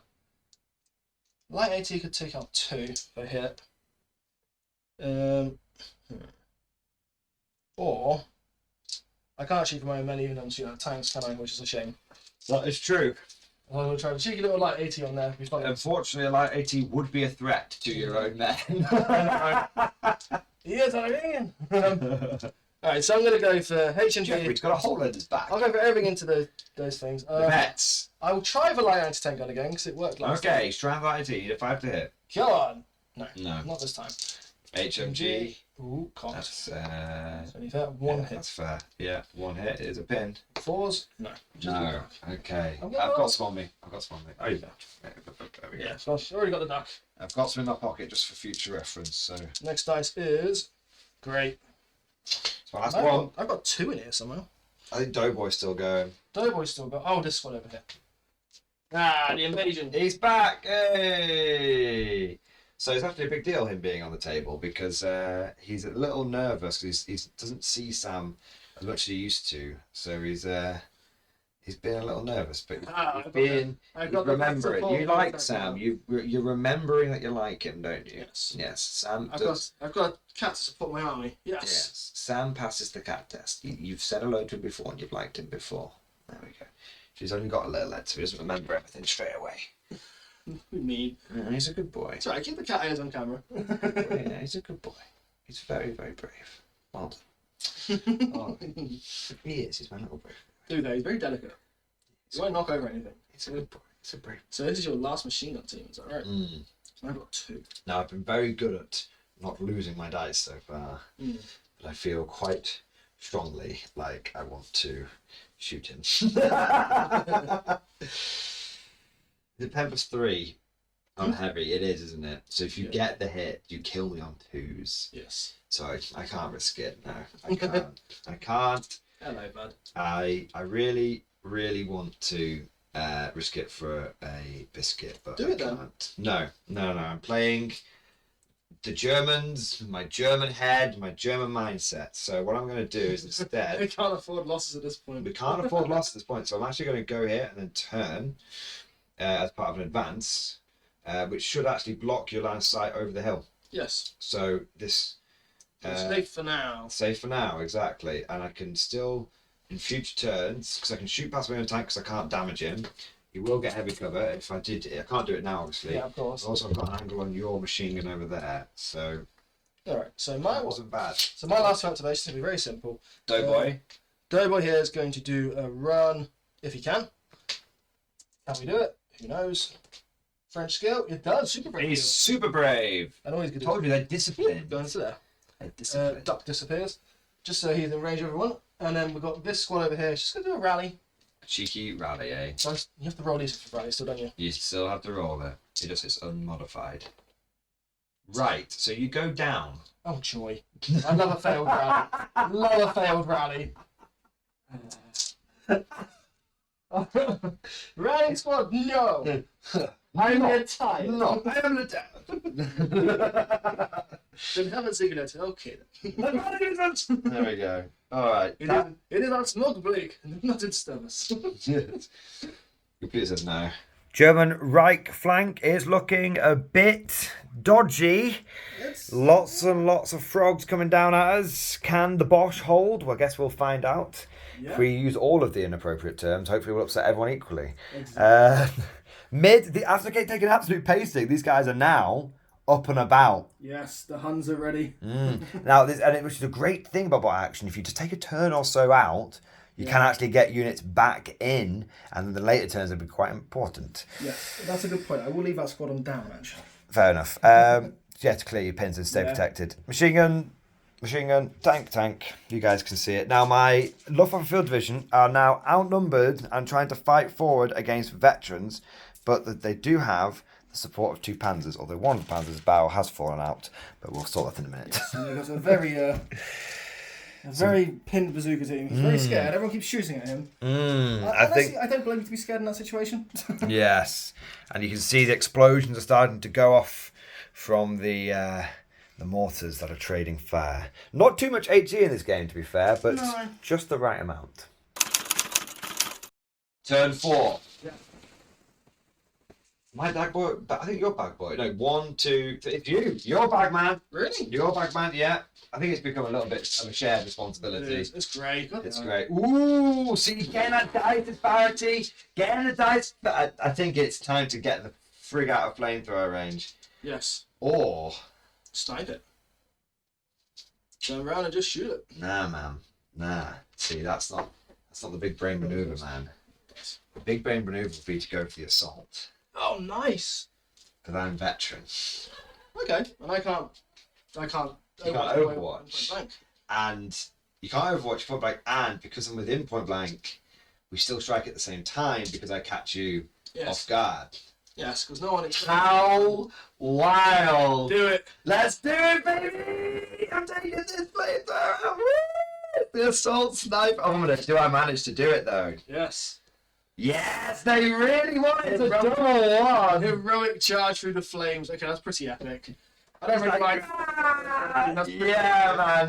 Light AT could take out 2 if I hit. Or I can't shoot for my own men even though I'm shooting at tanks, can I? Which is a shame. That is true. I'm going to try a cheeky little light AT on there. Unfortunately, a light AT would be a threat to your own men. Yes, I mean. Alright, so I'm going to go for HMG. Jeffrey's got a hole in his back. I'll go for everything into those things. The Mets. I will try the light anti-tank gun again because it worked last time. Okay, strand light AT, you need a 5 to hit. Come on. No, not this time. HMG. Ooh, cocked. That's Only fair. One hit. That's fair. Yeah, 1 hit is a pin. 4s? No. No. Okay. I've I've got some on me. Oh, you go. There we go. Yeah, so I've already got the duck. I've got some in my pocket just for future reference. So Next dice is great. it's my last one. I've got 2 in here somehow. I think Doughboy's still going. Doughboy's still got. Oh, this one over here. Ah, the invasion. He's back! Hey! So it's actually a big deal him being on the table because he's a little nervous because he doesn't see Sam as much as he used to. So he's been a little nervous, but he's remembering. You like Sam. You're remembering that you like him, don't you? Yes. Yes. Sam. I've got a cat to support my army. Yes. Yes. Sam passes the cat test. You've said hello to him before and you've liked him before. There we go. She's only got a little head, so he doesn't remember everything straight away. Me. Yeah, he's a good boy. Sorry, keep the cat eyes on camera. Yeah, he's a good boy. He's very, very brave. Well done. Oh, he is. He's my little brave. Do that. He's very delicate. He won't knock over anything. He's a good boy. He's a brave boy. So this is your last machine gun team, is that right? So I've got 2. Now, I've been very good at not losing my dice so far, but I feel quite strongly like I want to shoot him. The Tempest 3 on heavy, it is, isn't it? So if you get the hit, you kill me on 2s. Yes. So I can't risk it. No, I can't. I can't. Hello, bud. I really, really want to risk it for a biscuit, but Do I it then. can't. No. I'm playing the Germans, my German head, my German mindset. So what I'm going to do is We instead, can't afford losses at this point. we can't afford loss at this point. So I'm actually going to go here and then turn as part of an advance, which should actually block your line of sight over the hill. Yes. So this Safe for now. safe for now, exactly. And I can still, in future turns, because I can shoot past my own tank because I can't damage him. He will get heavy cover if I did. I can't do it now, obviously. Yeah, of course. Also, I've got an angle on your machine gun over there, so All right. So that wasn't bad. my last activation is going to be very simple. Doughboy. Doughboy here is going to do a run if he can. Can we do it? Who knows? French skill. It does. Super brave. He's super brave. And always good. I told you they're disciplined. Go into there. They're disciplined. Duck disappears. Just so he's in range of everyone. And then we've got this squad over here. Just going to do a rally. A cheeky rally, eh? So you have to roll these for rally still, don't you? You still have to roll it. It just is unmodified. Right, so you go down. Oh, joy. I love a failed rally. Love a failed rally. Rally squad, no. I'm retired. No, I am the Didn't have a cigarette. Okay then. There we go. Alright. It is our smoke break. Not disturb us. Computer says no. German Reich flank is looking a bit dodgy. Yes. Lots and lots of frogs coming down at us. Can the Bosch hold? Well, I guess we'll find out. Yeah. If we use all of the inappropriate terms, hopefully we'll upset everyone equally. Exactly. After taking an absolute pasting, these guys are now up and about. Yes, the Huns are ready. Now, which is a great thing about bot action. If you just take a turn or so out, you can actually get units back in, and then the later turns will be quite important. Yeah, that's a good point. I will leave that squad on down, actually. Fair enough. You have to clear your pins and stay protected. Machine gun, tank. You guys can see it. Now, my Luftwaffe Field Division are now outnumbered and trying to fight forward against veterans, but they do have the support of 2 panzers, although one of the panzers' bow has fallen out, but we'll sort that in a minute. Yes, and there's a very pinned bazooka team. He's very scared. Everyone keeps shooting at him. I don't blame you to be scared in that situation. Yes, and you can see the explosions are starting to go off from the the mortars that are trading fair. Not too much HE in this game, to be fair, but No. just the right amount. Turn 4. Yeah. My bag boy, I think your bag boy. No, 1, 2, 3. It's you. Your bag man. Really? Your bag man, yeah. I think it's become a little bit of a shared It responsibility. is. It's great. It's great. Ooh, see, getting that dice disparity. Getting the dice. I think it's time to get the frig out of flamethrower range. Yes. Or. Snipe it. Turn around and just shoot it. Nah, man. Nah. See, that's not the big brain maneuver, man. The big brain maneuver would be to go for the assault. Oh, nice. Because I'm veteran. Okay, and I can't. You can't Overwatch. Point blank. And you can't Overwatch point blank, and because I'm within point blank, we still strike at the same time because I catch you off guard. Yes, because no one expects. How wild! Do it. Let's do it, baby! I'm taking this flamethrower. The assault sniper. Oh, do I manage to do it though? Yes. Yes, they really wanted to double one. Heroic charge through the flames. Okay, that's pretty epic. I don't really like. Yeah, man.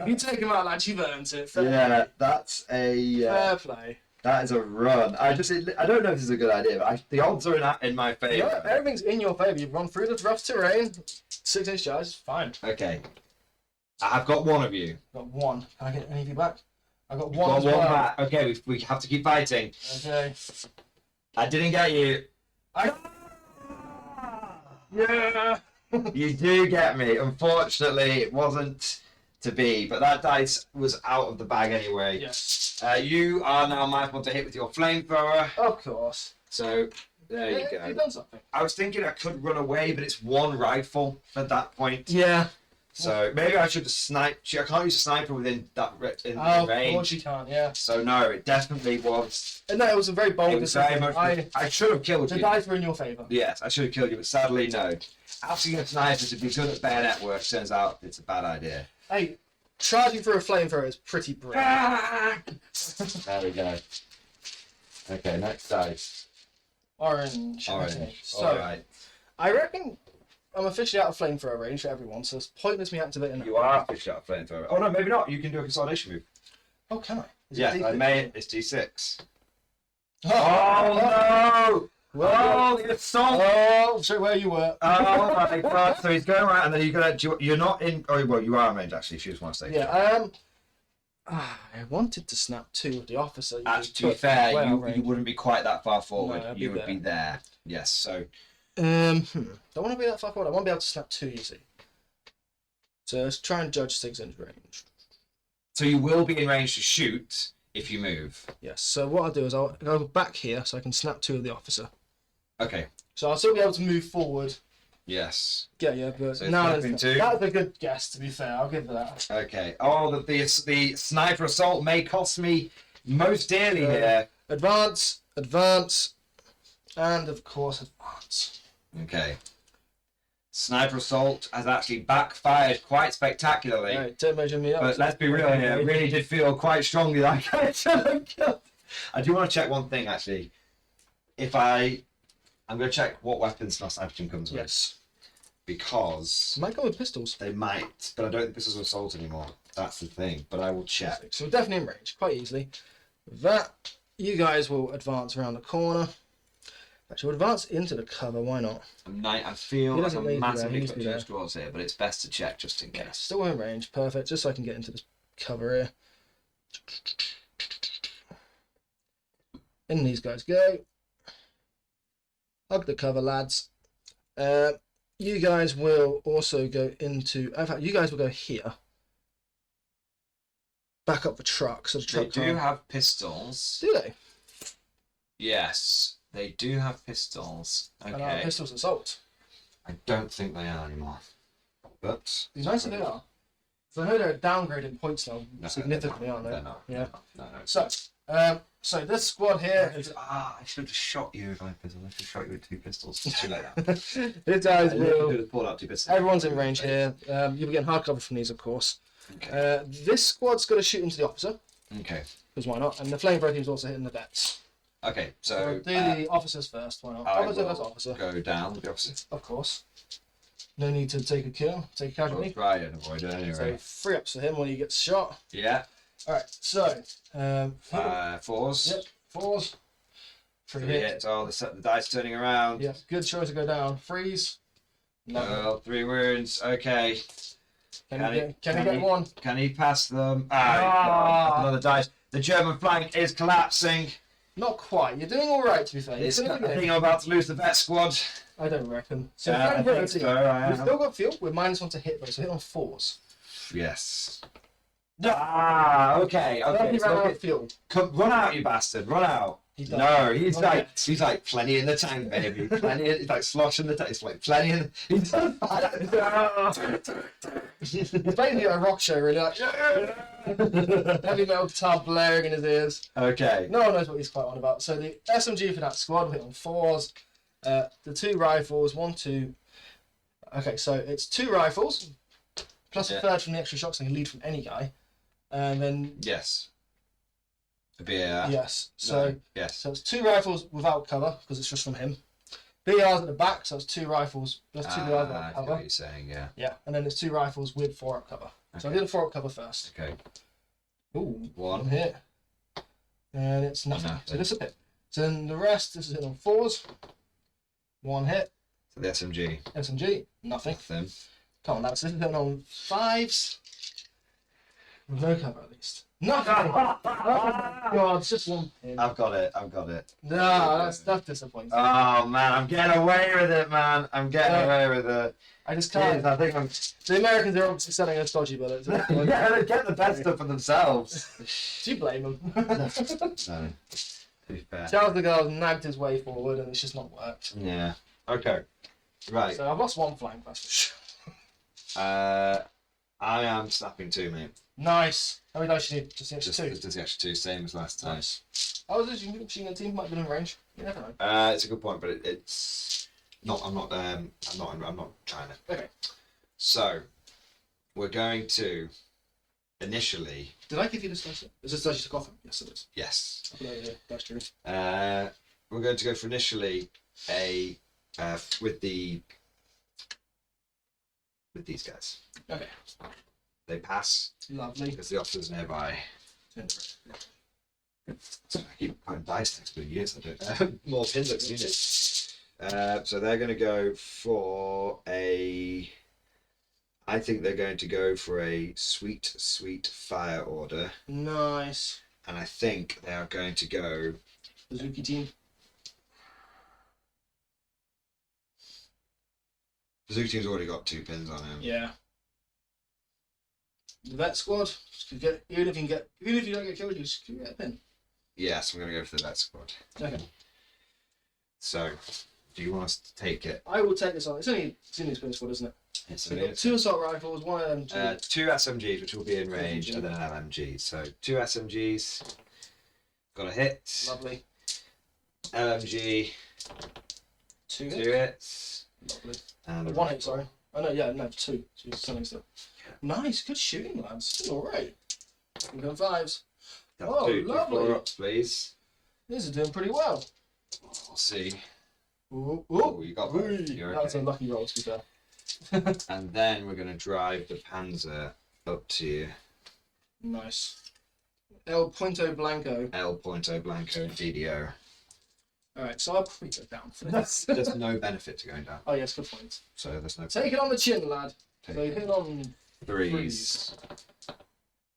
If you take him out, lads, you've earned it. Yeah, that's a. Fair play. That is a run. I don't know if this is a good idea, but the odds are in my favour. Yeah, everything's in your favour. You've run through the rough terrain. 6-inch charge is fine. Okay. I've got one of you. Got one. Can I get any of you back? I got You've one. got as one well. back. Okay, we have to keep fighting. Okay. I didn't get you. Yeah. You do get me. Unfortunately, it wasn't to be, but that dice was out of the bag anyway. Yes. You are now mindful to hit with your flamethrower. Of course. So there you go. You've done something. I was thinking I could run away, but it's one rifle at that point. Yeah. So maybe I should have sniped. I can't use a sniper within that Of range. course you can't. Yeah. So no, it definitely was. No, it was a very bold It was very decision. much. I should have killed The you. dice were in your favour. Yes, I should have killed you, but sadly no. Asking a sniper to be good at bayonet work turns out it's a bad idea. Hey, charging through a flamethrower is pretty brilliant. There we go. Okay, next dice. Orange. Orange. Okay. So, Alright. I reckon I'm officially out of flamethrower range for everyone, so it's pointless me activating. You are fish out flamethrower. Oh no, maybe not. You can do a consolidation move. Oh, can I? Is it Yes, I D6? may. It's D6. Oh, Oh no! Well, the assault! oh, show where you were. Oh my god! So he's going around, and then you're not in. Oh well, you are in range actually. If you just want to stay. Yeah. I wanted to snap 2 with the officer. You just To be took fair, well you range. wouldn't be quite that far forward. No, I'd be you would there. be there. Yes. So Don't want to be that far forward. I want to be able to snap 2, you see. So let's try and judge 6-inch range. so you will be in range to shoot if you move. Yes. So what I'll do is I'll go back here so I can snap 2 of the officer. Okay. So I'll still be able to move forward. Yes. Yeah, but So now snapping 2. that's a good guess. To be fair, I'll give it that. Okay. Oh, the sniper assault may cost me most dearly here. Advance, advance, and of course advance. Okay. Sniper assault has actually backfired quite spectacularly. Right, don't measure me up. But let's be real here. It really did feel quite strongly like I should have killed. I do want to check one thing actually. I'm going to check what weapons my sniper team comes with. Yes. Because Might go with pistols. they might, but I don't think this is assault anymore. That's the thing. But I will check. So we're definitely in range, quite easily. That, you guys will advance around the corner. Actually, we'll advance into the cover, why not? I feel He like doesn't I'm need to be there, massively he needs to be clutching there. straws here, but it's best to check just in Yeah, case. still in range, perfect, just so I can get into this cover here. In these guys go. Hug the cover, lads. You guys will also go into... In fact, you guys will go here. Back up the truck. So the They truck do can't- have pistols. Do they? Yes, they do have pistols. And our Okay. pistols assault. I don't think they are anymore. But It's nice that they are. So I know they're downgrading points now No, significantly, aren't they? they're not. Yeah. No. So this squad here is... I should have shot you with my pistol. I should have shot you with 2 pistols. It's too late now. These guys I will... could have pulled out 2 pistols. Everyone's in range here. You'll be getting hard cover from these, of course. Okay. This squad's got to shoot into the officer, Okay. because why not? And the flamethrower team's also hitting the vets. Okay. So So do the officers first, why not? I Officer, will that's officer. go down with the opposite. Of course. No need to take a kill, take a I'll casualty. try and avoid it anyway. So 3 ups for him when he gets shot. Yeah. Alright, so 4s. Yep, 4s. 3 3 hits. hits. Oh, the dice turning around. Yeah, good choice to go down. 3s. No. 3 wounds. Okay. Can he get one? Can he pass them? God, another dice. The German flank is collapsing. Not quite. You're doing all right, to be fair. I think I'm about to lose the vet squad. I don't reckon. So, I think so, we've still got fuel. We're -1 to hit, though, so hit on 4s. Yes. Okay. He So ran out of fuel. come, run out, you bastard! Run out! No, he's like plenty in the tank, baby. He's like sloshing the tank. It's like plenty in. He's It's basically a rock show, really. Like, heavy metal guitar blaring in his ears. Okay. No one knows what he's quite on about. So the SMG for that squad will hit on 4s. The 2 rifles, 1, 2. Okay, so it's 2 rifles plus a third from the extra shots. So he can lead from any guy, and then Yes. A BAR. yes. So yes. So it's 2 rifles without cover because it's just from him. BR's at the back, so it's 2 rifles. There's 2 BRs without I see cover. what you're saying. Yeah. Yeah, and then there's 2 rifles with 4 up cover. So I'll do the 4 up cover first. Okay. Ooh, 1 hit. And it's nothing. So this is a hit. So then the rest, this is hit on 4s. 1 hit. So the SMG. SMG, nothing. Them. Come on, that's this is hitting on 5s. With no cover at least. Nothing! Oh God, it's just 1 pin. I've got it. No, that's disappointing. Oh man, I'm getting away with it, man. I'm getting away with it. I just can't. I think I'm. The Americans are obviously selling us dodgy bullets. Yeah, they get the best stuff for themselves. Do you blame them? No. To be fair. Charles de Gaulle's nagged his way forward and it's just not worked. Yeah. Okay. Right. So I've lost 1 flank, that's for sure. I am snapping 2, mate. Nice. How many dice you need? Just the extra 2? Just the extra 2, same as last time. Nice. Oh, this machine gun team might have been in range. You never know. It's a good point, but it's not. I'm not trying to. Okay. So, we're going to initially. Did I give you this dice? Is this dice you took off him? Yes, it is. Yes. I'll put it over here. That's true. We're going to go for initially a with these guys. Okay. They pass Lovely. because the officer's nearby. So I keep putting dice next to the years. I don't. More pins at unit. So they're going to go for a. I think they're going to go for a sweet fire order, Nice. and I think they are going to go. Suzuki team. The Zoo team's already got 2 pins on him. Yeah. The vet squad could get even if you don't get killed, you just get a pin. Yes, I'm going to go for the vet squad. Okay. So, do you want us to take it? I will take this on. It's only a spin squad, isn't it? It's So we've got 2 assault rifles, 1 LMG. 2 SMGs, which will be in range, and then an LMG. So 2 SMGs. Got a hit. Lovely. LMG. 2 2 hits. hits. Lovely. And 1 hit, sorry. Oh no, yeah, no, 2. So something still. Nice, good shooting, lads. Doing alright. We've got 5s. Oh, lovely. 4 ups, please. These are doing pretty well. We'll see. Ooh, Oh, you got that. You're That's a okay. lucky roll, to be fair. And then we're going to drive the Panzer up to Nice. El Punto Blanco. El Punto Blanco and DDO. Alright, so I'll probably go down for this. There's no benefit to going down, Oh, yes, good point. so there's no. Take it on the chin, lad. Take So you hit on 3s.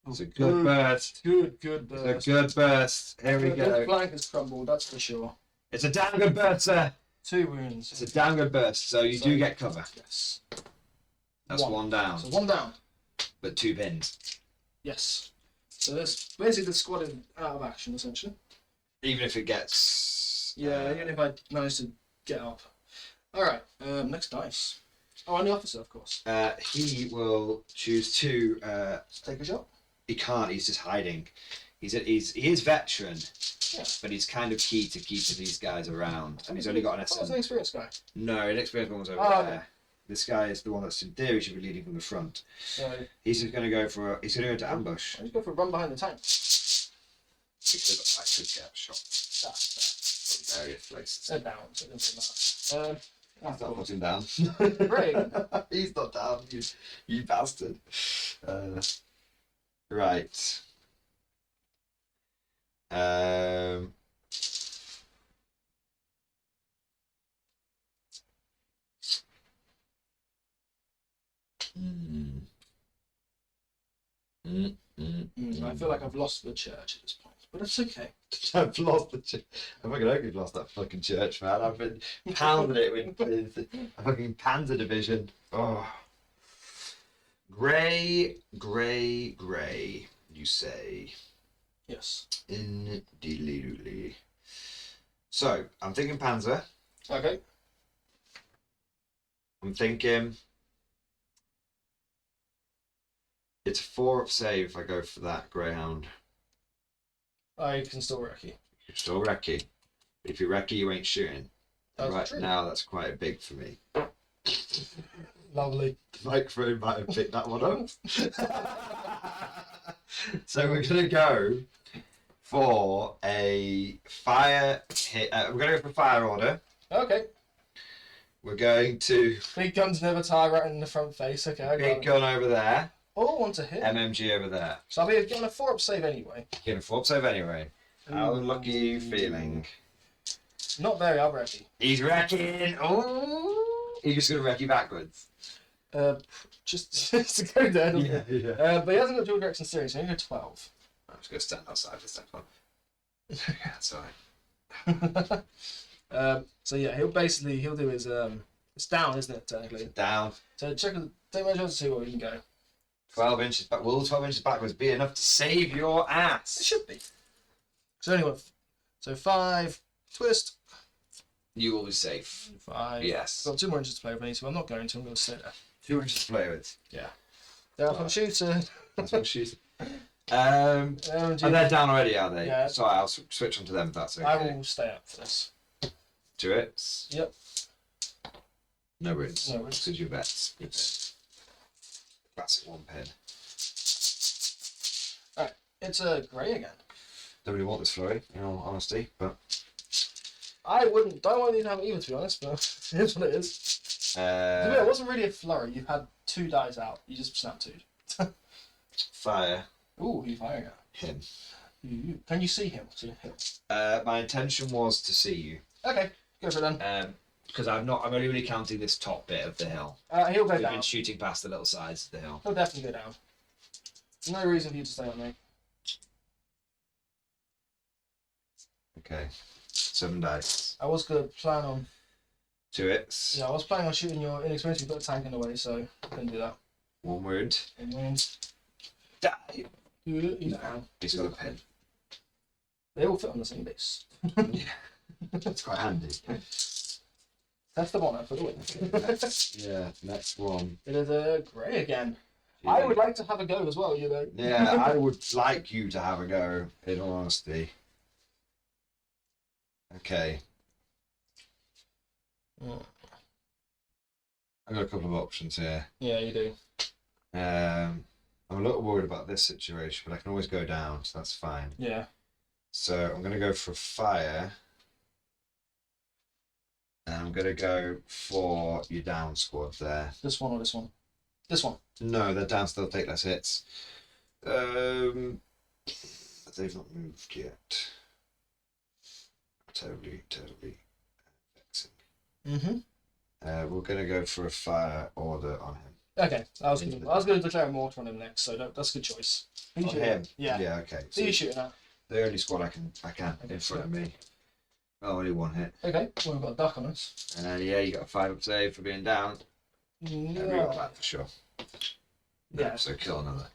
Oh, It's a good burst. Good It's burst. a good burst. Here we The go. flank has crumbled, that's for sure. It's a damn good burst, sir. 2 wounds. It's a damn good burst, so you do get cover. Yes. That's 1 down, So 1 down. but 2 pins. Yes. So this basically the squad is out of action essentially. Even if it gets. Yeah, even if I manage to get up. Alright, next dice. Oh, and the officer, of course. He will choose to. Let's take a shot. He can't. He's just hiding. He is veteran, Yeah. but he's kind of key to keeping these guys around. And he's only got an Oh, he's an SM. experienced guy. No, an experienced one was over Oh, there. okay. This guy is the one that's in theory should be leading from the front. So He's just going to go for. He's going to go to ambush I'll just go for a run behind the tank. because I could get shot That's from various places. they're down, so it doesn't matter. That's not putting down. Great. He's not down, you bastard. Right. I feel like I've lost the church at this point, but it's okay. I've lost the church. I fucking hope you've lost that fucking church, man. I've been pounding it with a fucking Panzer division. Oh. Grey, you say. Yes. Indeedly. So, I'm thinking Panzer. Okay. I'm thinking it's a 4-up save if I go for that Greyhound. I can still wreck you. You're still recce. If you're recce, you ain't shooting. That's right true. now, that's quite big for me. Lovely. The microphone might have picked that one up. So we're going to go for a fire hit. We're going to go for fire order. Okay. We're going to... Big guns never tie right in the front face. Okay, I got Big it. gun over there. Oh, want to hit. MMG over there. So I'll be getting a 4-up save anyway. Getting a 4-up save anyway. How lucky are you feeling? Not very, I'll wreck you. He's wrecking. Oh, he's just going to wreck you backwards. Just to go down. Yeah. But he hasn't got dual direction steering, so I need to go 12. I'm just going to stand outside this next one. Yeah, that's alright. So yeah, he'll do his it's down, isn't it, technically? Down. So take measure to see where we can go. 12 inches back. Will 12 inches backwards be enough to save your It ass? should be. So anyway, so 5, twist. You will be safe. 5. Yes. I've got 2 more inches to play with me, so I'm not going to. I'm going to stay there. 2 inches to play with. Yeah. They're from shooter. That's what she's. And they're down already, are they? Yeah. So I'll switch on to them if that's okay. I will stay up for this. 2 hits. Yep. No wins. No wins. Because your bets. Classic 1 pin. Alright, it's a grey again. Don't really want this flurry, in all honesty, but. I don't want you to have it either, to be honest, but here's what it is. It wasn't really a flurry. You had 2 dice out. You just snapped 2. Fire. Ooh, who's firing at? Him. Can you see him? My intention was to see you. Okay, go for it then. Because I'm only really counting this top bit of the hill. He'll go We've down. been shooting past the little sides of the hill. He'll definitely go down. No reason for you to stay on me. Okay. 7 dice. I was going to plan on... 2 hits. Yeah, I was planning on shooting your inexperienced. You put a tank in the way, so I couldn't do that. 1 wound. And wins. Die. He's down. He's got a pin. They all fit on the same base. Yeah. That's quite handy. That's the one for the win. Yeah, next one. It is a grey again. Yeah. I would like to have a go as well, you know. Yeah, I would like you to have a go, in all honesty. Okay. I've got a couple of options here. Yeah, you do. I'm a little worried about this situation, but I can always go down, so that's fine. Yeah. So I'm going to go for fire. And I'm going to go for your down squad there. This one or this one? This one. No, they're down, so they'll take less hits. They've not moved yet. Totally vexing. We're going to go for a fire order on him. Okay, I was going to declare a mortar on him next, so that's a good choice. On him? Yeah. Yeah, okay. So you're shooting at? The only squad I can in front of me. Oh, only 1 hit. Okay, well, we've got a duck on us. Yeah, you got a 5-up save for being down. Yeah. That for sure. Yeah. So kill another.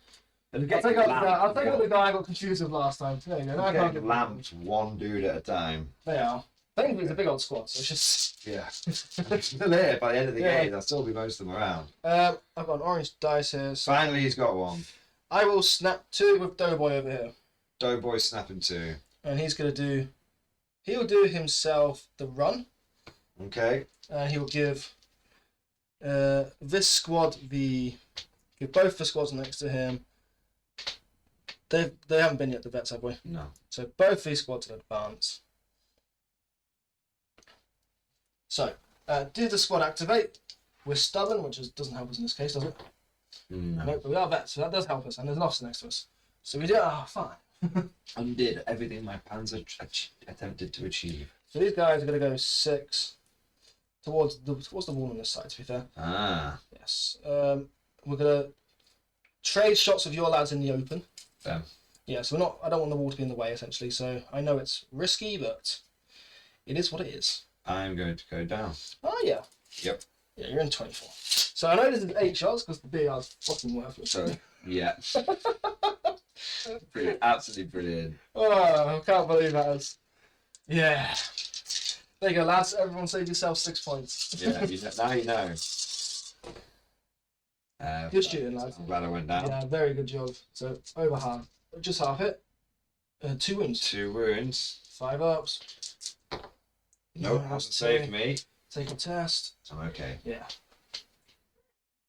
I'll take out the guy I got confused with last time. There you go. I can't Getting lamped 1 dude at a time. They are. Thankfully, it's a big old squad, so it's just... Yeah. Still here by the end of the Yeah. game. There'll still be most of them around. I've got an orange dice here, so... Finally, he's got 1. I will snap 2 with Doughboy over here. Doughboy snapping 2. And he's going to do... He'll do himself the run. Okay. And he'll give this squad give both the squads next to him. They haven't been yet, the vets, have we? No. So both these squads will advance. So Did the squad activate? We're stubborn, which doesn't help us in this case, does it? No. No, but we are vets, so that does help us, and there's an officer next to us. So we do. Fine. Undid everything my panzer attempted to achieve. So these guys are going to go 6 towards the wall on this side. To be fair. Ah. Yes. We're going to trade shots of your lads in the open. Them. Yeah. So we're not. I don't want the wall to be in the way, essentially. So I know it's risky, but it is what it is. I'm going to go down. Oh yeah. Yep. Yeah, you're in 24. So I know this is 8 shots because the BR's fucking worthless. So yeah. Brilliant. Absolutely brilliant. Oh, I can't believe that is. Yeah. There you go, lads. Everyone save yourself 6 points. Yeah, now you know. Good shooting, lads. I'm glad I went down. Yeah, very good job. So over half. Just half hit. 2 wounds. 2 wounds. 5 ups. Nope, hasn't saved me. Take a test. I'm okay. Yeah.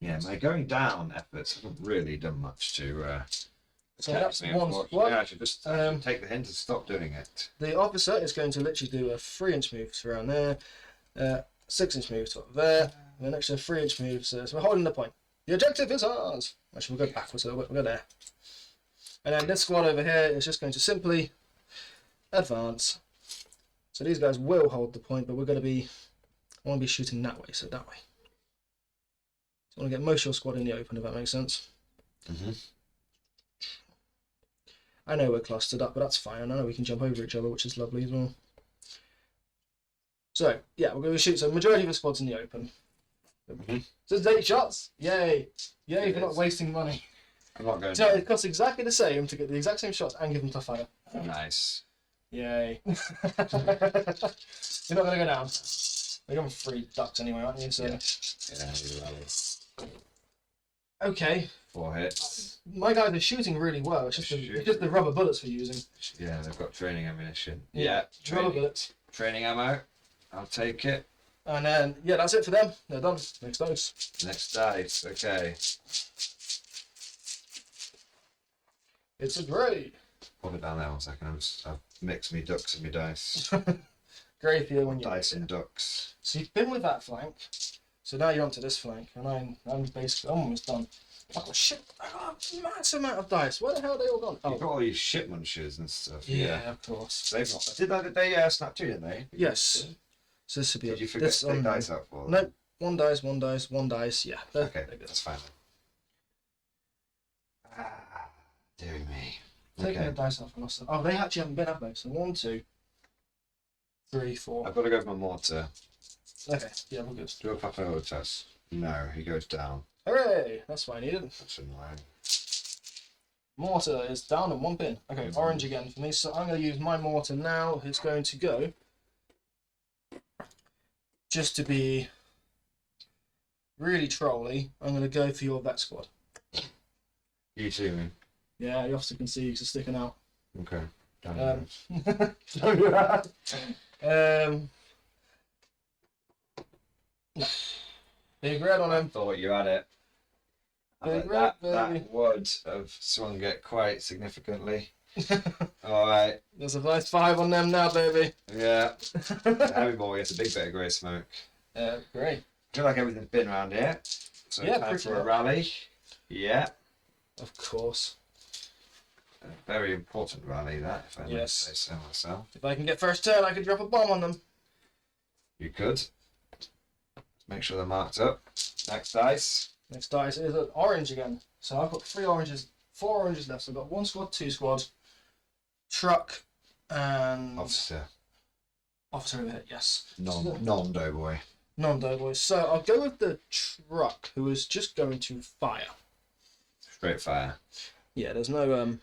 Yeah, my going down efforts haven't really done much to So protect that's me, one unfortunately. squad. Yeah, I should just take the hint and stop doing it. The officer is going to literally do a 3-inch move to around there. 6-inch move to up there. And then actually a 3-inch move. So we're holding the point. The objective is ours. Actually, we'll go backwards a little bit. We'll go there. And then this squad over here is just going to simply advance. So these guys will hold the point, but we're going to be... I want to be shooting that way, so that way. So I want to get most of your squad in the open, if that makes sense. Mm-hmm. I know we're clustered up, but that's fine. I know we can jump over each other, which is lovely as well. So, yeah, we're going to shoot. So, majority of the squad's in the open. Mm-hmm. So, it's 8 shots. Yay. Yay It for not is. wasting money. I'm not going So, down. it costs exactly the same to get the exact same shots and give them to fire. Nice. Yay. You're not going to go down. You're going 3 ducks anyway, aren't you? So. Yeah, you're right. Okay. 4 hits. My guys are shooting really well. It's just the rubber bullets we're using. Yeah, they've got training ammunition. Yeah, rubber training, bullets. training ammo. I'll take it. And then, yeah, that's it for them. They're done. Next dice. Next dice. Okay. It's a grey. Pop it down there 1 second. I've mixed me ducks and me dice. Grey for you when you Dice and ducks. So you've been with that flank. So now you're onto this flank, and I'm basically almost done. I've got I got a massive amount of dice. Where the hell are they all gone? You've got all these shit munchers and stuff. Yeah, of course. They've not. They snap too, didn't they? Yes. So this would be. Did you forget this to take dice out for them? No, one dice, one dice, one dice. Yeah. Okay, they're good. that's fine. Dear me. Taking Okay. the dice off and also. Oh, they actually haven't been, have they? So 1, 2, 3, 4. I've got to go for my mortar. Okay. Yeah, we're good. Do a Papa test. No, he goes down. Hooray! That's what I needed. That's annoying. Mortar is down in 1 pin. Okay, orange again for me. So I'm going to use my mortar now. It's going to go just to be really trolly. I'm going to go for your vet squad. You too, man. Yeah, the officer can see you, 'cause it's sticking out. Okay. Don't do that. Big red on him. Thought you had it. Big red, baby. That would have swung it quite significantly. Alright. There's a nice 5 on them now, baby. Yeah. Heavy boy gets a big bit of grey smoke. Great. I feel like everything's been around here. So Yeah, time pretty for a much. rally. Yeah. Of course. A very important rally, that, if I may Yes. say so myself. If I can get first turn, I could drop a bomb on them. You could. Make sure they're marked up. Next dice. Next dice is an orange again. So I've got 4 oranges left. So I've got 1 squad, 2 squad, truck, and Officer. officer over here. Yes. Non-doughboy. Non-doughboys. So I'll go with the truck, who is just going to fire. Straight fire. Yeah, there's no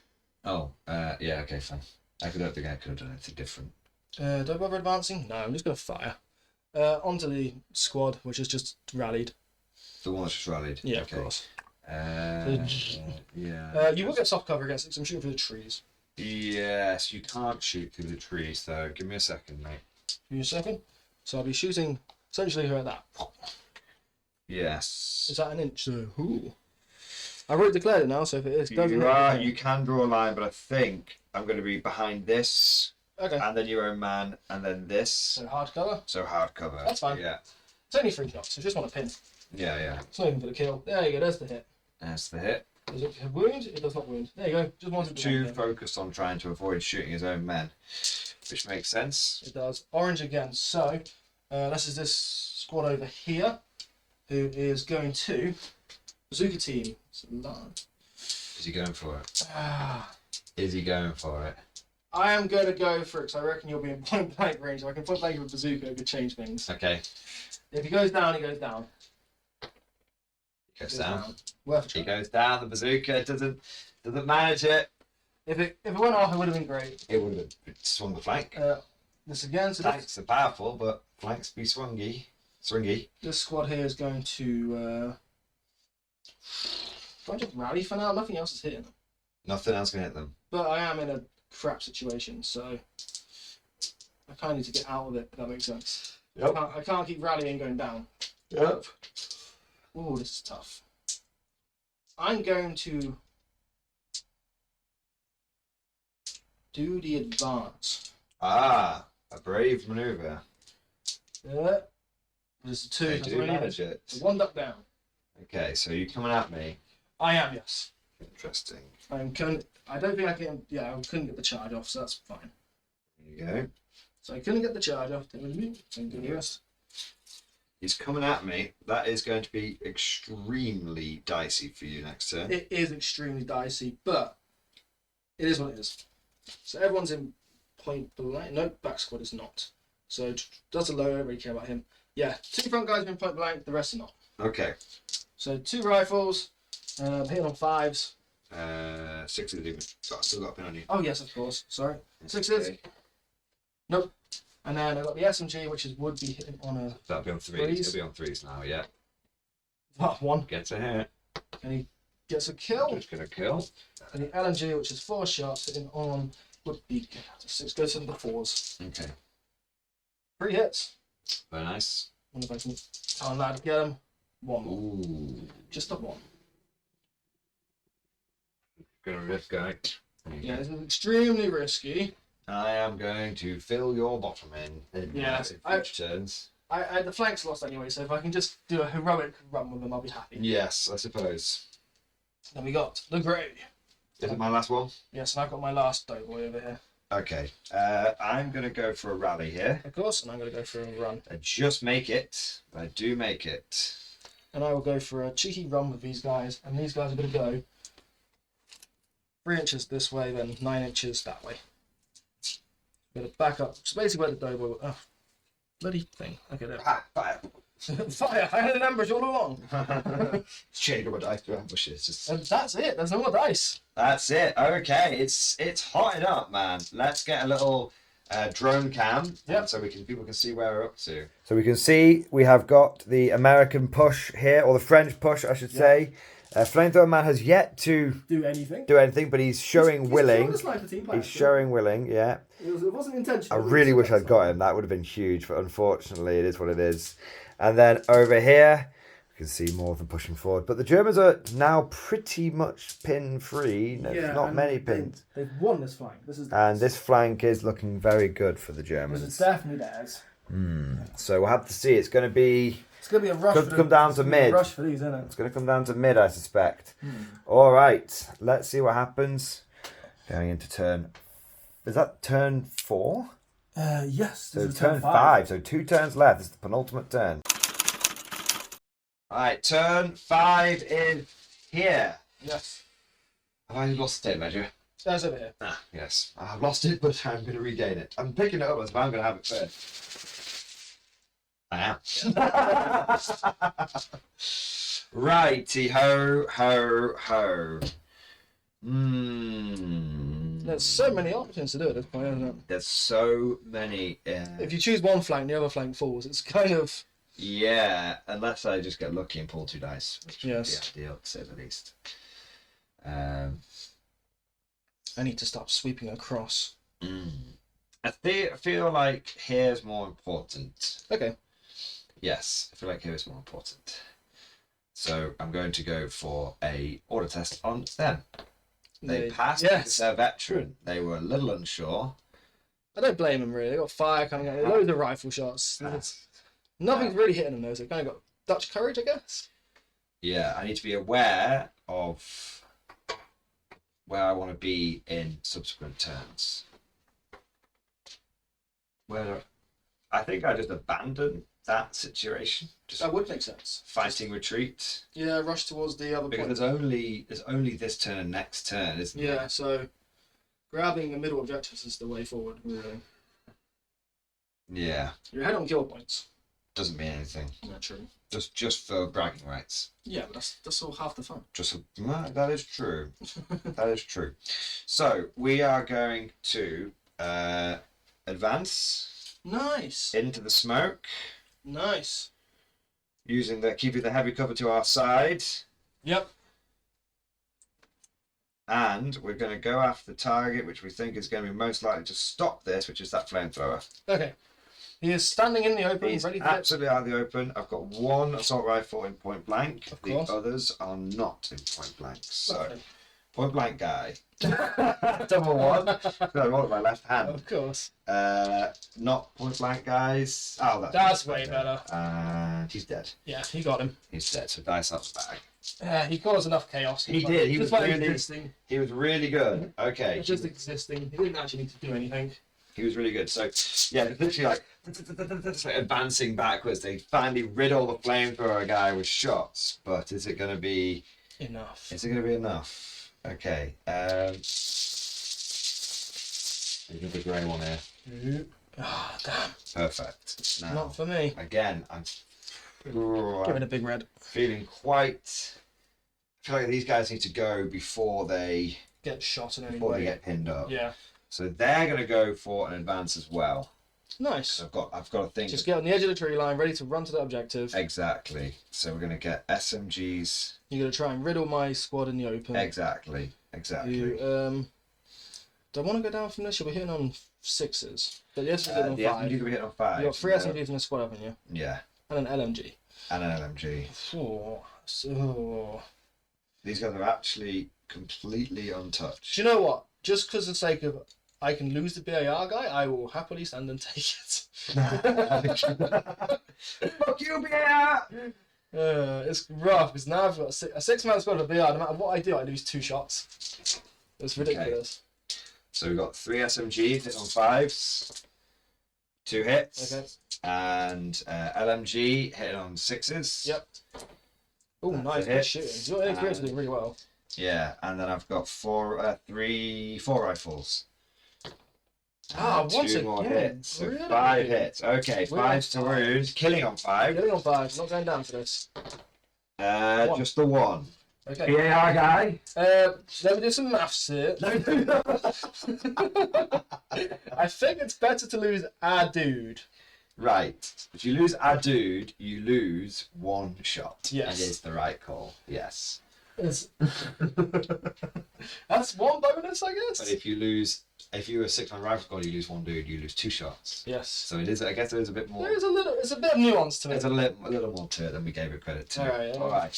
Oh, yeah, okay, fine. I don't think I could have done anything different. do I bother advancing? No, I'm just going to fire. Onto the squad, which has just rallied. The one that's just rallied. Yeah, okay. of course. Yeah. You will get soft cover against it, 'cause I'm shooting for the trees. Yes, you can't shoot through the trees, though. Give me a second, mate. Give me a second. So I'll be shooting essentially here at that. Yes. Is that an inch though? Ooh. I've already declared it now, so if it is, doesn't You can draw a line, but I think I'm going to be behind this, Okay. and then your own man, and then this. So hard cover. So hard cover. That's fine. Yeah. It's only 3 shots, so just want to pin. Yeah, yeah. It's not even for the kill. There you go, there's the hit. That's the hit. Does it wound? It does not wound. There you go. Just wanted to Too focused on trying to avoid shooting his own men, which makes sense. It does. Orange again. So, this is this squad over here, who is going to Bazooka team. Is he going for it? Is he going for it? I am going to go for it because I reckon you'll be in point blank range. If I can point blank with Bazooka, it could change things. Okay. If he goes down, he goes down. He goes down. Worth a try. He goes down. The bazooka doesn't manage it. If it went off, it would have been great. It would have swung the flank. This again. So Flanks are powerful, but flanks be swingy. This squad here is going to. Do I just rally for now? Nothing else is hitting them. Nothing else can hit them. But I am in a crap situation, so I kind of need to get out of it. If that makes sense. Yep. I can't keep rallying going down. Yep. Oh, this is tough. I'm going to do the advance. Ah, a brave maneuver. There's a 2. They do manage it. So 1 duck down. Okay, so you're coming at me. I am, yes. Interesting. I don't think I can. Yeah, I couldn't get the charge off, so that's fine. There you go. So I couldn't get the charge off. Thank you. He's coming at me. That is going to be extremely dicey for you next turn. It is extremely dicey, but it is what it is. So everyone's in point blank. No, back squad is not. So does the low, I don't really care about him. Yeah, 2 front guys are in point blank, the rest are not. Okay. So 2 rifles, hitting on 5s. 6s even. So I still got a pin on you. Oh yes, of course. Sorry. 6s. Okay. Nope. And then I've got the SMG, which would be hitting on a That'll be on 3s. Threes. He'll be on 3s now, yeah. 1. Gets a hit. And he gets a kill. Just gonna kill. And the LMG, which is 4 shots, hitting on would be 6. Goes to the 4s. Okay. 3 hits. Very nice. Wonder if I can tell him that to get him. 1 more. Ooh. Just a 1. Gonna risk guy. Yeah, this is extremely risky. I am going to fill your bottom in Yeah, future turns. I the flank's lost anyway, so if I can just do a heroic run with them, I'll be happy. Yes, I suppose. Then we got the grey. Is it my last one? Yes, and I've got my last doughboy over here. Okay. I'm going to go for a rally here. Of course, and I'm going to go for a run. I just make it. I do make it. And I will go for a cheeky run with these guys, and these guys are going to go 3 inches this way, then 9 inches that way. Going to back up. It's basically where the doughboy. Oh, bloody thing. Okay, there. Ah, fire. Fire! I had an ambush all along. Change my dice to ambushes. Just... And that's it. There's no more dice. That's it. Okay, it's hotting up, man. Let's get a little drone cam, Yep. so people can see where we're up to. So we can see we have got the American push here, or the French push, I should say. Flamethrower Man has yet to Do anything. do anything, but he's showing willing. He's showing willing, yeah. It wasn't intentional. I really wish I'd got him. That would have been huge, but unfortunately, it is what it is. And then over here, you can see more of them pushing forward. But the Germans are now pretty much pin free. Not many pins. They've won this flank. This is And this flank is looking very good for the This Germans. is definitely theirs. So we'll have to see. It's going to be. It's going to be a rush. Could come down to mid. Rush for these, isn't it? It's going to come down to mid, I suspect. All right, let's see what happens. Going into turn. Is that turn 4? Yes. So turn 5. So 2 turns left. This is the penultimate turn. All right, turn 5 is here. Yes. Have I lost the tape measure? There's over here. Ah, yes. I've lost it, but I'm going to regain it. I'm picking it up as if I'm going to have it first. I am. Righty ho, ho, ho. There's so many options to do at this point, isn't it? There's so many. If you choose one flank, the other flank falls. It's kind of. Yeah, unless I just get lucky and pull 2 dice, which Yes. would be ideal, to say the least. I need to stop sweeping across. I feel like here's more important. Okay. Yes, I feel like here's more important. So I'm going to go for a order test on them. They passed because they're veteran. They were a little unsure. I don't blame them really. They got fire coming out. Loads of rifle shots. Nothing's really hitting them though, so kind of got Dutch courage, I guess. Yeah, I need to be aware of where I want to be in subsequent turns. Where I think I just abandon that situation. Just That would make sense. fighting retreat. Yeah, rush towards the other Because point. there's only this turn and next turn, isn't there? Yeah, so grabbing the middle objectives is the way forward, really. Yeah. You're ahead on kill points. Doesn't mean anything. Not true. Just for bragging rights. Yeah, but that's all half the fun. That is true. That is true. So we are going to advance Nice. into the smoke, Nice. keeping the heavy cover to our side, Yep. and we're going to go after the target, which we think is going to be most likely to stop this, which is that flamethrower. Okay. He is standing in the open, He's ready to absolutely out in the open. I've got one assault rifle in point blank. Of The course. others are not in point blank. So, Okay. point blank guy. Double one. I roll with my left hand. Of course. Not point blank guys. Oh, That's way better. And he's dead. Yeah, he got him. He's dead. So dice up the bag. He caused enough chaos. He did. He was just like really- existing. He was really good. Okay. Just existing. He didn't actually need to do anything. He was really good. So yeah, it's literally like advancing backwards. They finally rid all the flamethrower guy with shots, but is it going to be Enough. Is it going to be enough? Okay. There's another grey one here. Ah, damn. Perfect. Now, Not for me. again, I'm Give it a big red. feeling quite. I feel like these guys need to go before they Get shot in any way. get pinned up. Yeah. So they're going to go for an advance as well. Nice. So I've got to think. Just get on the edge of the tree line, ready to run to the objective. Exactly. So we're going to get SMGs. You're going to try and riddle my squad in the open. Exactly. You, do I want to go down from this? You'll be hitting on 6s. But the SMGs on The 5. SMGs will be hit on 5. You've got 3 No. SMGs in the squad, haven't you? Yeah. And an LMG. And an LMG. Oh, so... These guys are actually completely untouched. Do you know what? Just because of the sake of I can lose the BAR guy, I will happily stand and take it. Fuck you, BAR! It's rough because now I've got a 6-man squad of BR. No matter what I do, I lose 2 shots. It's ridiculous. So we've got 3 SMGs hit on 5s, 2 hits, Okay. and LMG hit on 6s. Yep. Oh, That's nice. a Good hit. shooting. Your experience is doing really well. Yeah, and then I've got 4 rifles. Ah, once 2 more again, hits. So really? 5 hits. Okay, We're 5 to on 5. wound. Killing on 5. Getting on 5. Not going down for this. One. Just the one. Okay. BAR guy. Let me do some maths here. I think it's better to lose a dude. Right. If you lose a dude, you lose 1 shot. Yes. That is the right call. Yes. It's... That's one bonus, I guess. But if you're a 6-man rifle squad, you lose 1 dude, you lose 2 shots. Yes. So it is. I guess there is a bit more. There's a bit of nuance to it. There's a little more to it than we gave it credit to. All right.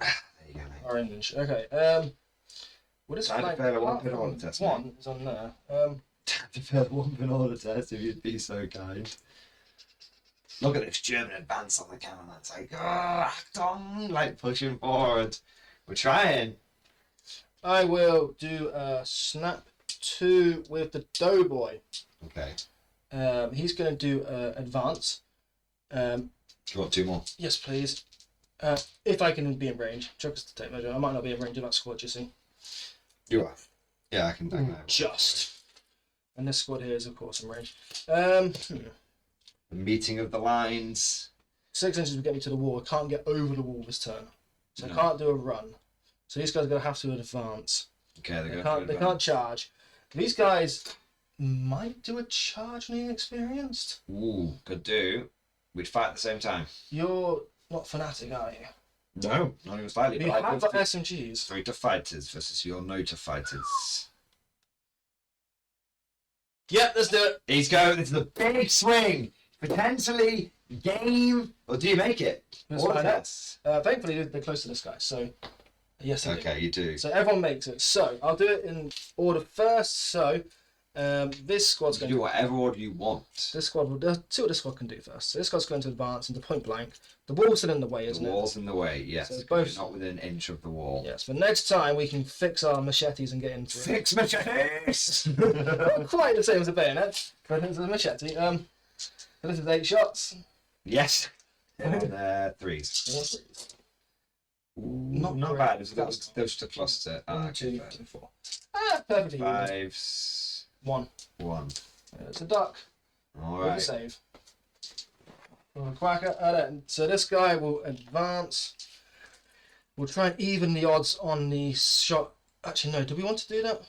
There you go, mate. Orange. Okay. What is Time to flag? fail a 1-pin order test, mate. 1 is on there. To fail 1-pin order test, if you'd be so kind. Look at this German advance on the camera. It's like, act on, like pushing forward. We're trying. I will do a snap 2 with the Doughboy. Okay. He's going to do advance. Do you want 2 more? Yes, please. If I can be in range. Chuck's to take measure. I might not be in range of that squad, you see. You are. Yeah, I can. Just. And this squad here is, of course, in range. The meeting of the lines. 6 inches will get me to the wall. I can't get over the wall this turn. So No. I can't do a run. So these guys are going to have to advance. Okay, They can't charge. These guys might do a charge on the inexperienced. Ooh, could do. We'd fight at the same time. You're not fanatic, are you? No, not even slightly. You But have I got put SMGs. 3 to fighters versus your no to fighters. Yep, let's do it. He's going. This is a big swing. Potentially game. Or do you make it? Let's All of find out. this. Thankfully, they're close to this guy. So, yes, I do. Okay, you do. So everyone makes it. So I'll do it in order first. So This squad's You going do to... whatever order you want. This squad will see what this squad can do first. So this squad's going to advance into point blank. The wall's still in the way, isn't The it? wall's in the way, yes. So 'cause both- you're not within an inch of the wall. Yes, for next time we can fix our machetes and get into it. Fix machetes! Not quite the same as a bayonet, but it's a machete. So this is 8 shots. Yes. On 3s. Not Not great. bad. There's just a cluster. Ah, 1, 2, okay, 3, 4. Perfectly even. 5, 1. 1. It's a duck. All With a right. save. With a quacker. So this guy will advance. We'll try and even the odds on the shot. Actually, no. Do we want to do that?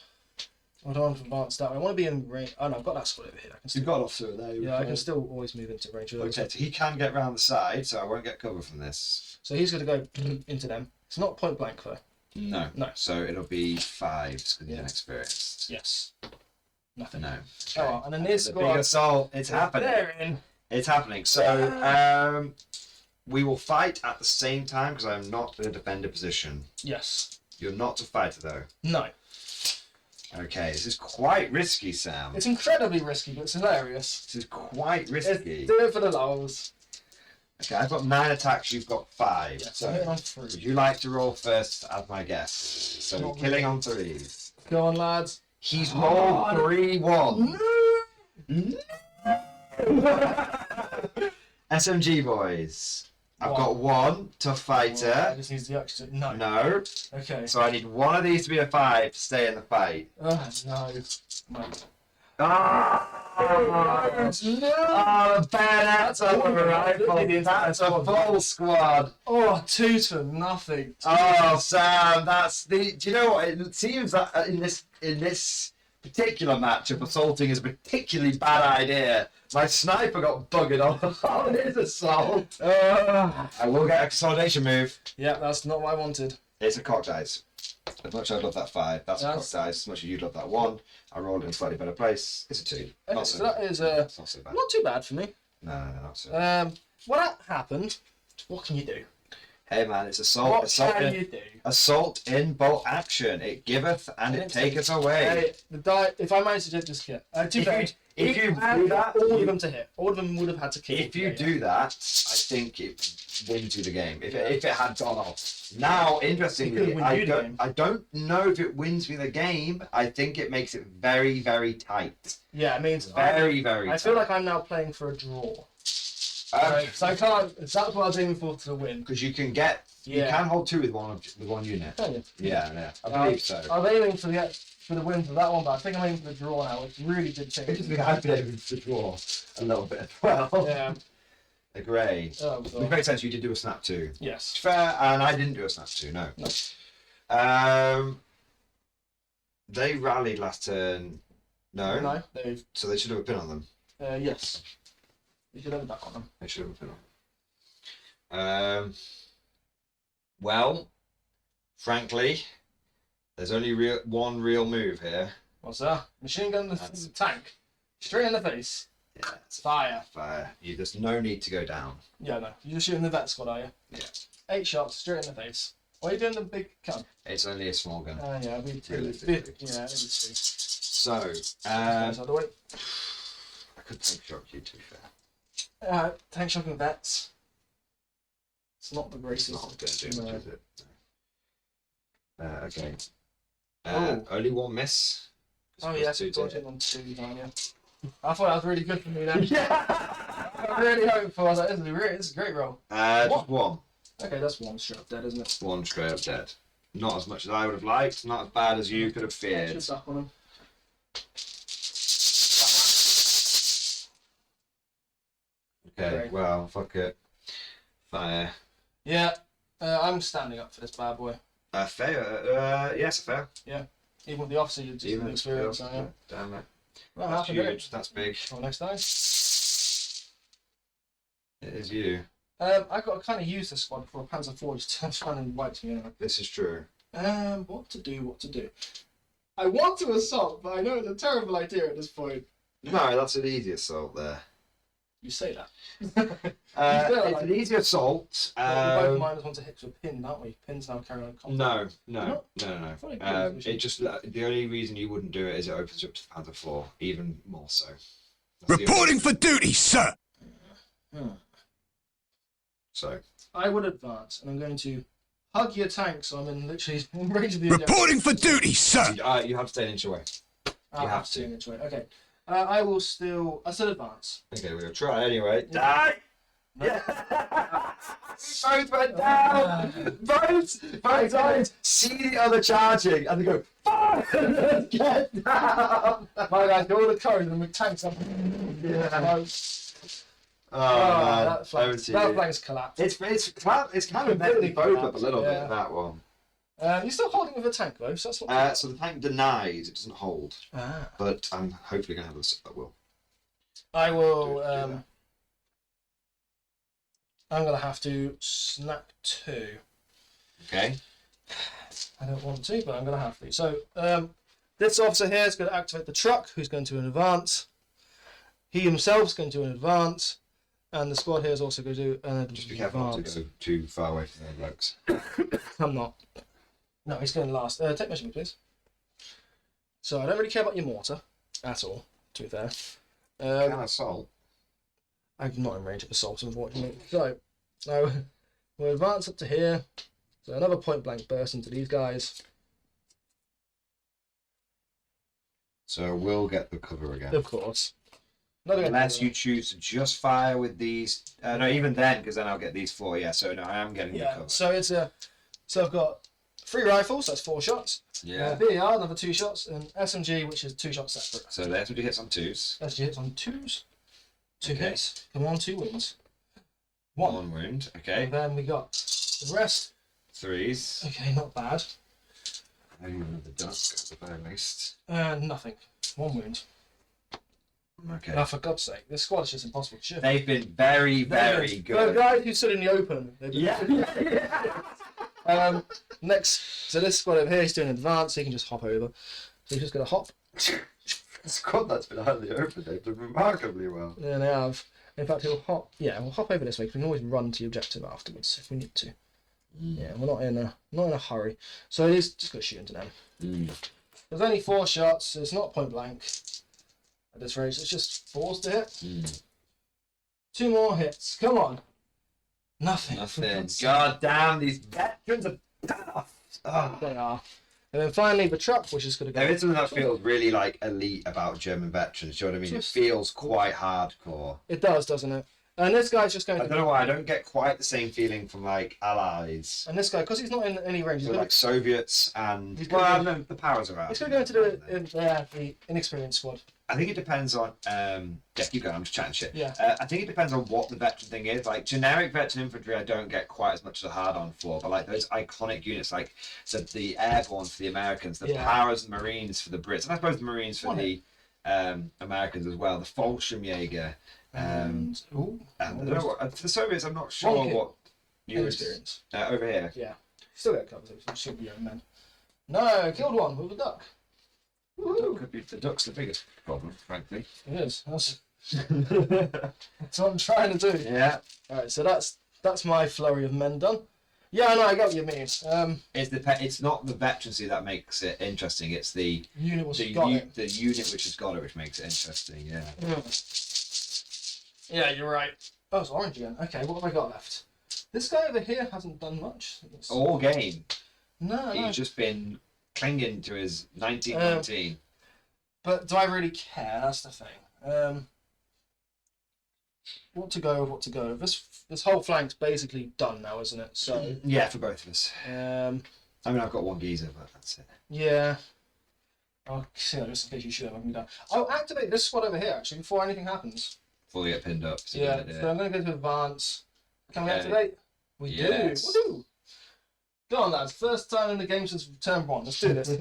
I don't want to advance that way. I want to be in range. Oh no, I've got that squad over here. I can still, You've got officer there. yeah, I can still always move into range. Okay, so he can get round the side, so I won't get cover from this. So he's going to go into them. It's not point blank though. No. No. So it'll be 5s because he's Yeah. inexperienced. Yes. Nothing. No. Oh, well, and then this the squad. big assault. It's happening. They're in. It's happening. So we will fight at the same time because I'm not in a defender position. Yes. You're not a fighter though. No. Okay, this is quite risky, Sam. It's incredibly risky, but it's hilarious. This is quite It's, risky. do it for the lulz. Okay, I've got 9 attacks. You've got 5. Yeah, So I'm hitting on would 3. you like to roll first as my guess? So Not killing really. on 3s. Go on, lads. He's rolled 3 1. SMG boys. I've One. got 1 tough I fighter. just need the extra. No. No. Okay. So I need 1 of these to be a 5 to stay in the fight. Oh, no. No. Ah! No. Oh, bayonets over a rifle. That's a full squad. Oh, 2 to nothing. Oh, Sam, that's the. Do you know what? It seems that in this particular matchup, assaulting is a particularly bad idea. My sniper got buggered on his assault. I will get a consolidation move. Yeah, that's not what I wanted. It's a cocked eyes. As much as I'd love that 5, that's a Yes. cocked eyes. As much as you'd love that 1, I rolled in a slightly better place. It's a 2. Okay, Not so so that bad. is It's not so bad. not too bad for me. No, not so bad. When that happened, what can you do? Hey man, it's assault. What Assault can in, you do? assault in bolt action. It giveth and it taketh away. Hey, the die. If I managed to do this kit, If you had do that, all you- of them to hit. All of them would have had to kill. If you do that, I think it wins you the game. If it had gone off. Now, It interestingly, could win you the game. I don't know if it wins me the game. I think it makes it very, very tight. Yeah, it means Very, very I tight. feel like I'm now playing for a draw. Um, So I can't. That's what I was aiming for to the win. because you can get, you Yeah. can hold 2 with one unit. Can you? Yeah, I believe so. I was aiming for the win for that one, but I think I'm aiming for the draw now, which really did change. Interestingly, I've been able to draw a little bit as well. Yeah. The grey. Oh, Which God. makes sense. You did do a snap 2. Yes. It's fair, and I didn't do a snap 2. No. No. They rallied last turn. No. No. They've. So they should have a pin on them. Yes. You should have a duck on them. They should have a pin on them. Well, frankly, there's only one real move here. What's that? Machine gun the tank. Straight in the face. Yeah, it's Fire. fire. There's no need to go down. Yeah, no. You're just shooting the vet squad, are you? Yeah. 8 shots straight in the face. Why are you doing the big gun? It's only a small gun. Yeah, we two. Realistically. Yeah, maybe 2. So, Out of the way. I could take shot you, to be fair. Tank shocking vets. It's not the It's greatest. not going to do much, No. is it? No. Okay. Oh. Only 1 miss. Oh It's yes, +2 we to got hit. it on 2 down, yeah. I thought that was really good for me then. Yeah. I really hoped for. I was like, this is a great roll. Just 1. Okay, that's 1 straight up dead, isn't it? 1 straight up dead. Not as much as I would have liked. Not as bad as you could have feared. Should duck on him. Okay. Great. Well, fuck it. Fire. Yeah, I'm standing up for this bad boy. Fair. Yes, fair. Even with the officer, you're just an experience, fair. I am. Damn it. Well, That's happy with huge. it. That's big. Oh, next dice. It is you. I got to kind of use this squad for a Panzer IV. It's trying to wipe me anyway. This is true. What to do? I want to assault, but I know it's a terrible idea at this point. No, that's an easy assault there. You say that. It's an easy assault. We're both minus one to hit with a pin, aren't we? Pins now carry on contact. No. It just the only reason you wouldn't do it is it opens you up to the Panzer 4, even more so. Reporting for duty, sir. So I would advance, and I'm going to hug your tank, so I'm in literally in range of the objective. Reporting for duty, sir. you have to stay an inch away. You have to. Inch away. Okay. I still advance. Okay, we'll try anyway. Die! Yeah! Both went down! Both died! See the other charging, and they go, fuck! Get down! My guys, go all the courage and the tanks up. Yeah. That flank's collapsed. It's kind of bending both up a little bit, that one. You're still holding with a tank though, so that's not so the tank denies, it doesn't hold. Ah. But I'm hopefully going to have a stuff that will. I will, I'm going to have to snap 2. Okay. I don't want to, but I'm going to have to. So, this officer here is going to activate the truck, who's going to advance. He himself is going to advance. And the squad here is also going to do an advance. Just be careful not to go too far away from the blokes. I'm not. No, he's going last. Take measurement, please. So I don't really care about your mortar at all, to be fair. Can assault. I'm not in range of assault, unfortunately. So now we'll advance up to here. So another point blank burst into these guys. So we'll get the cover again. Of course. Unless you choose to just fire with these. No, even then, because then I'll get these 4. Yeah, so no, I am getting the cover. So it's so I've got 3 rifles, that's 4 shots. Yeah. BAR, another 2 shots, and SMG, which is 2 shots separate. So the SMG hits on 2s. SMG hits on 2s. 2 Okay. hits. Come on, 2 wounds. 1 wound. Okay. And then we got the rest. 3s. Okay, not bad. And the dusk at the very least. Nothing. 1 wound. Okay. Now, for God's sake, this squad is just impossible to shoot. They've been very, very good. The guys who stood in the open. Next, so this squad over here is doing advance, so he can just hop over. So he's just going to hop. The squad that's been out in the open, they've done remarkably well. Yeah, they have. In fact, he'll hop. Yeah, we'll hop over this way because we can always run to the objective afterwards if we need to. Yeah, we're not in a hurry. So he's just going to shoot into them. There's only 4 shots. So it's not point blank at this rate. It's just 4s to hit. 2 more hits. Come on. Nothing. God damn, these veterans are tough. They are. And then finally the truck, which is going to go. There is something that feels really like elite about German veterans. Do you know what I mean? It feels quite hardcore. It does, doesn't it? And this guy's just going. I don't know why I don't get quite the same feeling from like allies. And this guy, because he's not in any range, he's like Soviets and the powers are out. He's going to go into the inexperienced squad. I think it depends on. Yeah, keep going. I'm just chatting shit. Yeah. I think it depends on what the veteran thing is. Like generic veteran infantry, I don't get quite as much of a hard on for. But like those iconic units, like so the airborne for the Americans, the powers and Marines for the Brits, and I suppose the Marines for the Americans as well. The Fallschirmjäger. And I don't know what, for the Soviets, I'm not sure what you experience over here. Yeah, still get covered. It should be young men. No, killed one with a duck. The duck's the biggest problem, frankly. It is. That's what I'm trying to do. Yeah. All right, so that's my flurry of men done. Yeah, I know. I get what you mean. It's not the veterancy that makes it interesting. It's the unit the unit which has got it, which makes it interesting. Yeah. Yeah, you're right. Oh, it's orange again. Okay, what have I got left? This guy over here hasn't done much. All game. No. He's just been clinging to his 1919. But do I really care? That's the thing. What to go with? This whole flank's basically done now, isn't it? So yeah, for both of us. I mean, I've got 1 geezer, but that's it. Yeah. I'll see that just in case you shoot him. I'll activate this squad over here actually before anything happens. Before we get pinned up. So yeah. So I'm going to go to advance. Can we activate? We do. Woohoo! Go on, lads. First time in the game since turn 1. Let's do this.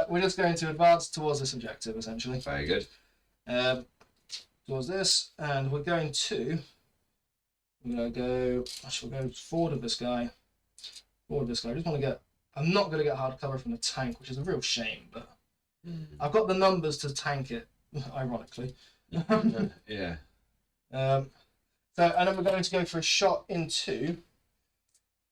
We're just going to advance towards this objective, essentially. Very good. Towards this, and we're going to go. Actually, we'll go forward of this guy. I just want to get. I'm not going to get hard cover from the tank, which is a real shame, but I've got the numbers to tank it. Ironically, Yeah. So, and then we're going to go for a shot into.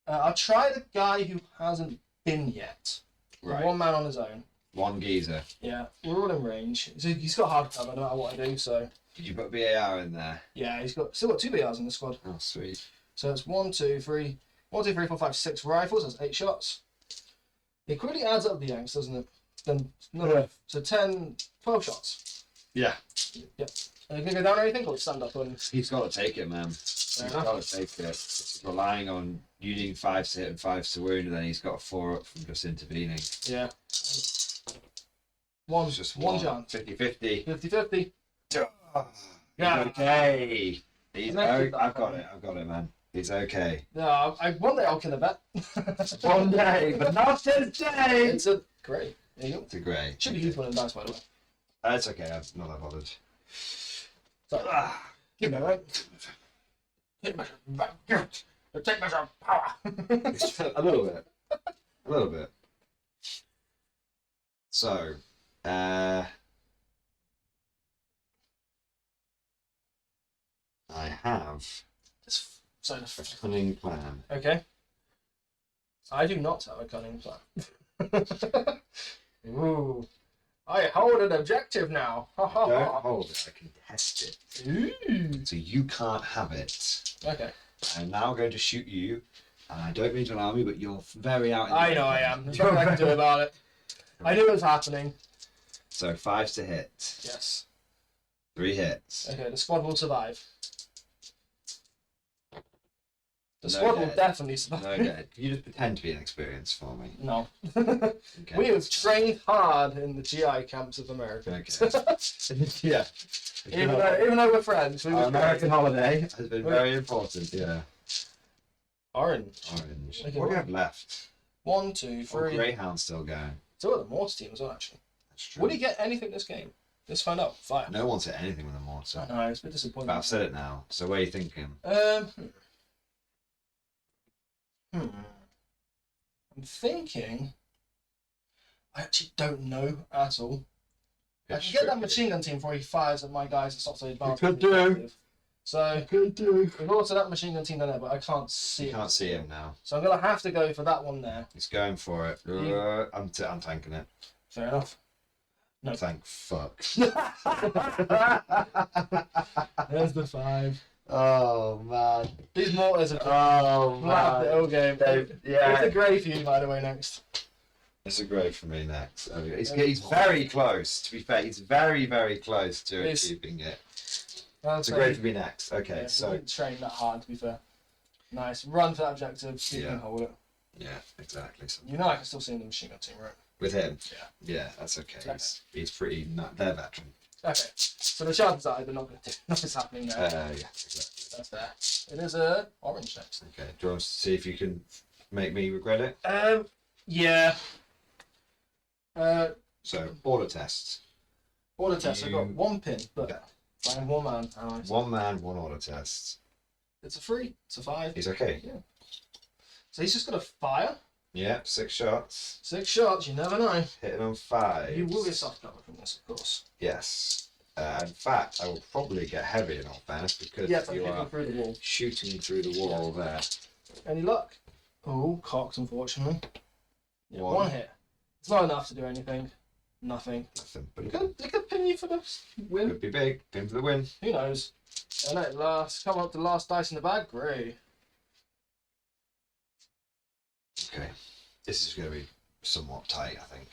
I'll try the guy who hasn't been yet. Right. One man on his own. One geezer. Yeah, we're all in range. So he's got hard cover no matter what I do. So Did you put BAR in there? yeah, he's still got 2 BRs in the squad. Oh, sweet. So it's 1, 2, 3, 4, 5, 6 rifles. That's 8 shots. It quickly adds up the yanks, doesn't it? Then another, so 10, 12 shots. Yeah. Yep. Are you gonna go down or anything, or stand up and? He's got to take it, man. He's got to take it. It's relying on you needing 5 to hit and 5 to wound, and then he's got a 4 up from just intervening. Yeah. It's just one chance. 50-50. 50-50. Yeah. Okay. He's I've got it, man. He's okay. No, one day I'll kill a bet. One day, but not today. It's a grey. There you go. It's a grey. Should be used one of the dice, by the way. That's okay. I'm not that bothered. So, give me right. Take measure of power. A little bit. A little bit. So, I have So, a cunning plan. okay. I do not have a cunning plan. Ooh. I hold an objective now. Ha ha Don't ha. hold it. I can test it. Ooh. So you can't have it. Okay. I'm now going to shoot you, and I don't mean to alarm you, but you're very out. In I know I am. There's nothing I can do about it. I knew it was happening. So 5 to hit. Yes. 3 hits. Okay, the squad will survive. The No squad will dead. definitely survive. No, dead. You just pretend to be inexperienced for me. No. Okay. We have trained hard in the GI camps of America. Okay. Yeah. even though we're friends, we Our were American holiday has been very important. Yeah. Orange. Orange. Okay, What do you have left? 1, 2, Oh, 3. Greyhound's still going. So the Mortar team as well, actually. That's true. Would he get anything this game? Let's find out. Fire. No one's hit anything with a mortar. I know, it's a bit disappointing. But I've said it now. So what are you thinking? I'm thinking. I actually don't know at all. I can get that machine gun team before he fires at my guys and stops the advance. could do. So we've also that machine gun team down there, but I can't see You it. can't see him now. So I'm gonna have to go for that one there. He's going for it. Yeah. I'm tanking it. Fair enough. No. Thank fuck. There's the 5. Oh man. These mortars are Oh flat the whole game. Yeah. It's a grey for you, by the way, next. It's a grey for me next. He's very close. To be fair, he's very, very close to He's- achieving it. I'll It's a say- grey for me next. Okay, Yeah, so he didn't train that hard, to be fair. Nice. Run for that objective. See if you Yeah. can hold it. yeah, exactly. So You know I can still see in the machine gun team, right? with him, Yeah. yeah, that's okay. Okay. He's pretty. They're veteran. Okay. So the chances are they're not going to do nothing's happening there. Yeah, exactly. That's fair. It is a orange next. Okay, do you want to see if you can make me regret it? Yeah. So order tests. Order test. I've got You- 1 pin, but Yeah. I'm 1 man. Oh, I see. 1 man, 1 order test. It's a 3. It's a 5. He's okay. So he's just got to fire. Yeah, 6 shots. 6 shots. You never know. Hitting on 5. You will get soft cover from this, of course. Yes. In fact, I will probably get heavy in all fairness because Yes, I'm you shooting are through the wall. shooting through the wall there. Any luck? Oh, cocked, unfortunately. Yeah, One. 1 hit. It's not enough to do anything. Nothing. Nothing, but They could pin you for the win. could be big. Pin for the win. Who knows? And let it last. Come up to the last dice in the bag. Great. Okay. This is going to be somewhat tight, I think.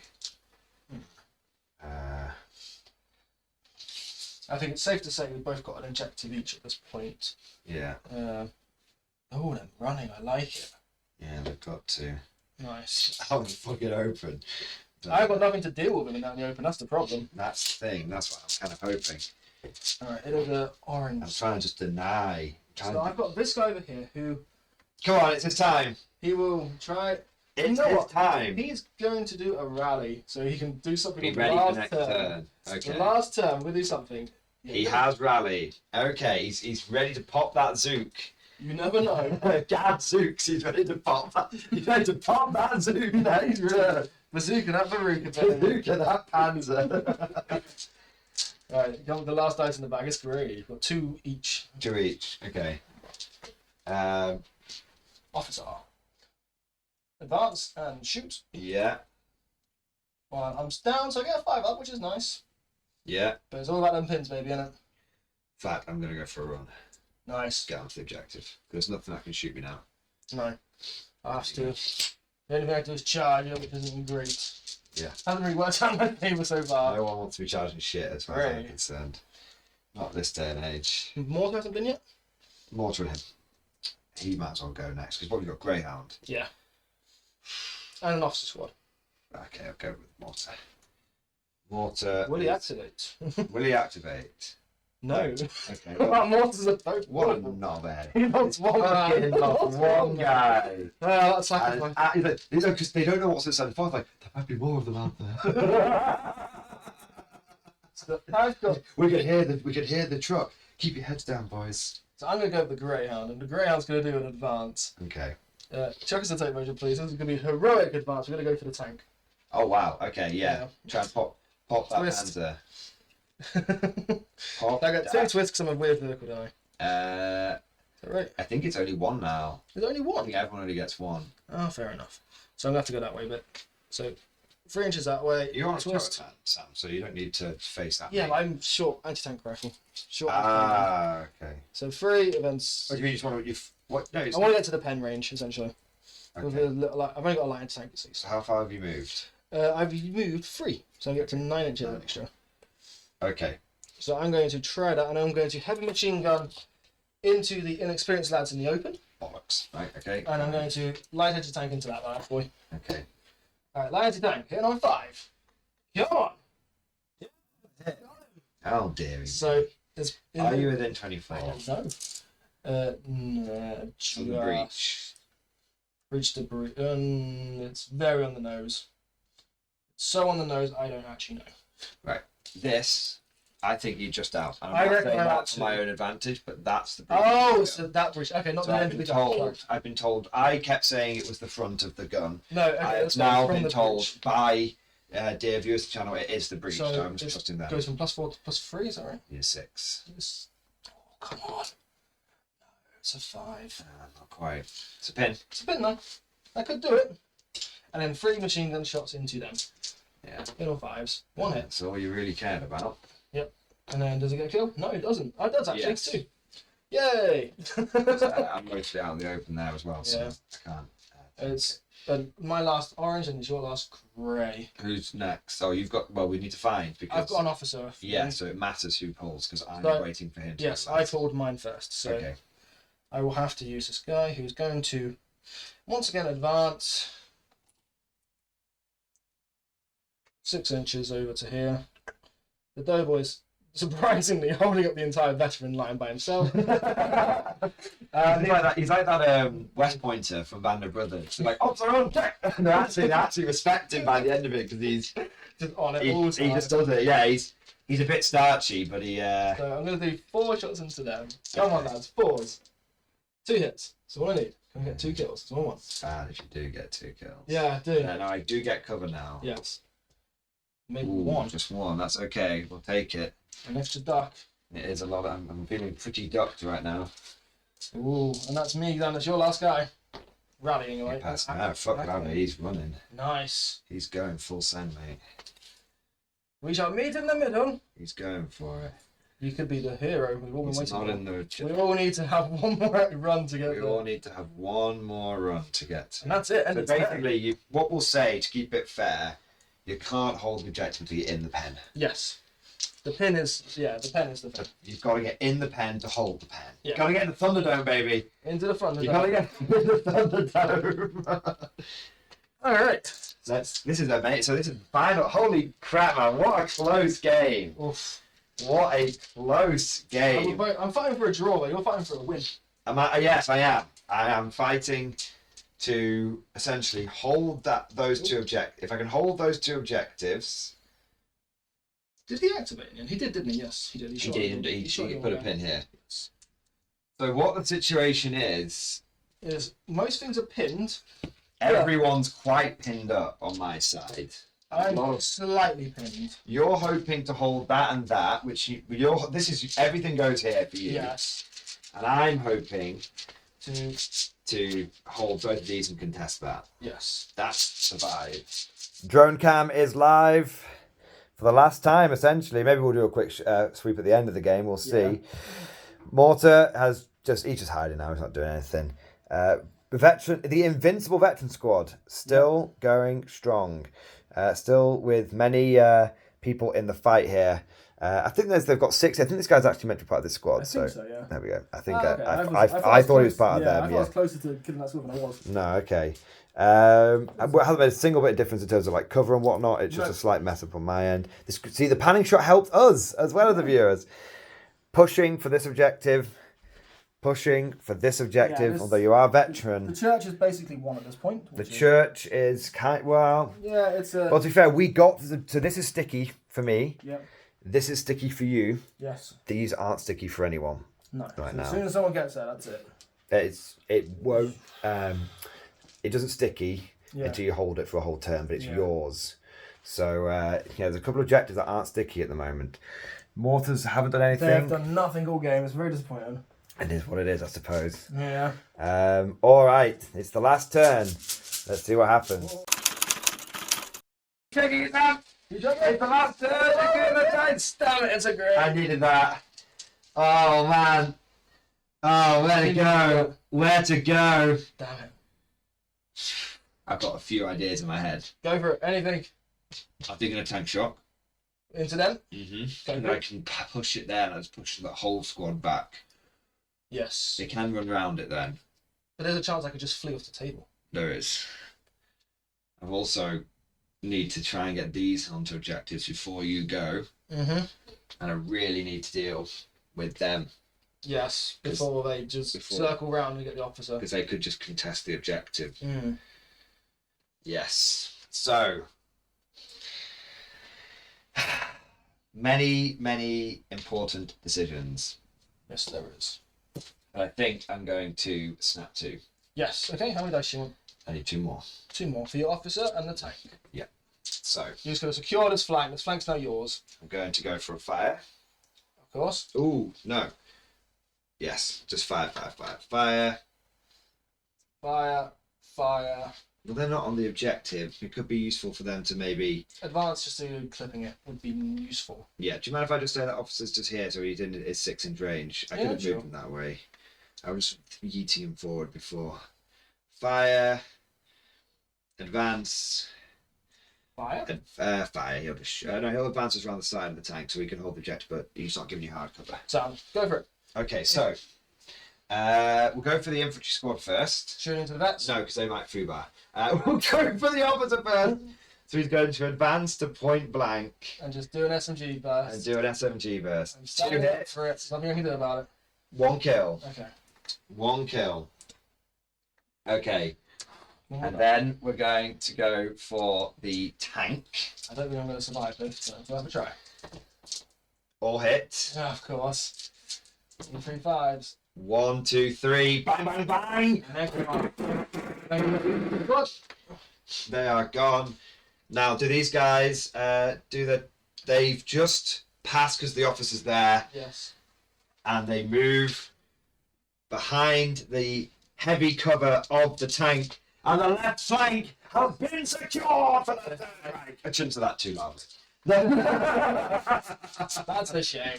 I think it's safe to say we've both got an objective each at this point. Yeah. Oh, they're running. I like it. Yeah, they've got to. Nice. Out the fucking open. I've got nothing to deal with them out in the open. That's the problem. That's the thing. That's what I'm kind of hoping. Alright, it is a I'm orange. trying to just deny. So I've got this guy over here who Come on, it's his time. he will try. It's You know his what? time. He's going to do a rally, so he can do something. Be on the ready for last next turn. turn. Okay. The last turn, we'll do something. He has rallied. Okay, he's ready to pop that Zook. You never know. Gad Zooks, he's ready to pop that. He's ready to pop that Zook. Now he's ready. Bazooka, that Veruca. Look at that Panzer. Alright, come with the last dice in the bag. It's great. You've got 2 each. 2 each. Okay. Officer. Advance and shoot. Yeah. Well, I'm down, so I get a 5 up, which is nice. Yeah. But it's all about them pins, baby, innit? In fact, I'm going to go for a run. Nice. Get onto the objective. There's nothing that can shoot me now. No. I have to. The only thing I have to do is charge it, which isn't great. Yeah. Hasn't really worked out in my favour so far. No one wants to be charging shit as far as I'm concerned. Not this day and age. Mortar hasn't been yet? Mortar and him. He might as well go next, because what, you've got Greyhound? Yeah. And an officer squad. Okay, I'll go with Mortar. Mortar. Will he activate? Will he activate? No. Okay. Well, Mortar's a dope. What a knobhead. He wants one Fucking one guy. Well, that's And, sacrifice. because they don't know what's inside the fire. Like, there might be more of them out there. I've got. we could hear the truck. Keep your heads down, boys. So I'm going to go with the Greyhound, and the Greyhound's going to do an advance. Okay. Chuck us the tape measure, please. This is going to be heroic advance. We're going to go for the tank. Oh wow. Okay. Yeah. Try and pop that Twist. Panzer. I got 2 twists because I'm a weird vehicle, don't I? Uh, Is that right? I think it's only 1 now. There's only I 1. think everyone only gets 1. Oh, fair enough. So I'm going to have to go that way a bit. So 3 inches that way. You're on a twist. turret, Sam, so you don't need to face that. Yeah, mate. but I'm short anti-tank rifle. Short anti-tank rifle. Okay. So 3 events. What do you mean? You just want to? What? No. It's I want to get to the pen range, essentially. With okay. a little, I've only got a light anti-tank, you see. So how far have you moved? I've moved 3, so I get to 9 inches extra. Okay. So I'm going to try that, and I'm going to heavy machine gun into the inexperienced lads in the open, Bollocks. Right. Okay. and I'm going to light anti-tank into that bad boy. Okay. Alright, light anti-tank, hitting on 5. Come on! How dare you? So, there's... Are you within I 24? don't know. No, On the breach. Breach the breach. It's very on the nose. So on the nose, I don't actually know. Right. This, I think you're just out. And I I'm not reckon saying I'm that out for my too. own advantage, but that's the breach. Oh, so that breach. Okay, not So the I've end of been the gun. told. I've been told. I kept saying it was the front of the gun. No, okay, I have that's now from been the told breach. by dear viewers of the channel it is the breach. So, So I'm just it trusting them. goes from +4 to +3, is that right? Year 6. Oh, come on. No, it's a 5. Not quite. It's a pin. It's a bit though. I could do it. And then 3 machine gun shots into them. Yeah. Middle 5s. 1 hit. That's all you really cared about. Yep. And then does it get a kill? No, it doesn't. Oh, it does actually. Yes. 2. Yay! I'm mostly out in the open there as well, so Yeah. I can't. It's my last orange and it's your last grey. Who's next? Oh, you've got. Well, we need to find because. I've got an officer. Yeah, so it matters who pulls because I'm So- waiting for him to. Yes, go I last. pulled mine first. So Okay. I will have to use this guy who's going to once again advance 6 inches over to here. The doughboy's surprisingly holding up the entire veteran line by himself. He's like that West Pointer from Band of Brothers. They're like, oh, they're on deck. And they actually respect him by the end of it because he's Just on it all the he time. just does it. Yeah, he's a bit starchy, but he. So I'm going to do 4 shots into them. Come on, lads. 4s. 2 hits. So what I need. Can I get 2 kills? So 1. Bad if you do get 2 kills. Yeah, I do. Yeah, no, I do get cover now. Yes. Maybe Ooh, 1. just 1. That's okay. We'll take it. An extra duck. It is a lot. I'm feeling pretty ducked right now. Ooh, and that's me, Dan. That's your last guy. Rallying away. Pass now. Fuck that, mate. He's running. Nice. He's going full send, mate. We shall meet in the middle. He's going for it. You could be the hero. We've all been He's waiting not for. in the. We all need to have one more run to get We there. all need to have one more run to get to. And that's it. And So it's there. basically, what we'll say to keep it fair, you can't hold the objective until you're in the pen. Yes. The pin is, the pen is the So thing. you've got to get in the pen to hold the pen. Yeah. You've got to get in the Thunderdome, baby. Into the front. You've got to get in the Thunderdome. Alright. This is it, mate. So this is final. Holy crap, man! What a close game. Oof. What a close game. I'm fighting for a draw, but you're fighting for a win. Yes, I am. I am fighting to essentially hold those 2 objectives. If I can hold those 2 objectives. Did he activate it? He did, didn't he? Yes, he did. He shot did. it. He shot it put a all pin down. here. Yes. So what the situation is, Most things are pinned. everyone's quite pinned up on my side. I'm slightly pinned. You're hoping to hold that and that, which this is everything goes here for you. Yes. And I'm hoping To to hold both of these and contest that. yes. That's the vibe. Drone cam is live for the last time, essentially. Maybe we'll do a quick sweep at the end of the game. We'll see. Yeah. Mortar has he's just hiding now. He's not doing anything. The invincible veteran squad still going strong. Still with many people in the fight here. I think they've got 60. I think this guy's actually meant to be part of this squad. I think so, yeah. There we go. I think Okay. I thought he was part of them. I thought I was closer to killing that squad than I was. No, okay. It hasn't made a single bit of difference in terms of like cover and whatnot. It's just a slight mess up on my end. See, the panning shot helped us as well as the viewers. Pushing for this objective. Although you are a veteran. The church is basically one at this point. The church is well, it's a... well, to be fair, we got so this is sticky for me. Yep. This is sticky for you. Yes. These aren't sticky for anyone. No. Right So now. as soon as someone gets there, that's it. It won't. It doesn't sticky Yeah. until you hold it for a whole turn, but it's Yeah. yours. So there's a couple of objectives that aren't sticky at the moment. Mortars haven't done anything. They've done nothing all game. It's very disappointing. It is what it is, I suppose. Yeah. All right, it's the last turn. Let's see what happens. Checking it out. It's the last turn. Damn it, it's a great. I needed that. Oh man. Oh, where to go? Where to go? Damn it. I've got a few ideas in my head. Go for it. Anything. I'm thinking of tank shock. Into them? Mm-hmm. And I can push it there and I just push the whole squad back. Yes. They can run around it then. But there's a chance I could just flee off the table. There is. I've also need to try and get these onto objectives before you go. Mm-hmm. And I really need to deal with them. Yes. Before they just circle round and get the officer. Because they could just contest the objective. Mm. Yes. So, many important decisions. Yes, there is. And I think I'm going to snap 2. Yes. Okay, how many dice do you want? I need 2 more. 2 more for your officer and the tank. Yeah. So, You're just going to secure this flank. This flank's now yours. I'm going to go for a fire. Of course. Ooh, no. Yes, just fire. Fire. Fire. Fire. Well, they're not on the objective. It could be useful for them to maybe... Advance just to clipping it would be useful. Yeah, do you mind if I just say that officer's just here so he's in his 6-inch range? I Yeah, could have sure. moved him that way. I was yeeting him forward before. Fire. Advance. Fire? Fire. He'll just... he'll advance us around the side of the tank so we can hold the objective, but he's not giving you hard cover. Sound. Go for it. Okay, so... we'll go for the infantry squad first. Shooting into the vets? No, because they might foobar. We'll go for the officer first. So he's going to advance to point blank And just do an SMG burst. and do an SMG burst. I'm 2 standing up hits, for it. There's nothing you can do about it. 1 kill. Okay. 1 kill. Okay, One and more. then we're going to go for the tank. I don't think I'm going to survive this, so we'll have a try. All hit. Yeah, of course. 3 5s. 1, 2, 3. Bang, bang, bang. Next one. Good. They are gone. Now, do these guys they've just passed because the officer's there, Yes. and they move behind the heavy cover of the tank, and the left flank has been secured for the third rank. I shouldn't say that too loud. That's a shame.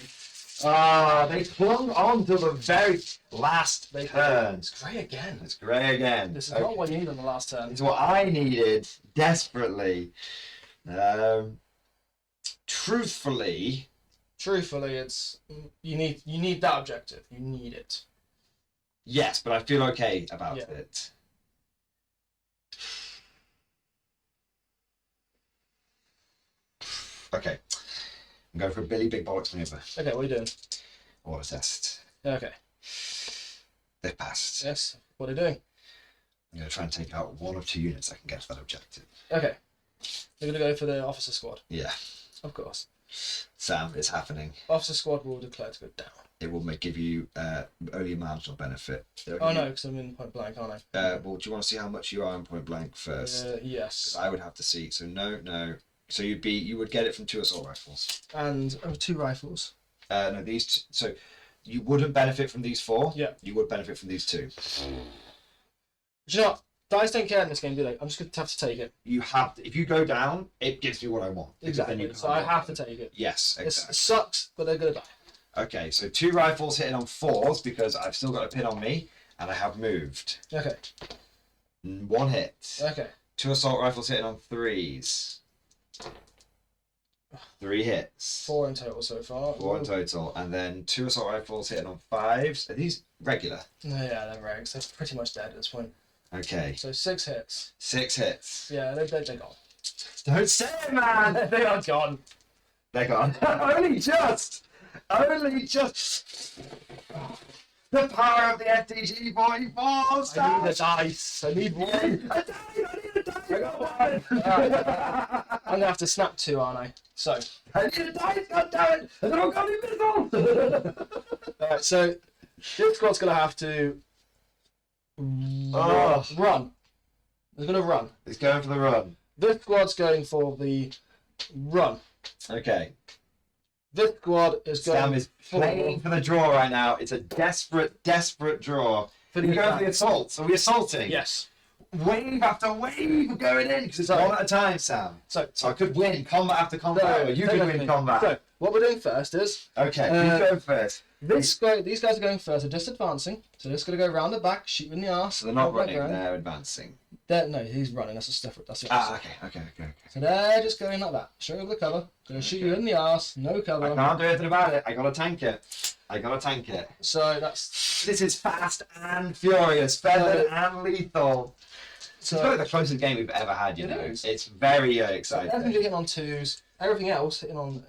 They clung on till the very last turn. It's grey again. It's grey again. This is not what you need on the last turn. It's what I needed desperately. Truthfully, It's you need that objective. You need it. yes, but I feel okay about Yeah. it. Okay. I'm going for a Billy Big Bollocks maneuver. Okay, what are you doing? Order test. Okay. They've passed. Yes. What are you doing? I'm going to try and take out 1 or 2 units I can get to that objective. Okay. You're gonna go for the officer squad. Yeah. Of course. Sam, it's happening. Officer squad will declare to go down. It will give you only a marginal benefit. Oh no, because I'm in point blank, aren't I? Well, do you want to see how much you are in point blank first? Yes. I would have to see. So no. So you would get it from 2 assault rifles. And 2 rifles. No, these. So you wouldn't benefit from these 4. Yeah. You would benefit from these 2. Do you know what? Dice don't care in this game, do they? I'm just going to have to take it. You have to. If you go down, it gives me what I want. Exactly. So I have to take it. Yes, It exactly. sucks, but they're going to die. Okay, so 2 rifles hitting on 4s because I've still got a pin on me and I have moved. Okay. 1 hit. Okay. 2 assault rifles hitting on 3s. 3 hits. 4 in total so far. 4 in total, and then 2 assault rifles hitting on 5s. Are these regular? Yeah, they're regs. They're pretty much dead at this point. Okay. So 6 hits. 6 hits. Yeah, they're gone. Don't say it, man! They are gone. They're gone. Only just! Only just! The power of the FTG 44! I need a dice. I need one. I need a dice! I got one! I'm gonna have to snap 2, aren't I? So. I need a dice, goddammit! I don't got any missiles! Alright, so this squad's gonna have to run. They're gonna run. It's going for the run. This squad's going for the run. Okay. This squad is going Sam is playing for the draw right now. It's a desperate, desperate draw. For the We're going for attack. the assault. Are we assaulting? Yes. Wave after wave going in because it's So- 1 at a time, Sam. So I could win combat after combat, or you take could it win from me. combat. So what we're doing first is Okay, you go first. these guys are going first. They're just advancing. So they're just gonna go around the back, shoot in the arse. So they're not hold back running, around. they're advancing. No, he's running. That's a different. That's the Ah, opposite. okay. So they're just going like that. Straight over the cover. Gonna shoot you in the arse. No cover. I can't do anything about it. I gotta tank it. So that's This is fast and furious, feathered and lethal. It's probably the closest game we've ever had, you It know. is. It's very everything exciting. hitting on 2s. Everything else hitting on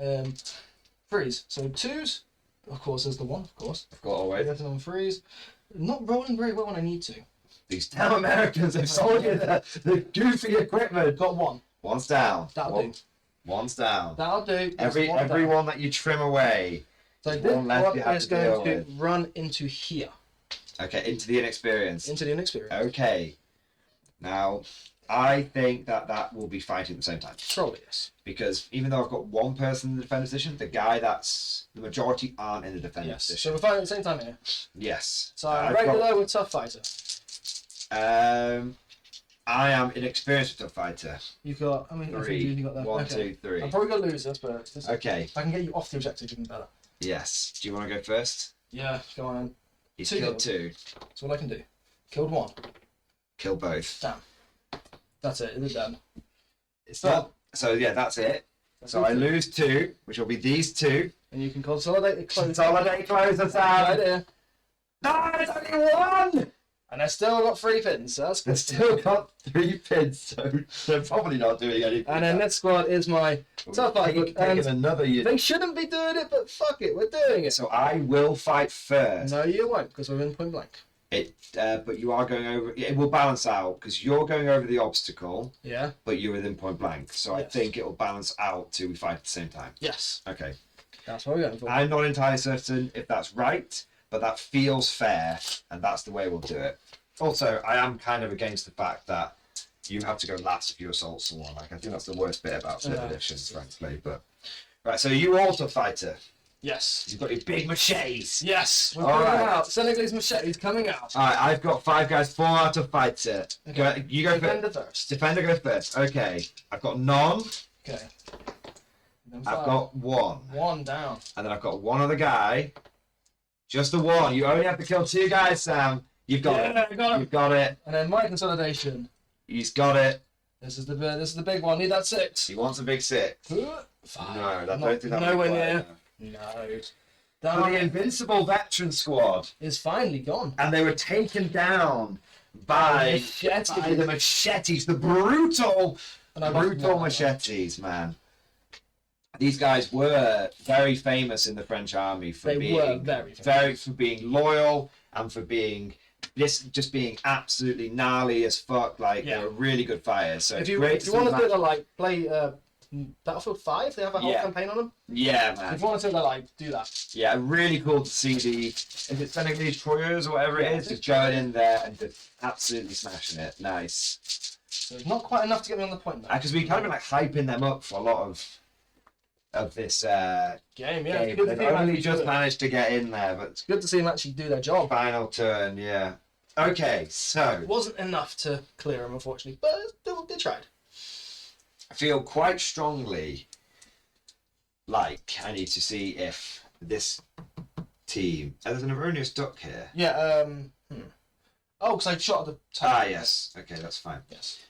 3s. So 2s, of course, is the 1. Of course. I've got always. Hitting on 3s. Not rolling very well when I need to. These damn Americans have sold you the goofy equipment. Got 1. One's down. That'll do. One's down. That'll do. That's one Every down. one that you trim away. So is this one less one you have is to deal going to with. run into here, Okay, into the inexperienced. into the inexperience. Okay. Now, I think that will be fighting at the same time. Probably yes. Because even though I've got 1 person in the defender position, the majority aren't in the defender Yes. So position. we're fighting at the same time here. Yes. So I've regular with tough fighter. I am inexperienced with a fighter. You got. I mean, 3. you got that. 1, Okay. 2, 3. I'm probably gonna lose this, but this, Okay. if I can get you off the objective, even better. Yes. Do you want to go first? Yeah. Go on. Then. He's 2 killed kills. 2. That's all I can do. Killed 1. Kill both. Damn. That's it. It's done. It's not. So yeah, that's it. So I lose 2, which will be these 2. And you can consolidate the close. Consolidate closer, Right Sam. here. No, it's only 1. And I still got 3 pins. So that's good. They've still got 3 pins, so they're probably not doing anything. And then this squad is my tough fighter. Taking And another year. they shouldn't be doing it, but fuck it, we're doing it. So I will fight first. No, you won't, because we're in point blank. But you are going over. It will balance out because you're going over the obstacle, Yeah. but you're within point blank. So I Yes. think it will balance out till we fight at the same time. Yes. Okay. That's what we're going for. I'm not entirely certain if that's right, but that feels fair, and that's the way we'll do it. Also, I am kind of against the fact that you have to go last if you assault someone. Like I think that's the worst bit about Fifth Edition, frankly. But right, so you also fighter. Yes. You've got your big machetes. Yes. We're All coming right. out. Senegalese machete's coming out. All right, I've got 5 guys, 4 out of fighter. Okay. You go Defender first. first. Defender goes first. Okay, I've got none. Okay. Then I've 5. got 1, 1 down. and then I've got 1 other guy. Just the 1. You only have to kill 2 guys, Sam. You've got Yeah, it. I got it. You've got it. And then my consolidation. He's got it. This is the big one. Need that 6. He wants a big 6. 5. No, I don't think that Nowhere would near. work. No. For the Down Invincible Veteran Squad, is finally gone. and they were taken down by the machetes, the brutal And I lost brutal one. machetes, man. These guys were very famous in the French army for They being were very famous. for being loyal and for being just being absolutely gnarly as fuck. Like Yeah. they were really good fighters. So If it's you great if to you see want to that- do the like play Battlefield 5, they have a whole Yeah. campaign on them. yeah, man. If you want to do that, like do that. Yeah, really cool to see is it Senegalese Troyers or whatever it is, just going in there and just absolutely smashing it. Nice. So it's not quite enough to get me on the point now. Because we kind of been like hyping them up for a lot of this Game, game. It's good to They've see them only actually just do it. managed to get in there, but It's good to see them actually do their job. final turn, yeah. Okay, so It wasn't enough to clear them, unfortunately, but they tried. I feel quite strongly like I need to see if this team. Oh, there's an erroneous duck here. Yeah, Oh, because I shot at the top. Ah, yes. Okay, that's fine. Yes.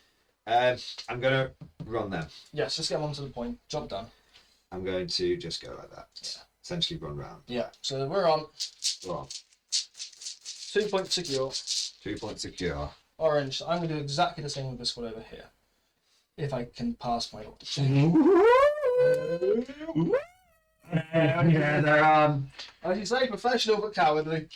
I'm going to run them. Yes, just get them onto the point. Jump down. I'm going to just go like that. Yeah. Essentially run round. Yeah, so we're on. Go on. 2 point secure. 2 point secure. Orange. So I'm going to do exactly the same with this one over here. If I can pass my order check. Yeah, they're on. As you say, professional but cowardly.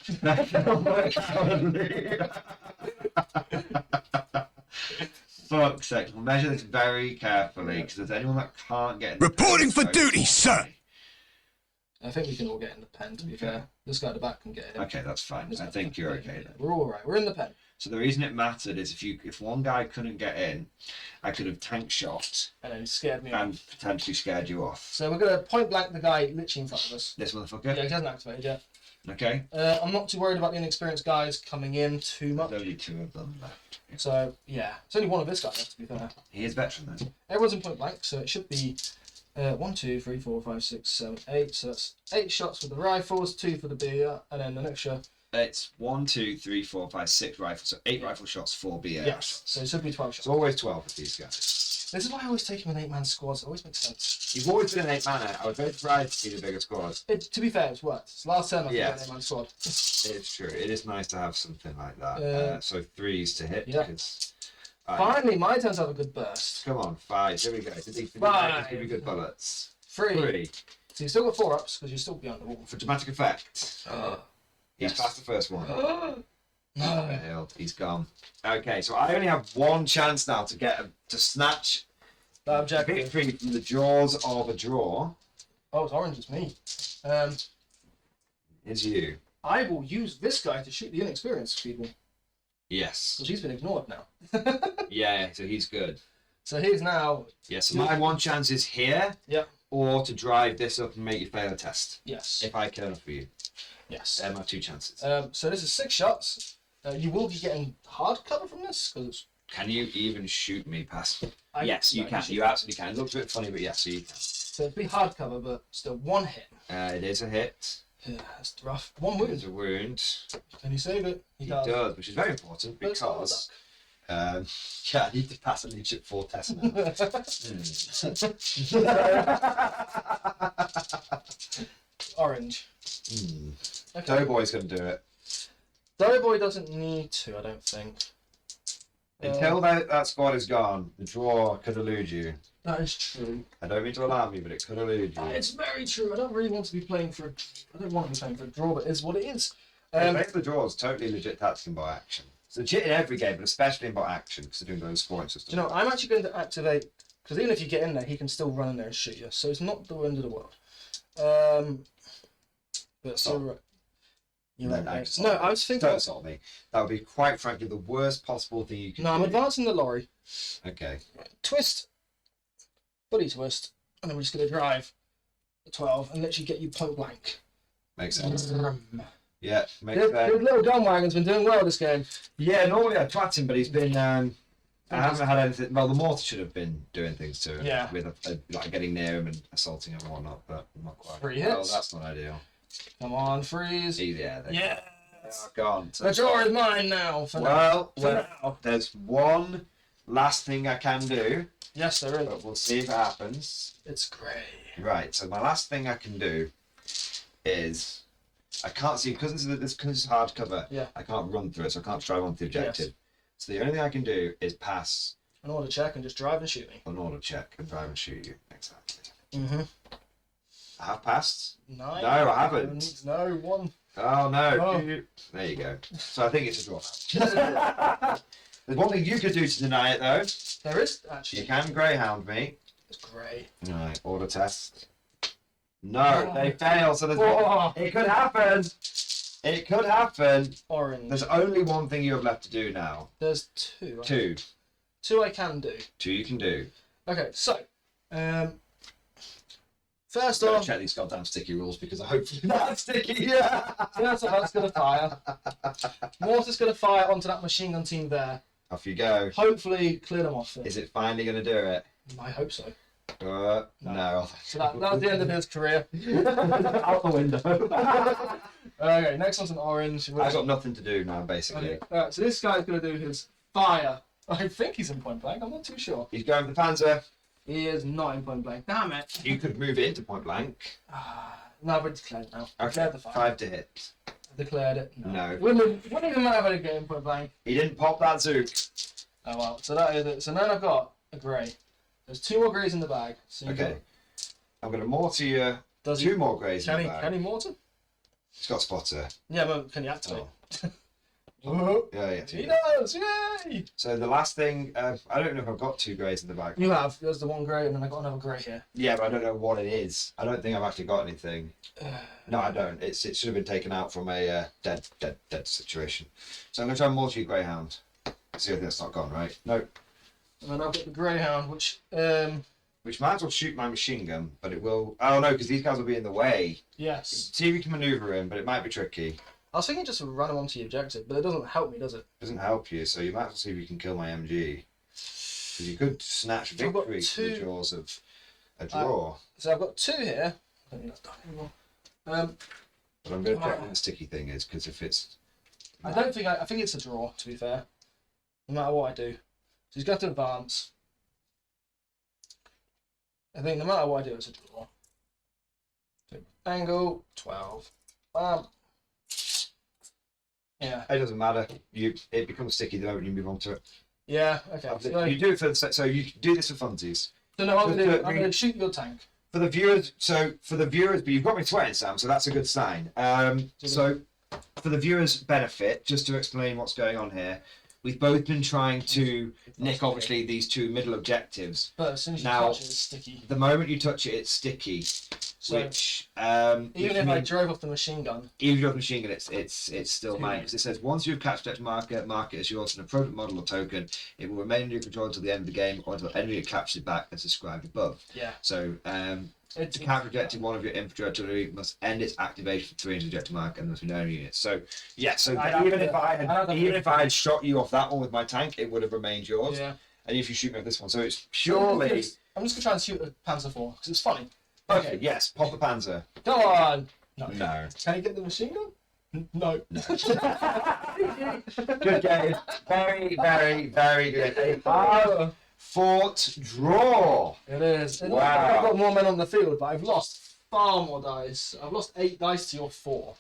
Fuck's sake. We'll measure this very carefully because there's anyone that can't get in the Reporting for pen, duty, so- sir. I think we can all get in the pen, to be fair. This guy at the back can get in. Okay, that's fine. I think you're okay then. We're all right. We're in the pen. So the reason it mattered is if one guy couldn't get in, I could have tank shot And then he scared me off. and potentially scared you off. So we're going to point blank the guy literally in front of us. This Yeah, motherfucker? he hasn't activated yet. Okay. I'm not too worried about the inexperienced guys coming in too much. There's only 2 of them left. So, yeah. It's only one of this guy left, to be fair. He is veteran then. Everyone's in point blank, so it should be 1, 2, 3, 4, 5, 6, 7, 8. So that's 8 shots with the rifles, 2 for the beer, and then an extra. It's 1, 2, 3, 4, 5, 6 rifles. So 8 rifle shots, 4 BA. Yes. So it should be 12 It's shots. always 12 with these guys. This is why I always take him in 8-man squads. It always makes sense. You've always been an 8-manner. I was very surprised to see the bigger squad. To be fair, it's worked. It's last turn I've Yes. an 8-man squad. It's true. It is nice to have something like that. So 3s to hit. Yeah. Because, Finally, my turn to have a good burst. come on, 5. Here we go. Did he 5. give me good bullets? 3. 3. So you've still got 4 ups because you're still behind the wall. For dramatic effect. He's Yes. passed the first one. No. Failed. He's gone. Okay, so I only have one chance now to snatch That objective. victory from the jaws of a draw. Oh, it's orange. It's me. Is you. I will use this guy to shoot the inexperienced people Yes. because he's been ignored now. Yeah, so he's good. So he's now. Yes, so my one chance is here, Yep. or to drive this up and make you fail a test. Yes. If I kill enough for you. Yes. They're my 2 chances. So this is 6 shots. You will be getting hard cover from this because Can you even shoot me past? I- Yes, you no, can. you You absolutely can. It looks a bit funny, but yes, you can. so it'd be hard cover, but still 1 hit. It is a hit. Yeah, that's rough. 1 It's wound. a wound. Can you save it? He does, which is very important But it's not because yeah, I need to pass a leadership 4 test now. Orange. Okay. Doughboy's going to do it. Doughboy doesn't need to, I don't think. Until that squad is gone, the draw could elude you. That is true. I don't mean to alarm you, but it could elude you. It's very true. I don't really want to be playing for. I don't want to be playing for a draw, but it's what it is. Make the draw is totally legit tactics in bot action. It's legit in every game, but especially in bot action, because they're doing those scoring systems. Do you know, I'm actually going to activate because even if you get in there, he can still run in there and shoot you. So it's not the end of the world. But so right. You're No, right, no, mate. stop No, me. I was thinking. Don't assault me. That would be quite frankly the worst possible thing you could No, do. I'm advancing the lorry. Okay. Twist. Buddy twist. And then we're just going to drive the 12 and literally get you point blank. Makes sense. Yeah, makes His sense. little gun wagon's been doing well this game. Yeah, normally I'd twat him, but he's been. I haven't had anything. Well, the mortar should have been doing things to him. Yeah. With like getting near him and assaulting him and whatnot, but not quite. 3 Well, hits. that's not ideal. Come on, freeze. Yeah. Yeah. Gone. The draw is mine now. For Well, now. there's one last thing I can do, Yes, there is. but we'll see if it happens. It's grey. Right, so my last thing I can do is I can't see because this is hard cover. Yeah. I can't run through it, so I can't drive onto the objective. So the only thing I can do is pass An order check and just drive and shoot me. an order check and drive and shoot you. Exactly. Mm-hmm. I have passed. 9. No, I haven't. No, 1. Oh no! Oh. There you go. So I think it's a draw now. There's one thing you could do to deny it though. There is actually. You can greyhound me. It's grey. Right, order test. No, they fail. So there's Oh. it could happen. It could happen. Orange. There's only one thing you have left to do now. There's 2. Right? 2. 2 I can do. 2 you can do. Okay, so first Gotta off, check these goddamn sticky rules because I hope not sticky. Yeah. first off, that's gonna fire. Mortar's gonna fire onto that machine gun team there. Off you go. Hopefully, clear them off. Is it finally going to do it? I hope so. No. So that's the end of his career. Out the window. Okay, next one's an orange. I've got nothing to do now, basically. Okay. Alright, so this guy's gonna do his fire. I think he's in point blank. I'm not too sure. He's going for the Panzer. He is not in point blank. Damn it. You could move it into point blank. No, we're declared now. Okay, Declared the fire. 5 to hit. Declared it. No. Wouldn't even matter if I get in point blank. He didn't pop that Zook. Oh well. So that is it. So then I've got a grey. There's 2 more greys in the bag. So Okay. I'm going to mortar you. Does 2 he- more greys in Can the he? bag. Can he mortar? He's got spotter. Yeah, but can he activate? Oh. Yeah. He does! Yay! So the last thing, I don't know if I've got 2 greys in the bag. You have. There's the 1 grey, and then I got another grey here. Yeah, but I don't know what it is. I don't think I've actually got anything. No, I don't. It should have been taken out from a dead situation. So I'm going to try and mortar you Greyhound. See if that's not gone, right? No. And then I've got the greyhound, which Which might as well shoot my machine gun, but it will... Oh no, because these guys will be in the way. yes. See if you can manoeuvre him, but it might be tricky. I was thinking just to run him onto the objective, but it doesn't help me, does it? Doesn't help you, so you might as well see if you can kill my MG. Because you could snatch I've got victory to the 2. jaws of a draw. So I've got 2 here. I don't think that's done anymore. But I'm going to check what the sticky thing is, because if it's... I don't think I think it's a draw, to be fair. No matter what I do. So he's got to advance. I think no matter what I do, it's a draw. So angle 12. Bam. Yeah. It doesn't matter. It becomes sticky the moment you move on to it. Yeah. Okay. So, You do it for so you do this for funsies. so no, I'm for- going to shoot your tank. For the viewers, but you've got me sweating, Sam, so that's a good sign. So for the viewers' benefit, just to explain what's going on here, we've both been trying to nick, obviously, these 2 middle objectives. But as soon as you Now, touch it, it's sticky. The moment you touch it, it's sticky, So which even if I means- drove off the machine gun, even if you have the machine gun, it's still mine. Because it says once you've captured objective marker, mark it as yours an appropriate model or token. It will remain in your control until the end of the game or until enemy is captured back as described above. yeah. So to capture objective, one of your infantry artillery must end its activation for 300 objective mark and there must be no units. So yeah, so even if I had shot you off that one with my tank, it would have remained yours. Yeah. And if you shoot me with this one, so it's purely. I'm just gonna try and shoot a Panzer IV because it's funny. Okay, yes, pop the Panzer. Go on. No. No. Can you get the machine gun? No. Good game. Very, very, very good. A hard-fought draw. It is. Wow. I've got more men on the field, but I've lost far more dice. I've lost 8 dice to your 4.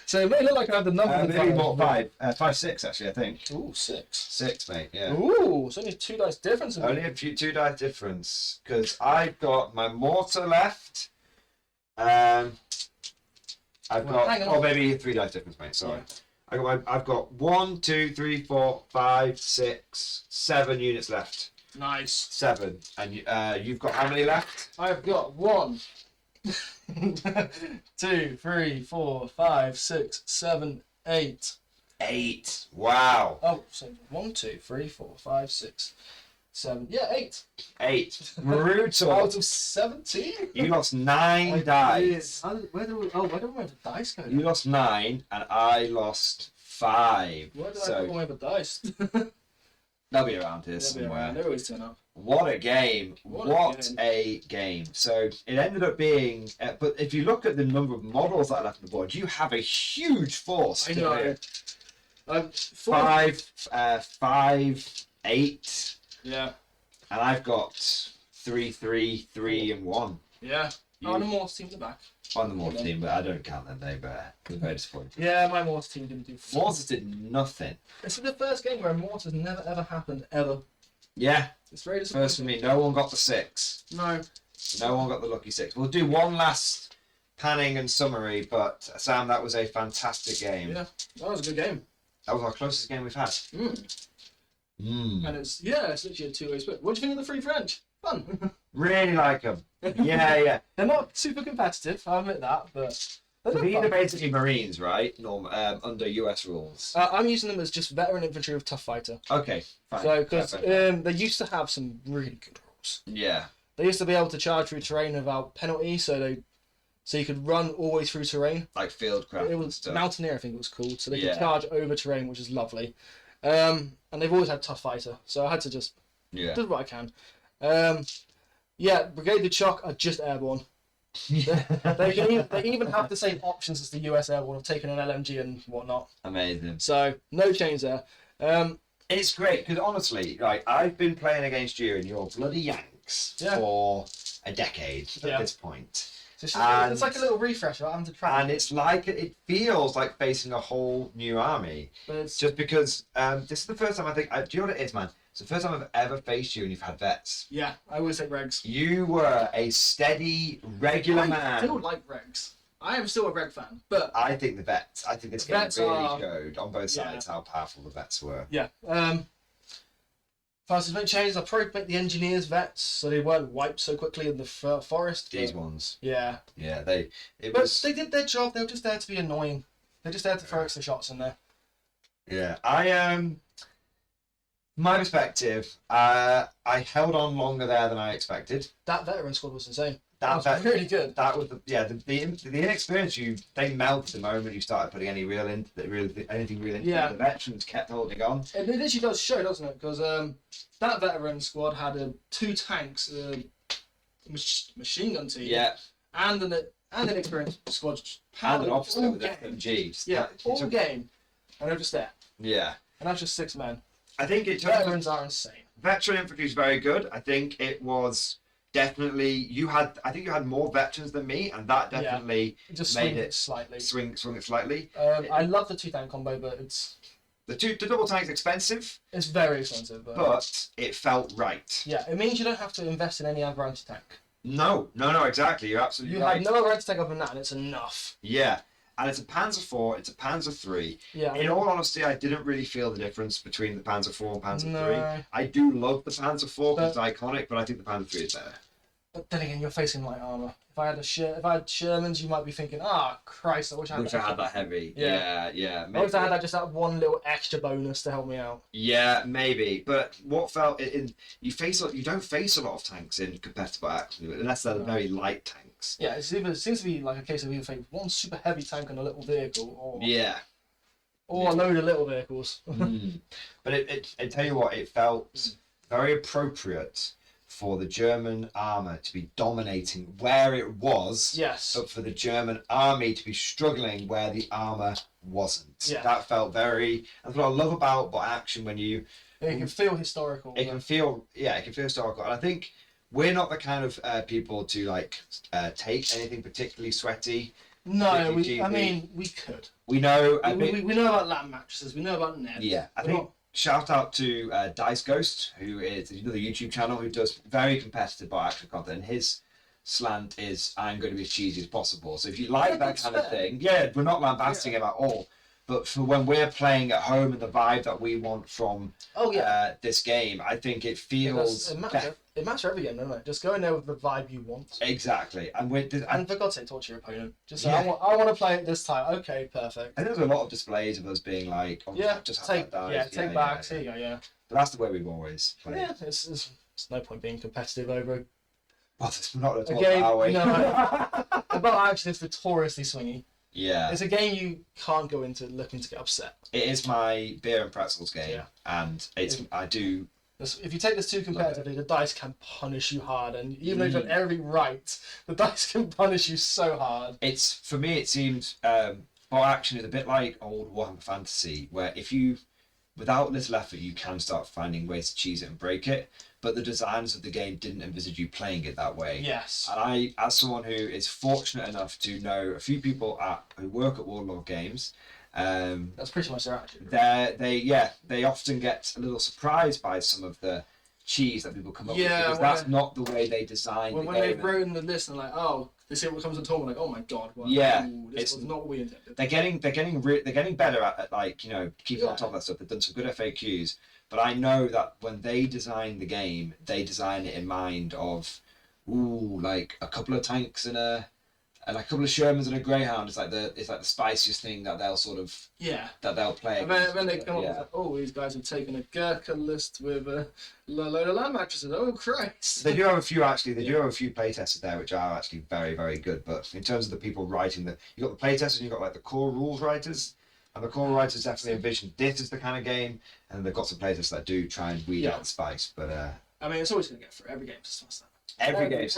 So it may look like I have the number. Maybe more 5. 5, 6 actually, I think. Ooh, 6. 6, mate. Yeah. Ooh, it's only 2 dice difference. Only a few 2 die difference because I've got my mortar left. I've Well, hang got on. maybe 3 dice difference, mate. Sorry. Yeah. I've got 1, 2, 3, 4, 5, 6, 7 units left. Nice. 7, and you've got how many left? I've got 1, 2, 3, 4, 5, 6, 7, 8. 8. Wow. Oh, so 1, 2, 3, 4, 5, 6, 7. Yeah, 8. 8. Brutal. Out of 17. You lost 9 dice. Where do we have the dice go? You lost 9, and I lost 5. Where did I So put away the dice? they'll be around here somewhere. They always turn up. What a game. What a game. So it ended up being, but if you look at the number of models that are left on the board, you have a huge force. I know. 5, 8, Yeah. and I've got 3, 3, 3, and 1 Yeah. You- Oh, the Morse team at the back. on the Morse team, but I don't count them. They were very disappointing. Yeah, my Morse team didn't do. Morse did nothing. This is the first game where Morse has never ever happened ever. Yeah, It's very disappointing. first for me. No one got the 6. No. No one got the lucky 6. We'll do one last panning and summary, but Sam, that was a fantastic game. Yeah. That was a good game. That was our closest game we've had. And it's literally a 2-way split. What do you think of the Free French? Fun. Really like them. Yeah. They're not super competitive, I admit that, but They So look these fun. are basically Marines, right? Under US rules. I'm using them as just veteran infantry with tough fighter. Okay, fine. So, because Fair, fair, fair. they used to have some really good rules. Yeah. They used to be able to charge through terrain without penalty, so you could run always through terrain. Like fieldcraft It and was stuff. Mountaineer, I think it was called. So they Yeah. could charge over terrain, which is lovely. And they've always had tough fighter, so I had to just Yeah. do what I can. Yeah, Brigade de Choc are just airborne. They even have the same options as the US airborne of taking an LMG and whatnot. Amazing. So no change there. It's great because honestly, like I've been playing against you and your bloody Yanks Yeah. for a decade Yeah. at this point. So And- it's like a little refresher. I'm to try. And it's like it feels like facing a whole new army. But it's Just because this is the first time I think. Do you know what it is, man? It's the first time I've ever faced you and you've had vets. yeah, I always take regs. You were a steady, regular I man. still like regs. I am still a reg fan, but I think the vets. I think this game Vets really are- showed on both Yeah. sides how powerful the vets were. yeah. Fastest make changes. I'll probably make the engineers vets so they weren't wiped so quickly in the forest. These but- ones, Yeah, yeah, it but was. they did their job. They were just there to be annoying. They're just there to throw extra shots in there. Yeah, my perspective, I held on longer there than I expected. That veteran squad was insane. That That was vet- really good. That was the inexperience. They melted the moment you started putting anything real into Yeah. The veterans kept holding on. And it actually does show, doesn't it? Because that veteran squad had 2 tanks, machine gun team, Yeah, and an experienced squad. and an all officer with game. FMGs. Yeah, That- all game, and they're just there. Yeah, And that's just 6 men. I think it took. Veterans are insane. Veteran infantry is very good. I think it was definitely I think you had more veterans than me, and that Yeah. definitely It just made swings it it slightly. swing it slightly. I love the 2 tank combo, but The double tank's expensive, it's very expensive. but it felt right. yeah, it means you don't have to invest in any other anti-tank. No, exactly. You're absolutely You right. have no other anti-tank other than that, and it's enough. Yeah, and it's a Panzer IV, it's a Panzer III. Yeah. In all honesty, I didn't really feel the difference between the Panzer IV and Panzer No. III. I do love the Panzer IV because it's iconic, but I think the Panzer III is better. But then again, you're facing light armor. If I had Shermans, you might be thinking, Christ, I wish I had that heavy. Yeah. Yeah. I wish I had just that one little extra bonus to help me out. Yeah, maybe. But what felt you don't face a lot of tanks in competitive action unless they're very light tanks. Yeah, it seems to be like a case of either facing one super heavy tank and a little vehicle, or a load of little vehicles. But I tell you what, it felt very appropriate for the German armour to be dominating where it was, Yes. but for the German army to be struggling where the armour wasn't. Yeah. That felt that's what I love about bot action when you It can feel historical. it can feel historical. And I think we're not the kind of people to take anything particularly sweaty. No, GG. we could. We know We know about lamp mattresses. We know about nets. yeah, I We're think not- shout out to Dice Ghost, who is another YouTube channel who does very competitive bot action content. And his slant is I'm going to be as cheesy as possible. So if you like that that's kind of fair. thing, yeah, we're not lambasting him at all. But for when we're playing at home and the vibe that we want from Oh yeah. this game, I think it feels It matters for every game, doesn't it? Just go in there with the vibe you want. exactly. And And for God's sake, talk to your opponent. Just say, Yeah. I want to play it this time. Okay, perfect. I think there's a lot of displays of us being like, oh, Yeah, just have take that dice. take backs. Here you go. Yeah. But that's the way we've always played. Yeah. It's no point being competitive over Well, it's not at a all, game. are we? No. About action is notoriously swingy. Yeah. It's a game you can't go into looking to get upset. It is my beer and pretzels game, Yeah. and I do. If you take this too competitively, the dice can punish you hard, and even though you've Mm. done everything right, the dice can punish you so hard. It's for me. It seems bot action is a bit like old Warhammer Fantasy, where if you, without little effort, you can start finding ways to cheese it and break it. But the designers of the game didn't envisage you playing it that way. Yes. And I, as someone who is fortunate enough to know a few people who work at Warlord Games, That's pretty much their attitude. they often get a little surprised by some of the cheese that people come up with, Yeah, because when that's not the way they design When the they've game. written the list and like, they see what comes in the tournament, like, oh my god, well, Yeah, this it's- was not what we intended. They're getting better at keeping on Yeah. top of that stuff. They've done some good FAQs, but I know that when they design the game, they design it in mind of, like a couple of tanks and a And like a couple of Shermans and a Greyhound, it's like the spiciest thing that they'll that they'll play. And then they come up with, oh, these guys have taken a Gurkha list with a load of land mattresses. Oh, Christ. They do have a few playtesters there, which are actually very, very good. But in terms of the people writing you've got the playtesters and you've got like the core rules writers. And the core writers definitely envision this is the kind of game. And they've got some playtesters that do try and weed out the spice. But I mean, it's always going to get through. Every game just like that. Every game.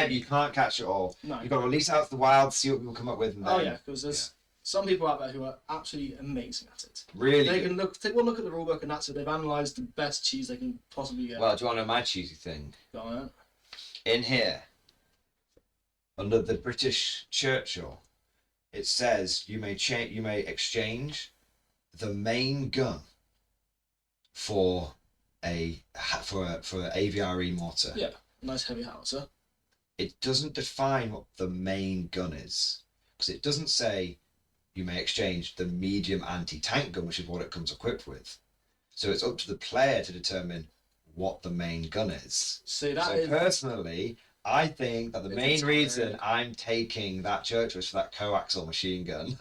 You can't catch it all. No. You've got to release out to the wild, see what people come up with. And then, because there's some people out there who are absolutely amazing at it. Really? They can take one look at the rulebook and that's it. They've analysed the best cheese they can possibly get. Well, do you want to know my cheesy thing? Go on. In here, under the British Churchill, it says you may exchange the main gun for a AVRE mortar. Yeah. Nice heavy howitzer. It doesn't define what the main gun is, because it doesn't say you may exchange the medium anti-tank gun, which is what it comes equipped with. So it's up to the player to determine what the main gun is. Personally, I think that the main reason I'm taking that Churchill is for that coaxial machine gun.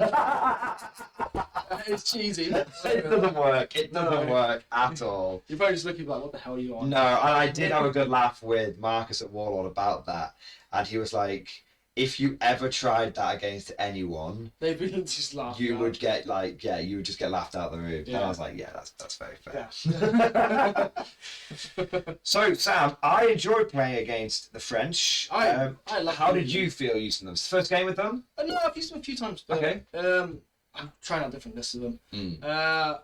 It's cheesy. It doesn't work. It doesn't work at all. You're probably just looking like, what the hell are you on? No, and I did have a good laugh with Marcus at Warlord about that. And he was like, if you ever tried that against anyone, they'd be just laughing. You would get you would just get laughed out of the room. Yeah. And I was like, yeah, that's very fair. Yeah. So Sam, I enjoyed playing against the French. I love. How did you feel using them? First game with them? No, I've used them a few times. But, okay. I'm trying out different lists of them. I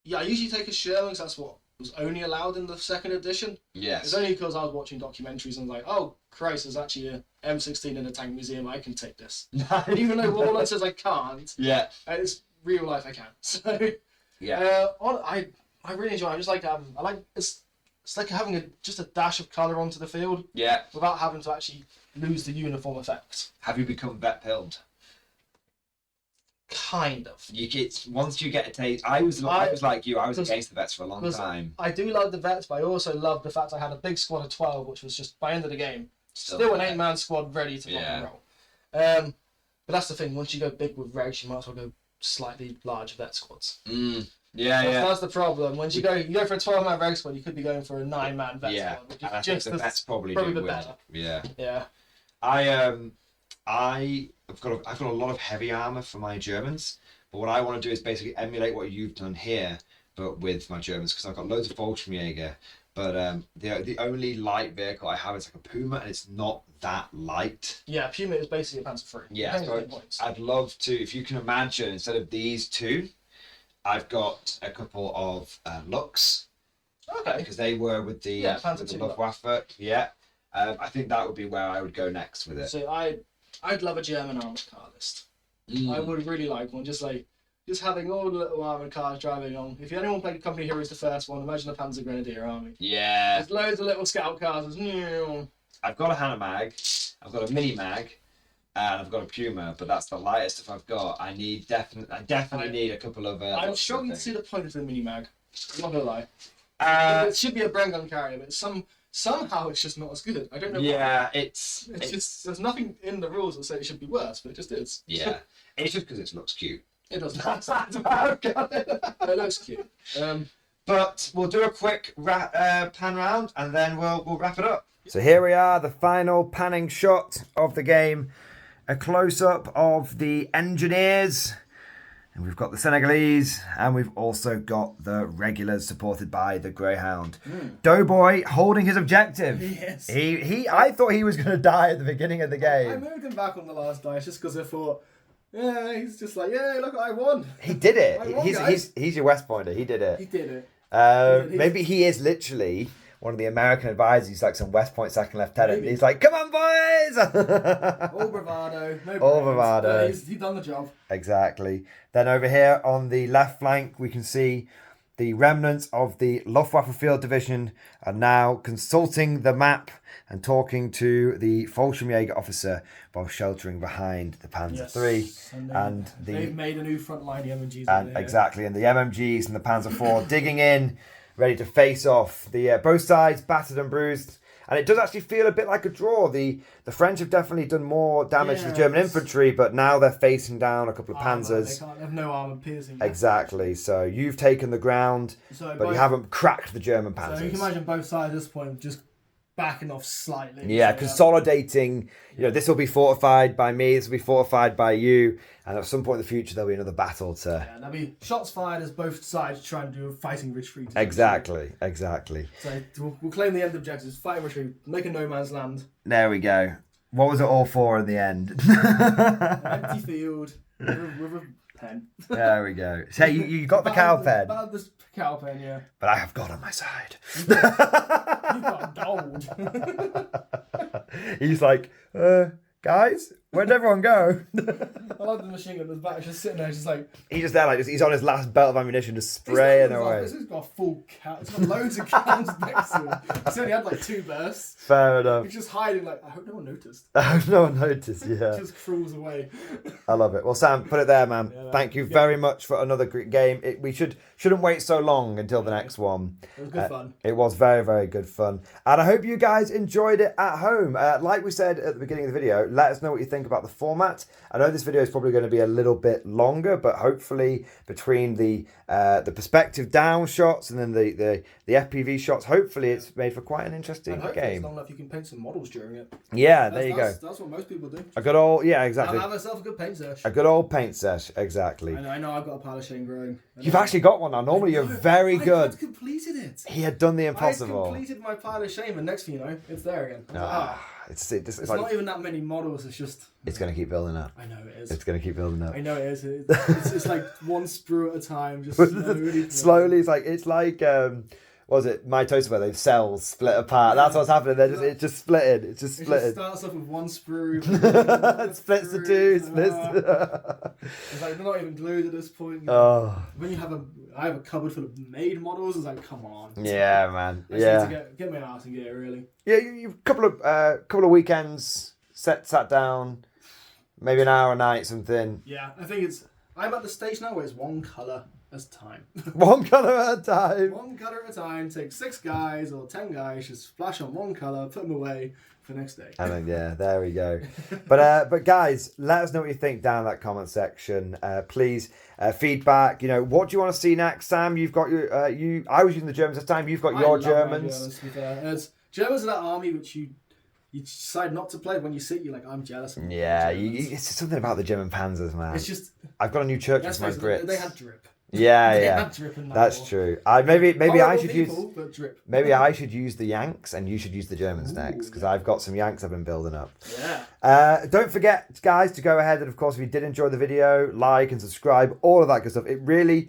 usually take a Sherman because that's what was only allowed in the second edition. Yes. It's only because I was watching documentaries and like, oh Christ, there's actually a M16 in a tank museum. I can take this. Even though Warlord says I can't. Yeah. It's real life I can. So yeah. I really enjoy it. I just like it's like having just a dash of colour onto the field. Yeah. Without having to actually lose the uniform effect. Have you become vet pilled? Kind of. Once you get a taste. I was like you. I was against the vets for a long time. I do love the vets, but I also love the fact I had a big squad of 12, which was just by the end of the game still an 8-man squad ready to rock and roll. But that's the thing. Once you go big with regs, you might as well go slightly larger vet squads. That's the problem. Once you go for a 12-man reg squad, you could be going for a 9-man vet squad, which is just the vet's probably the better. Yeah. Yeah. I've got a lot of heavy armor for my Germans, but what I want to do is basically emulate what you've done here, but with my Germans, because I've got loads of Fallschirmjäger. But the only light vehicle I have is like a Puma, and it's not that light. Yeah, Puma is basically a Panzer III. Yeah, so I'd love to, if you can imagine, instead of these two, I've got a couple of Lux. Okay. Because they were with the Luftwaffe. Yeah. I think that would be where I would go next with it. So I'd love a German armoured car list. I would really like one, just having all the little armoured cars driving on. If anyone played Company Heroes, the first one, imagine a Panzer Grenadier army. Yeah. There's loads of little scout cars. I've got a Hannah Mag, I've got a Mini Mag, and I've got a Puma, but that's the lightest stuff I've got. I definitely need a couple of. I'm struggling to see the point of the Mini Mag. I'm not gonna lie. It should be a Bren gun carrier, but somehow it's just not as good. I don't know. Yeah, why. It's just there's nothing in the rules that say it should be worse, but it just is. Yeah, it's just because it looks cute. It does. It looks cute. But we'll do a quick pan round and then we'll wrap it up. So here we are, the final panning shot of the game. A close-up of the engineers. And we've got the Senegalese, and we've also got the regulars supported by the Greyhound. Doughboy holding his objective. Yes. I thought he was going to die at the beginning of the game. I moved him back on the last dice just because I thought, yeah, he's just like, yeah, look, I won. He did it. He's your West Pointer. He did it. He did it. Maybe he is literally one of the American advisors. He's like some West Point second lieutenant. Maybe. He's like, come on, boys! All bravado. All bravado. He's done the job. Exactly. Then over here on the left flank, we can see the remnants of the Luftwaffe Field Division are now consulting the map and talking to the Fallschirmjäger officer while sheltering behind the Panzer III. And they've made a new front line, the MGs. And exactly, and the MMGs and the Panzer IV digging in, ready to face off. The both sides battered and bruised. And it does actually feel a bit like a draw. The French have definitely done more damage to the German infantry, but now they're facing down a couple of panzers. They have no armor piercing. Exactly. So you've taken the ground, but you haven't cracked the German panzers. So you can imagine both sides at this point just backing off slightly. Yeah, so, consolidating. You know, this will be fortified by me, this will be fortified by you, and at some point in the future there'll be another battle to... Yeah, there'll be shots fired as both sides try and do a fighting retreat. Exactly. So we'll claim the end objectives, fighting retreat, make a no man's land. There we go. What was it all for in the end? Empty field with a pen. There we go. So you got the cow pen. The cow pen, yeah. But I have God on my side. You've got gold. He's like, guys, where'd everyone go? I love the machine gun. The back just sitting there, just like He's just there, like he's on his last belt of ammunition, just spraying away. This has got a full cat. It's got loads of cans next to him. He's only had like 2 bursts. Fair enough. He's just hiding. Like I hope no one noticed. No one noticed. Yeah, Just crawls away. I love it. Well, Sam, put it there, man. Yeah, Thank you very much for another great game. We shouldn't wait so long until the next one. It was good fun. It was very, very good fun. And I hope you guys enjoyed it at home. Like we said at the beginning of the video, let us know what you think about the format. I know this video is probably going to be a little bit longer, but hopefully between the perspective down shots and then the FPV shots, hopefully it's made for quite an interesting game. It's long enough you can paint some models during it. Yeah, there you go. That's what most people do. A good old, yeah, exactly. Have myself a good paint sesh. A good old paint sesh, exactly. I know I've got a pile of shame growing. You've actually got one now. Normally you're very good. I've completed it. He had done the impossible. I completed my pile of shame, and next thing you know, it's there again. It's It's like, not even that many models. It's just. it's going to keep building up. I know it is. It's going to keep building up. I know it is. It's like one sprue at a time, just slowly. Slowly, it's like what was it? My Toaster, where the cells split apart. That's what's happening. It's just splitted. It just starts off with one sprue. It splits the two. It's like they're not even glued at this point. Oh. When I have a cupboard full of made models. It's like, come on. Yeah, man. I just need to get my ass in gear, really. Yeah, you couple of weekends sat down, maybe an hour a night, something. Yeah, I think I'm at the stage now where it's one colour at a time. One colour at a time. One colour at a time. Take 6 guys or 10 guys, just splash on one colour, put them away for the next day. And then, yeah, there we go. But guys, let us know what you think down in that comment section. Please, feedback. You know, what do you want to see next, Sam? You've got your I was using the Germans this time. You've got your Germans. Germans are that army which you decide not to play when you see it. You're like, I'm jealous. Yeah, it's just something about the German panzers, man. It's just. I've got a new church with my Brits. They had drip. Yeah. That's true. Maybe I should use I should use the Yanks and you should use the Germans next, because I've got some Yanks I've been building up. Yeah. Don't forget, guys, to go ahead and, of course, if you did enjoy the video, like and subscribe, all of that good stuff. It really,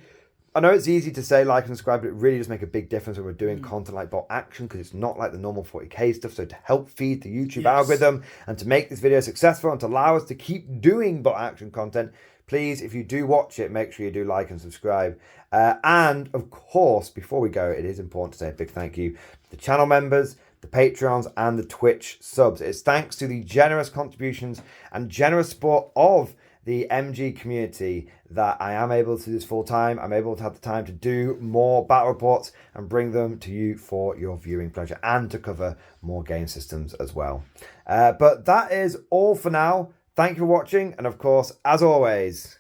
I know it's easy to say like and subscribe, but it really does make a big difference when we're doing content like bot action, because it's not like the normal 40k stuff. So to help feed the YouTube algorithm and to make this video successful and to allow us to keep doing bot action content, please, if you do watch it, make sure you do like and subscribe. And of course, before we go, it is important to say a big thank you to the channel members, the Patreons, and the Twitch subs. It's thanks to the generous contributions and generous support of the MG community that I am able to do this full time. I'm able to have the time to do more battle reports and bring them to you for your viewing pleasure and to cover more game systems as well. But that is all for now. Thank you for watching, and of course, as always,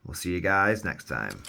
we'll see you guys next time.